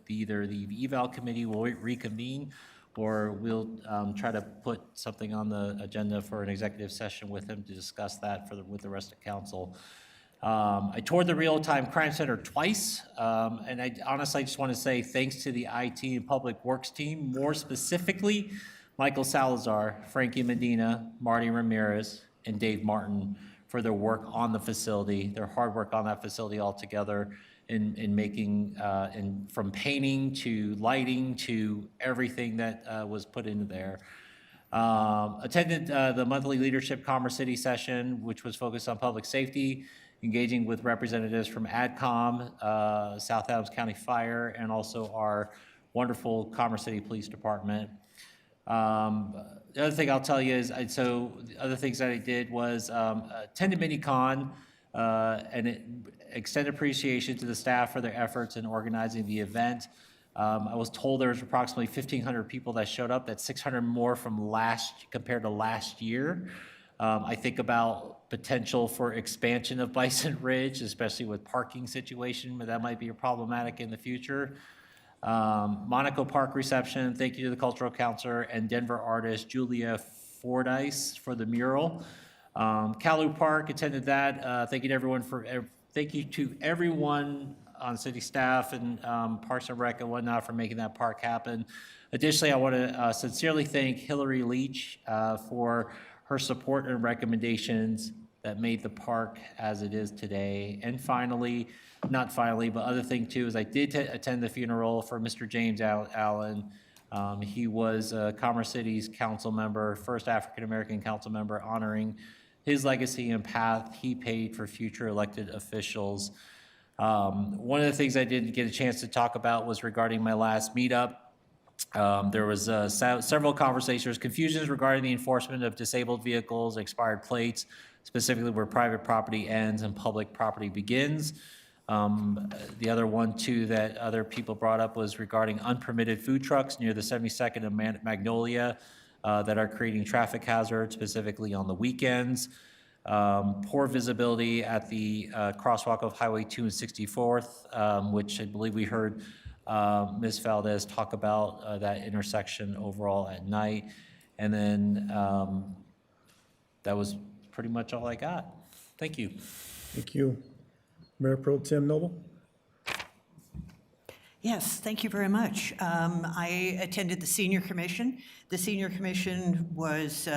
either the eval committee will reconvene, or we'll try to put something on the agenda for an executive session with him to discuss that with the rest of council. I toured the Real-Time Crime Center twice, and I honestly just want to say thanks to the IT and Public Works team, more specifically Michael Salazar, Frankie Medina, Marty Ramirez, and Dave Martin for their work on the facility, their hard work on that facility altogether in making, from painting to lighting to everything that was put into there. Attended the monthly Leadership Commerce City session, which was focused on public safety, engaging with representatives from AdCom, South Adams County Fire, and also our wonderful Commerce City Police Department. The other thing I'll tell you is, so the other things that I did was attended MiniCon, and extend appreciation to the staff for their efforts in organizing the event. I was told there was approximately 1,500 people that showed up. That's 600 more from compared to last year. I think about potential for expansion of Bison Ridge, especially with parking situation, but that might be problematic in the future. Monaco Park reception, thank you to the cultural counselor and Denver artist Julia Fordyce for the mural. Calou Park, attended that. Thank you to everyone on city staff and Parks and Rec and whatnot for making that park happen. Additionally, I want to sincerely thank Hillary Leach for her support and recommendations that made the park as it is today. And finally, not finally, but other thing too, is I did attend the funeral for Mr. James Allen. He was Commerce City's council member, first African-American council member, honoring his legacy and path he paved for future elected officials. One of the things I didn't get a chance to talk about was regarding my last meetup. There was several conversations, confusions regarding the enforcement of disabled vehicles, expired plates, specifically where private property ends and public property begins. The other one too that other people brought up was regarding unpermitted food trucks near the 72nd and Magnolia that are creating traffic hazards, specifically on the weekends. Poor visibility at the crosswalk of Highway 2 and 64th, which I believe we heard Ms. Valdez talk about that intersection overall at night. And then that was pretty much all I got. Thank you. Thank you. Mayor Pro Tem Noble? Yes, thank you very much. I attended the Senior Commission. The Senior Commission was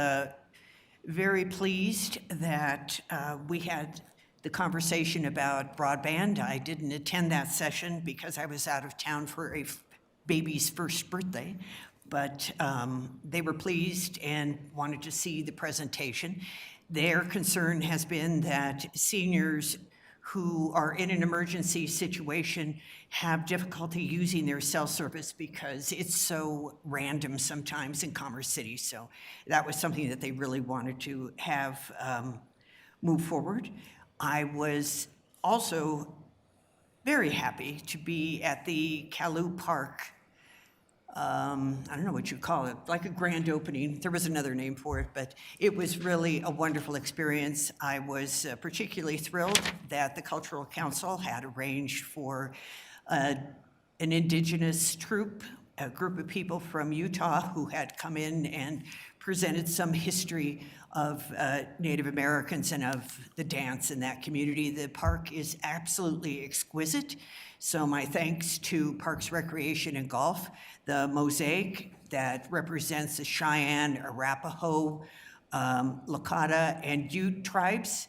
very pleased that we had the conversation about broadband. I didn't attend that session because I was out of town for a baby's first birthday, but they were pleased and wanted to see the presentation. Their concern has been that seniors who are in an emergency situation have difficulty using their cell service because it's so random sometimes in Commerce City. So that was something that they really wanted to have move forward. I was also very happy to be at the Calou Park, I don't know what you call it, like a grand opening. There was another name for it, but it was really a wonderful experience. I was particularly thrilled that the Cultural Council had arranged for an indigenous troupe, a group of people from Utah who had come in and presented some history of Native Americans and of the dance in that community. The park is absolutely exquisite. So my thanks to Parks, Recreation, and Golf. The mosaic that represents the Cheyenne, Arapaho, Lakota, and Ute tribes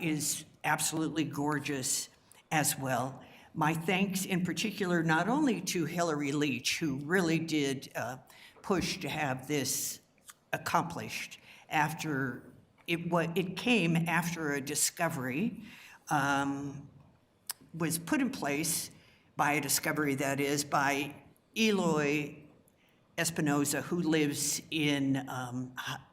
is absolutely gorgeous as well. My thanks in particular not only to Hillary Leach, who really did push to have this accomplished after it came after a discovery was put in place by a discovery, that is, by Eloy Espinoza, who lives in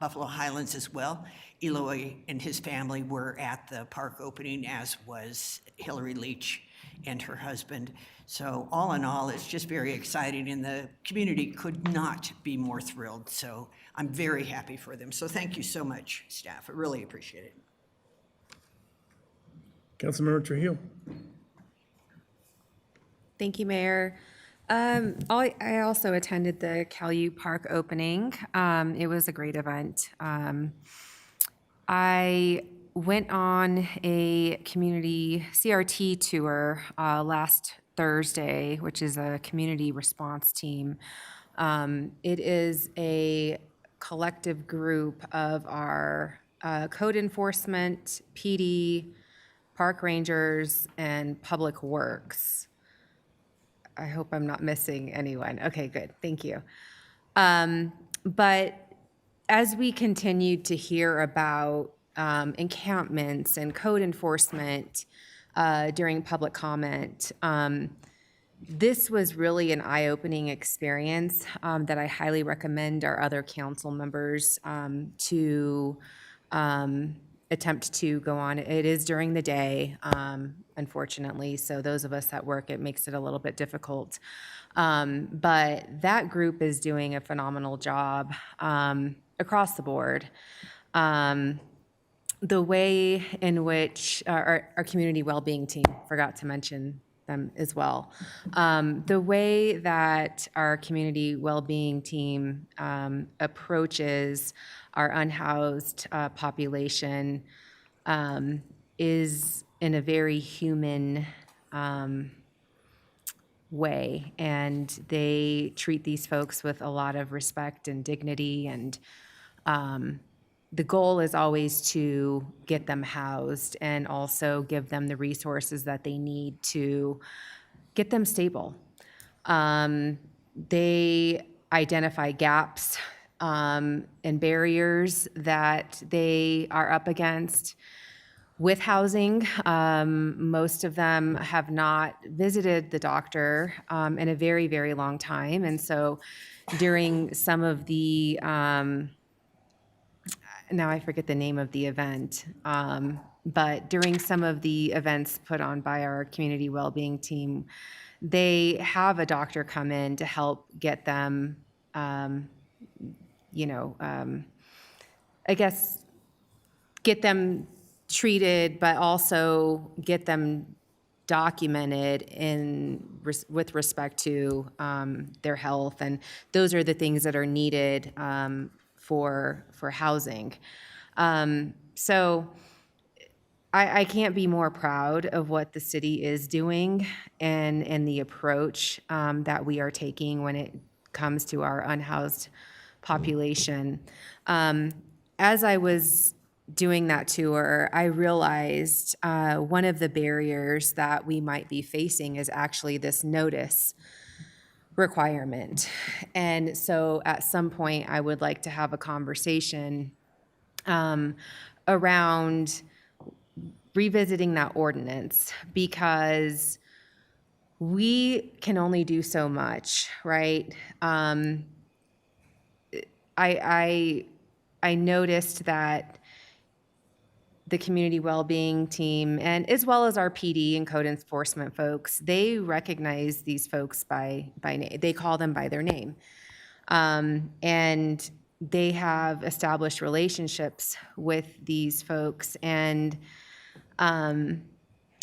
Buffalo Highlands as well. Eloy and his family were at the park opening, as was Hillary Leach and her husband. So all in all, it's just very exciting, and the community could not be more thrilled. So I'm very happy for them. So thank you so much, staff. I really appreciate it. Councilmember Trujillo. Thank you, Mayor. I also attended the Caillou Park opening. It was a great event. I went on a community CRT tour last Thursday, which is a community response team. It is a collective group of our code enforcement, PD, park rangers, and public works. I hope I'm not missing anyone. Okay, good. Thank you. But as we continued to hear about encampments and code enforcement during public comment, this was really an eye-opening experience that I highly recommend our other council members to attempt to go on. It is during the day, unfortunately, so those of us that work, it makes it a little bit difficult. But that group is doing a phenomenal job across the board. The way in which our community well-being team, forgot to mention them as well. The way that our community well-being team approaches our unhoused population is in a very human way, and they treat these folks with a lot of respect and dignity, and the goal is always to get them housed and also give them the resources that they need to get them stable. They identify gaps and barriers that they are up against with housing. Most of them have not visited the doctor in a very, very long time. And so during some of the, now I forget the name of the event, but during some of the events put on by our community well-being team, they have a doctor come in to help get them, I guess, get them treated, but also get them documented with respect to their health. And those are the things that are needed for housing. So I can't be more proud of what the city is doing and the approach that we are taking when it comes to our unhoused population. As I was doing that tour, I realized one of the barriers that we might be facing is actually this notice requirement. And so at some point, I would like to have a conversation around revisiting that ordinance, because we can only do so much, right? I noticed that the community well-being team, and as well as our PD and code enforcement folks, they recognize these folks by name. They call them by their name. And they have established relationships with these folks. And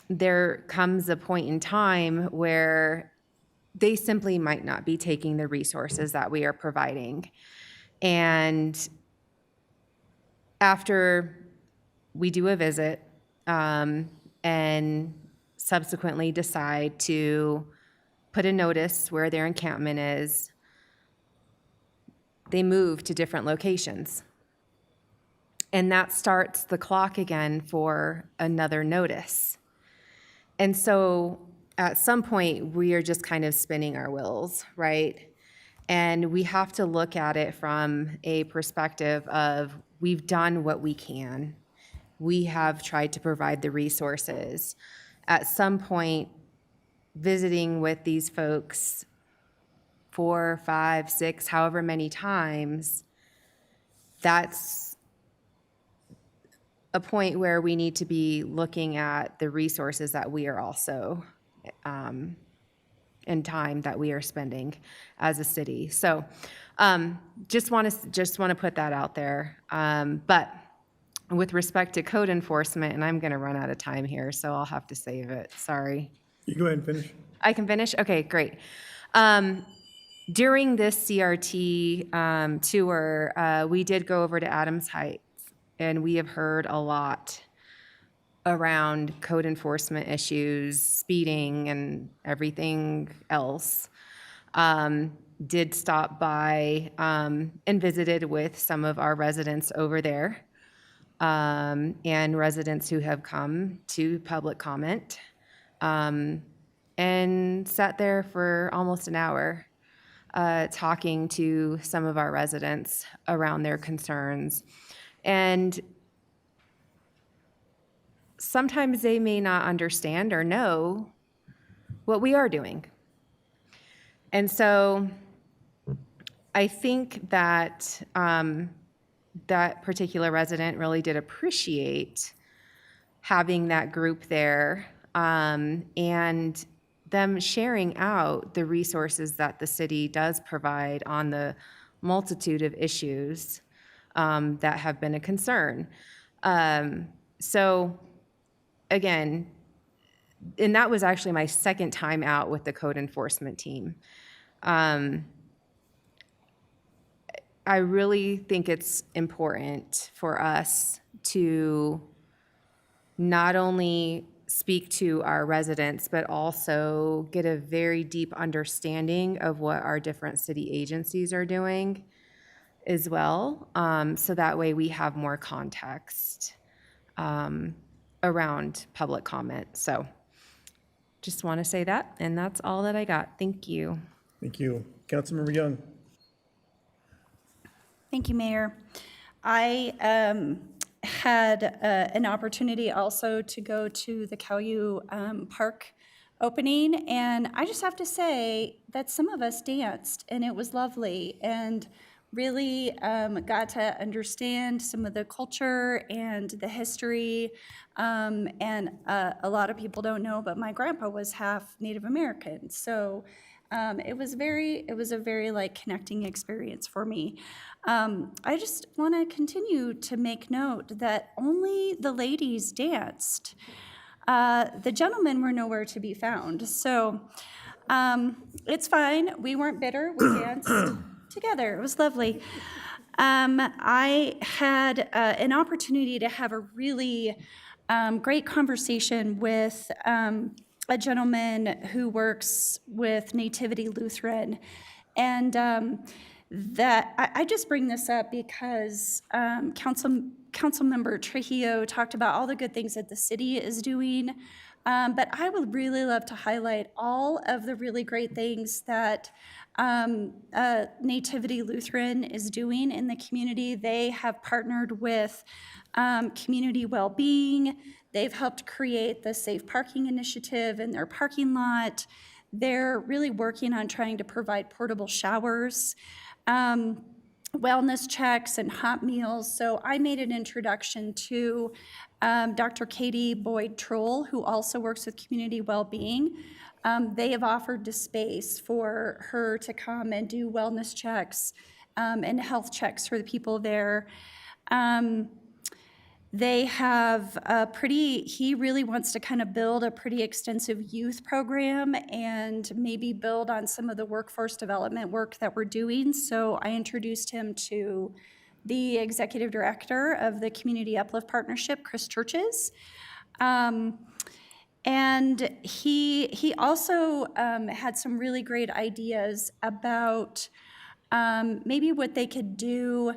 there comes a point in time where they simply might not be taking the resources that we are providing. And after we do a visit and subsequently decide to put a notice where their encampment is, they move to different locations. And that starts the clock again for another notice. And so at some point, we are just kind of spinning our wheels, right? And we have to look at it from a perspective of, we've done what we can. We have tried to provide the resources. at some point, visiting with these folks 4, 5, 6, however many times, that's a point where we need to be looking at the resources that we are also, and time that we are spending as a city. So just want to put that out there. But with respect to code enforcement, and I'm going to run out of time here, so I'll have to save it. Sorry. You go ahead and finish. I can finish? Okay, great. During this CRT tour, we did go over to Adams Heights, and we have heard a lot around code enforcement issues, speeding, and everything else. Did stop by and visited with some of our residents over there, and residents who have come to public comment, and sat there for almost an hour talking to some of our residents around their concerns. And sometimes they may not understand or know what we are doing. And so I think that that particular resident really did appreciate having that group there, and them sharing out the resources that the city does provide on the multitude of issues that have been a concern. So again, and that was actually my second time out with the code enforcement team. I really think it's important for us to not only speak to our residents, but also get a very deep understanding of what our different city agencies are doing as well. So that way we have more context around public comment. So just want to say that, and that's all that I got. Thank you. Thank you. Councilmember Young. Thank you, Mayor. I had an opportunity also to go to the Caillou Park opening, and I just have to say that some of us danced, and it was lovely, and really got to understand some of the culture and the history. And a lot of people don't know, but my grandpa was half Native American, so it was a very like connecting experience for me. I just want to continue to make note that only the ladies danced. The gentlemen were nowhere to be found. So it's fine. We weren't bitter. We danced together. It was lovely. I had an opportunity to have a really great conversation with a gentleman who works with Nativity Lutheran. And that I just bring this up because Councilmember Trujillo talked about all the good things that the city is doing. But I would really love to highlight all of the really great things that Nativity Lutheran is doing in the community. They have partnered with Community Wellbeing. They've helped create the Safe Parking Initiative in their parking lot. They're really working on trying to provide portable showers, wellness checks, and hot meals. So I made an introduction to Dr. Katie Boyd-Troll, who also works with Community Wellbeing. They have offered to space for her to come and do wellness checks and health checks for the people there. They have he really wants to kind of build a pretty extensive youth program and maybe build on some of the workforce development work that we're doing. So I introduced him to the executive director of the Community Uplift Partnership, Chris Churches. And he also had some really great ideas about maybe what they could do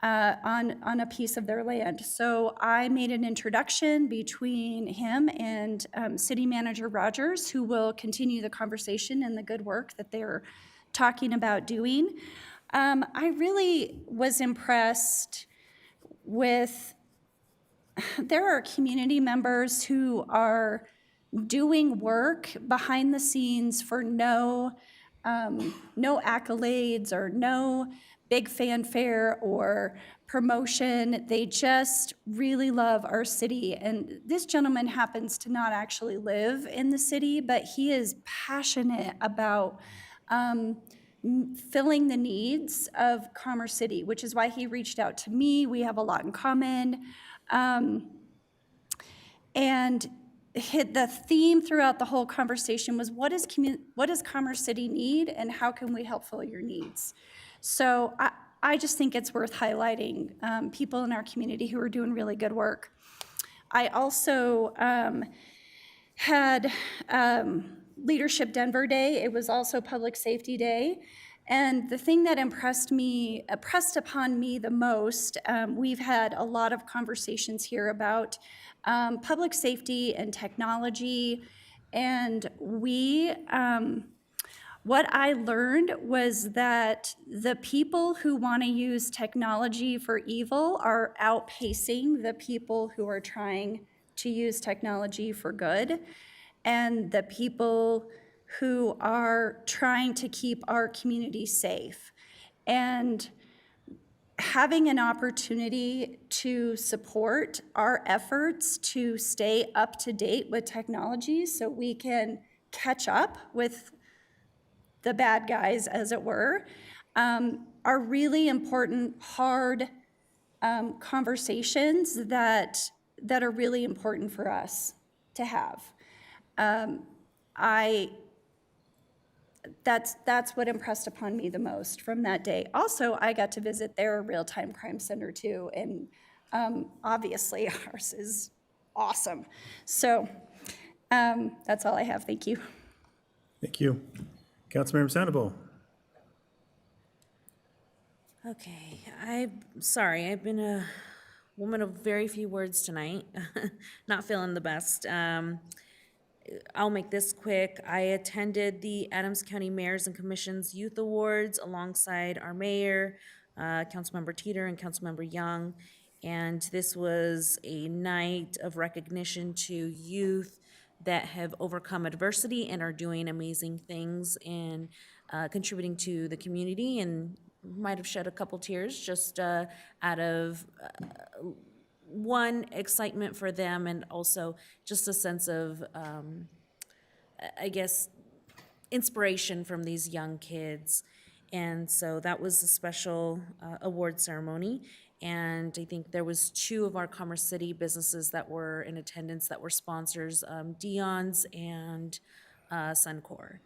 on a piece of their land. So I made an introduction between him and City Manager Rogers, who will continue the conversation and the good work that they're talking about doing. I really was impressed with, there are community members who are doing work behind the scenes for no accolades or no big fanfare or promotion. They just really love our city. And this gentleman happens to not actually live in the city, but he is passionate about filling the needs of Commerce City, which is why he reached out to me. We have a lot in common. And the theme throughout the whole conversation was, what does Commerce City need, and how can we help fill your needs? So I just think it's worth highlighting people in our community who are doing really good work. I also had Leadership Denver Day. It was also Public Safety Day. And the thing that impressed upon me the most, we've had a lot of conversations here about public safety and technology. And what I learned was that the people who want to use technology for evil are outpacing the people who are trying to use technology for good. And the people who are trying to keep our community safe. And having an opportunity to support our efforts to stay up to date with technology so we can catch up with the bad guys, as it were, are really important, hard conversations that are really important for us to have. That's what impressed upon me the most from that day. Also, I got to visit their real-time crime center too, and obviously ours is awesome. So that's all I have. Thank you. Thank you. Councilmember Sandoval. Okay, I'm sorry, I've been a woman of very few words tonight, not feeling the best. I'll make this quick. I attended the Adams County Mayors and Commissions Youth Awards alongside our mayor, Councilmember Teeter and Councilmember Young. And this was a night of recognition to youth that have overcome adversity and are doing amazing things and contributing to the community, and might have shed a couple tears just out of one, excitement for them, and also just a sense of, I guess, inspiration from these young kids. And so that was a special award ceremony. And I think there was 2 of our Commerce City businesses that were in attendance that were sponsors, Dion's and Suncor.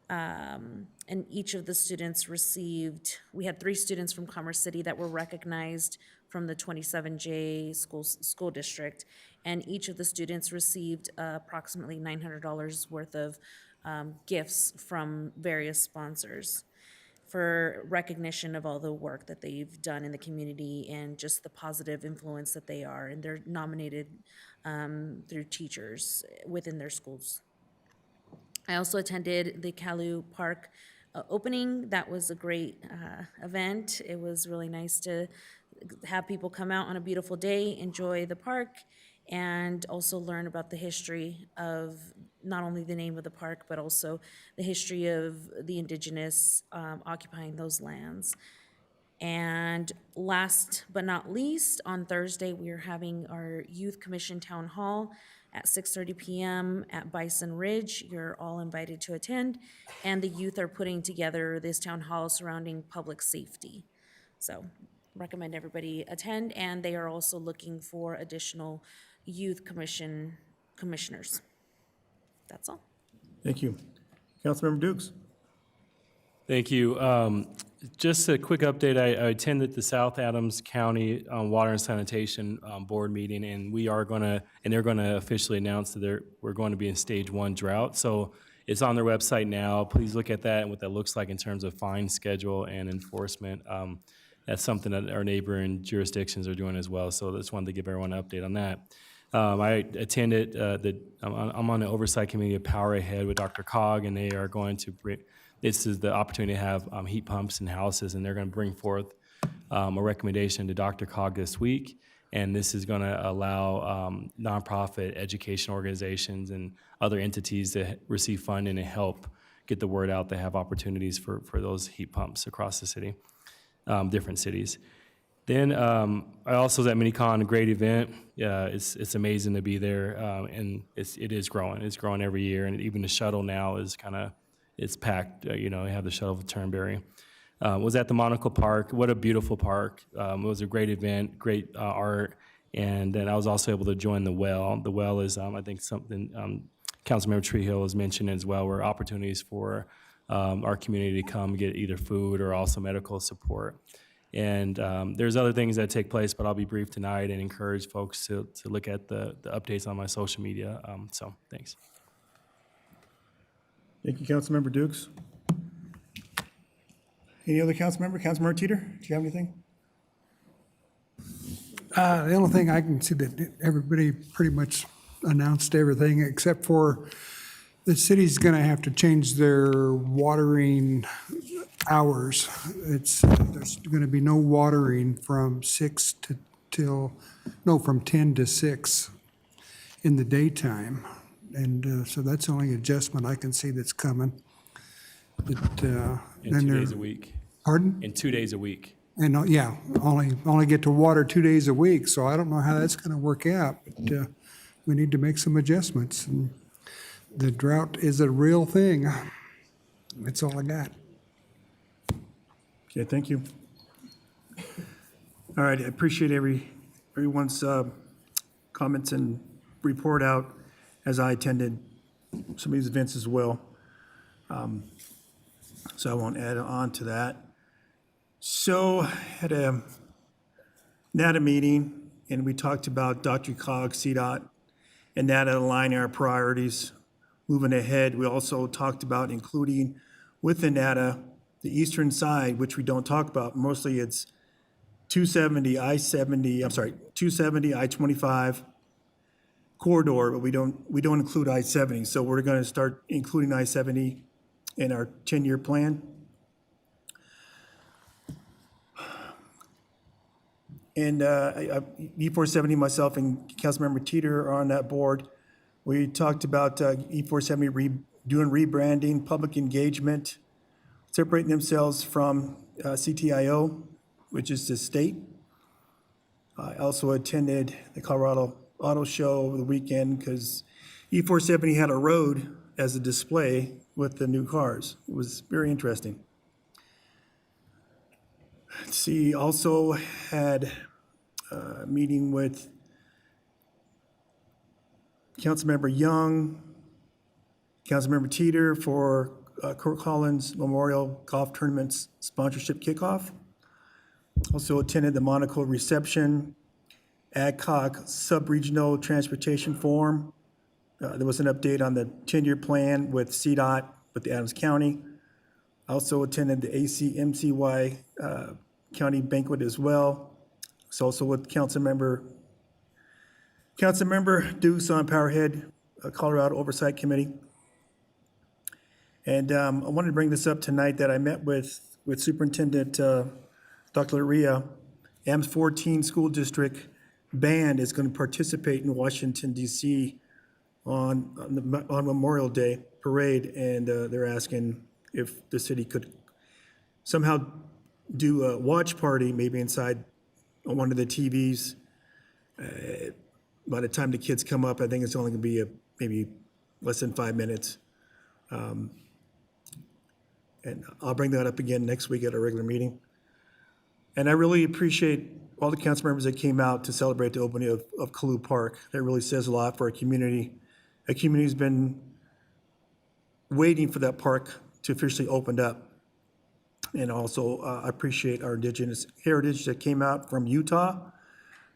And each of the students received, we had 3 students from Commerce City that were recognized from the 27J school district, and each of the students received approximately $900 worth of gifts from various sponsors for recognition of all the work that they've done in the community and just the positive influence that they are, and they're nominated through teachers within their schools. I also attended the Calu Park opening. That was a great event. It was really nice to have people come out on a beautiful day, enjoy the park, and also learn about the history of not only the name of the park, but also the history of the indigenous occupying those lands. And last but not least, on Thursday, we are having our Youth Commission Town Hall at 6:30 p.m. at Bison Ridge. You're all invited to attend. And the youth are putting together this town hall surrounding public safety. So recommend everybody attend, and they are also looking for additional youth commissioners. That's all. Thank you. Councilmember Dukes. Thank you. Just a quick update. I attended the South Adams County Water and Sanitation Board meeting, and they're going to officially announce that we're going to be in stage 1 drought. So it's on their website now. Please look at that and what that looks like in terms of fine schedule and enforcement. That's something that our neighboring jurisdictions are doing as well. So I just wanted to give everyone an update on that. I attended I'm on the oversight committee of Power Ahead with Dr. Cog, and they are going to bring. This is the opportunity to have heat pumps in houses, and they're going to bring forth a recommendation to Dr. Cog this week. And this is going to allow nonprofit education organizations and other entities to receive funding and help get the word out. They have opportunities for those heat pumps across the city, different cities. Then I also was at MiniCon, a great event. It's amazing to be there, and it is growing. It's growing every year, and even the shuttle now is it's packed. You know, they have the shuttle to Turnberry. Was at the Monaco Park. What a beautiful park. It was a great event, great art, and then I was also able to join the Well. The Well is, I think, something Councilmember Treehill has mentioned as well, where opportunities for our community to come get either food or also medical support. And there's other things that take place, but I'll be brief tonight and encourage folks to look at the updates on my social media. So thanks. Thank you, Councilmember Dukes. Any other council member? Councilmember Teeter, do you have anything? The only thing I can see that everybody pretty much announced everything, except for the city's going to have to change their watering hours. There's going to be no watering from 10 to 6 in the daytime. And so that's the only adjustment I can see that's coming. In 2 days a week. Pardon? In 2 days a week. And, yeah, only get to water 2 days a week, so I don't know how that's going to work out. But we need to make some adjustments. And the drought is a real thing. That's all I got. Okay, thank you. All right, I appreciate everyone's comments and report out, as I attended some of these events as well. So I won't add on to that. So had a NATA meeting, and we talked about Dr. Cog, CDOT, and NATA aligning our priorities moving ahead. We also talked about including within NATA the eastern side, which we don't talk about. Mostly it's 270, I-25 corridor, but we don't include I-70. So we're going to start including I-70 in our 10-year plan. And E470, myself and Councilmember Teeter are on that board. We talked about E470 doing rebranding, public engagement, separating themselves from CTIO, which is the state. I also attended the Colorado Auto Show over the weekend because E470 had a road as a display with the new cars. It was very interesting. Let's see, also had a meeting with Councilmember Young, Councilmember Teeter for Kurt Collins Memorial Golf Tournament's sponsorship kickoff. Also attended the Monaco reception, ADCOG Sub-Regional Transportation Forum. There was an update on the 10-year plan with CDOT, with the Adams County. I also attended the ACMCY County Banquet as well. It's also with Councilmember Dukes on Powerhead, Colorado Oversight Committee. And I wanted to bring this up tonight that I met with Superintendent Dr. Luria. AMS 14 School District Band is going to participate in Washington, D.C. on Memorial Day parade, and they're asking if the city could somehow do a watch party, maybe inside one of the TVs. By the time the kids come up, I think it's only going to be maybe less than 5 minutes. And I'll bring that up again next week at our regular meeting. And I really appreciate all the council members that came out to celebrate the opening of Kalu Park. That really says a lot for our community. Our community's been waiting for that park to officially open up. And also, I appreciate our indigenous heritage that came out from Utah.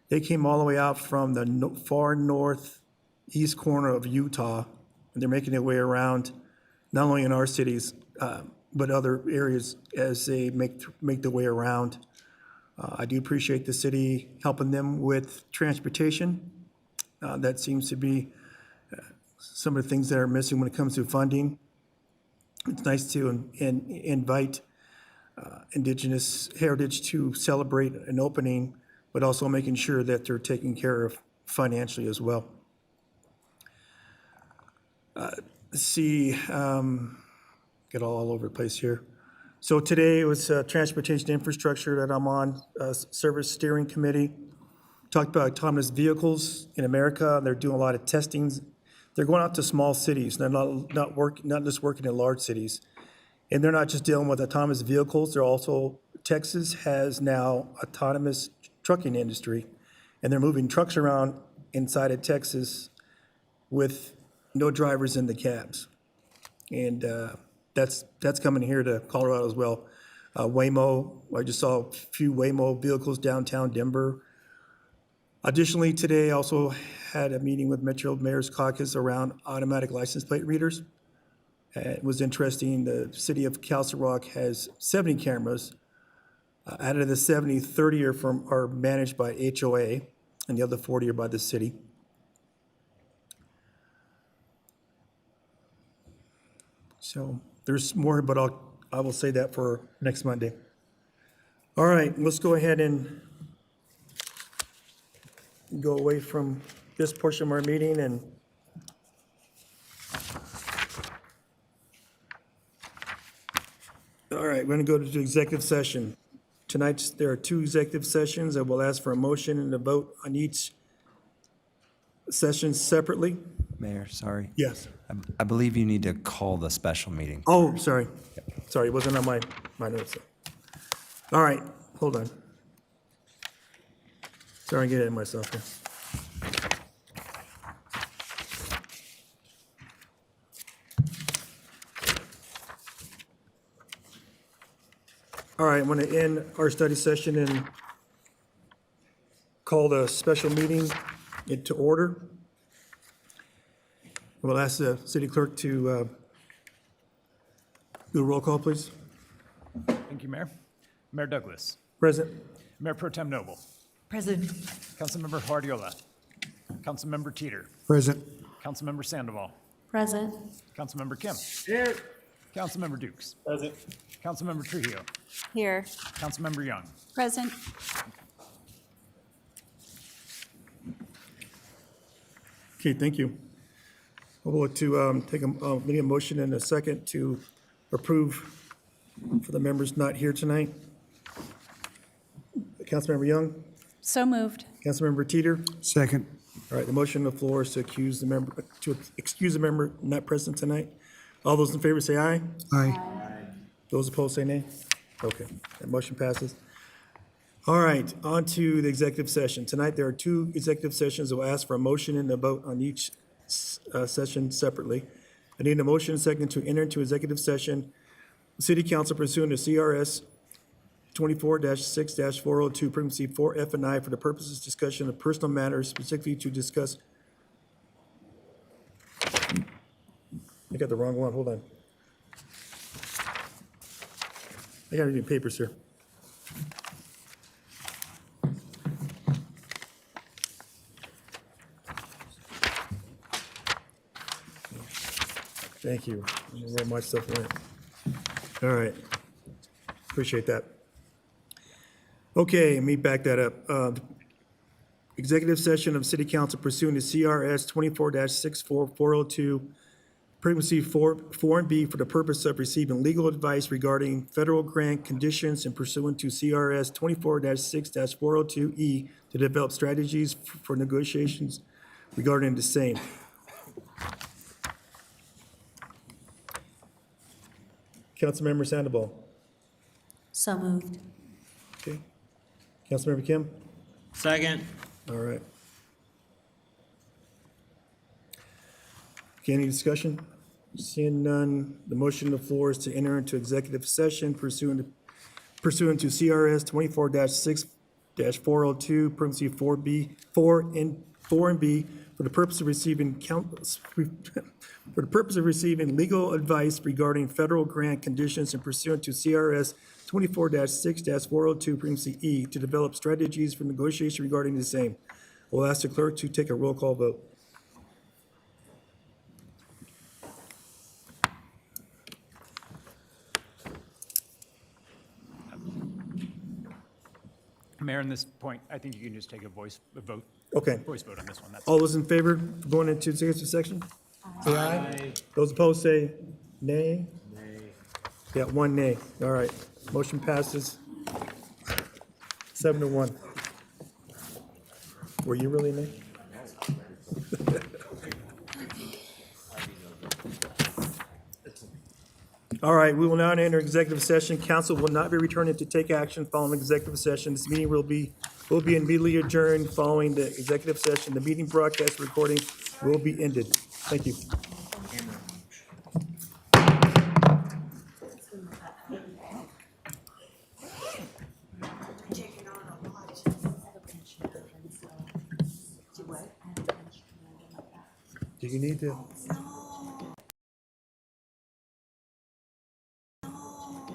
They came all the way out from the far northeast corner of Utah, and they're making their way around, not only in our cities, but other areas as they make their way around. I do appreciate the city helping them with transportation. That seems to be some of the things that are missing when it comes to funding. It's nice to invite indigenous heritage to celebrate an opening, but also making sure that they're taken care of financially as well. Let's see, get all over the place here. So today it was Transportation Infrastructure that I'm on, Service Steering Committee. Talked about autonomous vehicles in America. They're doing a lot of testings. They're going out to small cities. They're not just working in large cities. And they're not just dealing with autonomous vehicles. They're also, Texas has now autonomous trucking industry. And they're moving trucks around inside of Texas with no drivers in the cabs. And that's coming here to Colorado as well. Waymo, I just saw a few Waymo vehicles downtown Denver. Additionally, today I also had a meeting with Metro Mayor's Caucus around automatic license plate readers. It was interesting, the city of Castle Rock has 70 cameras. Out of the 70, 30 are managed by HOA, and the other 40 are by the city. So there's more, but I will say that for next Monday. All right, let's go ahead and go away from this portion of our meeting and all right, we're going to go to executive session. Tonight, there are 2 executive sessions. I will ask for a motion and a vote on each session separately. Mayor, sorry. Yes. I believe you need to call the special meeting. Oh, sorry. Sorry, it wasn't on my notes. All right, hold on. Sorry, I'm getting ahead of myself here. All right, I'm going to end our study session and call the special meeting into order. We'll ask the city clerk to do a roll call, please. Thank you, Mayor. Mayor Douglas. Present. Mayor Pro Tem Noble. President. Councilmember Guardiola. Councilmember Teeter. Present. Councilmember Sandoval. Present. Councilmember Kim. Here. Councilmember Dukes. Present. Councilmember Trujillo. Here. Councilmember Young. Present. Okay, thank you. I'll vote to take a motion and a second to approve for the members not here tonight. Councilmember Young, So moved. Councilmember Teeter. Second. All right, the motion on the floor is to excuse the member not present tonight. All those in favor say aye. Aye. Those opposed say nay. Okay, that motion passes. All right, on to the executive session. Tonight, there are 2 executive sessions. I'll ask for a motion and a vote on each session separately. I need a motion and second to enter into executive session. City Council pursuant to CRS 24-6-402, Frequency 4F and I, for the purposes of discussion of personal matters, specifically to discuss. I got the wrong one, hold on. I got any papers here. Thank you. I don't know where my stuff went. All right. Appreciate that. Okay, let me back that up. Executive session of City Council pursuant to CRS 24-64402, frequency 4 and B, for the purpose of receiving legal advice regarding federal grant conditions and pursuant to CRS 24-6-402E to develop strategies for negotiations regarding the same. Councilmember Sandoval. So moved. Okay. Councilmember Kim? Second. All right. Okay, any discussion? Seeing none, the motion on the floor is to enter into executive session pursuant to CRS 24-6-402, parentheses 4B, 4 and B, for the purpose of receiving legal advice regarding federal grant conditions and pursuant to CRS 24-6-402, parentheses E, to develop strategies for negotiation regarding the same. We'll ask the clerk to take a roll call vote. Mayor, on this point, I think you can just take a vote Okay. voice vote on this one. That's All those in favor of going into executive section? Say aye. Those opposed say nay. Nay. Yeah, one nay. All right. Motion passes 7-1. Were you really nay? All right, we will now enter executive session. Council will not be returning to take action following executive session. This meeting will be immediately adjourned following the executive session. The meeting broadcast recording will be ended. Thank you. Do you need to?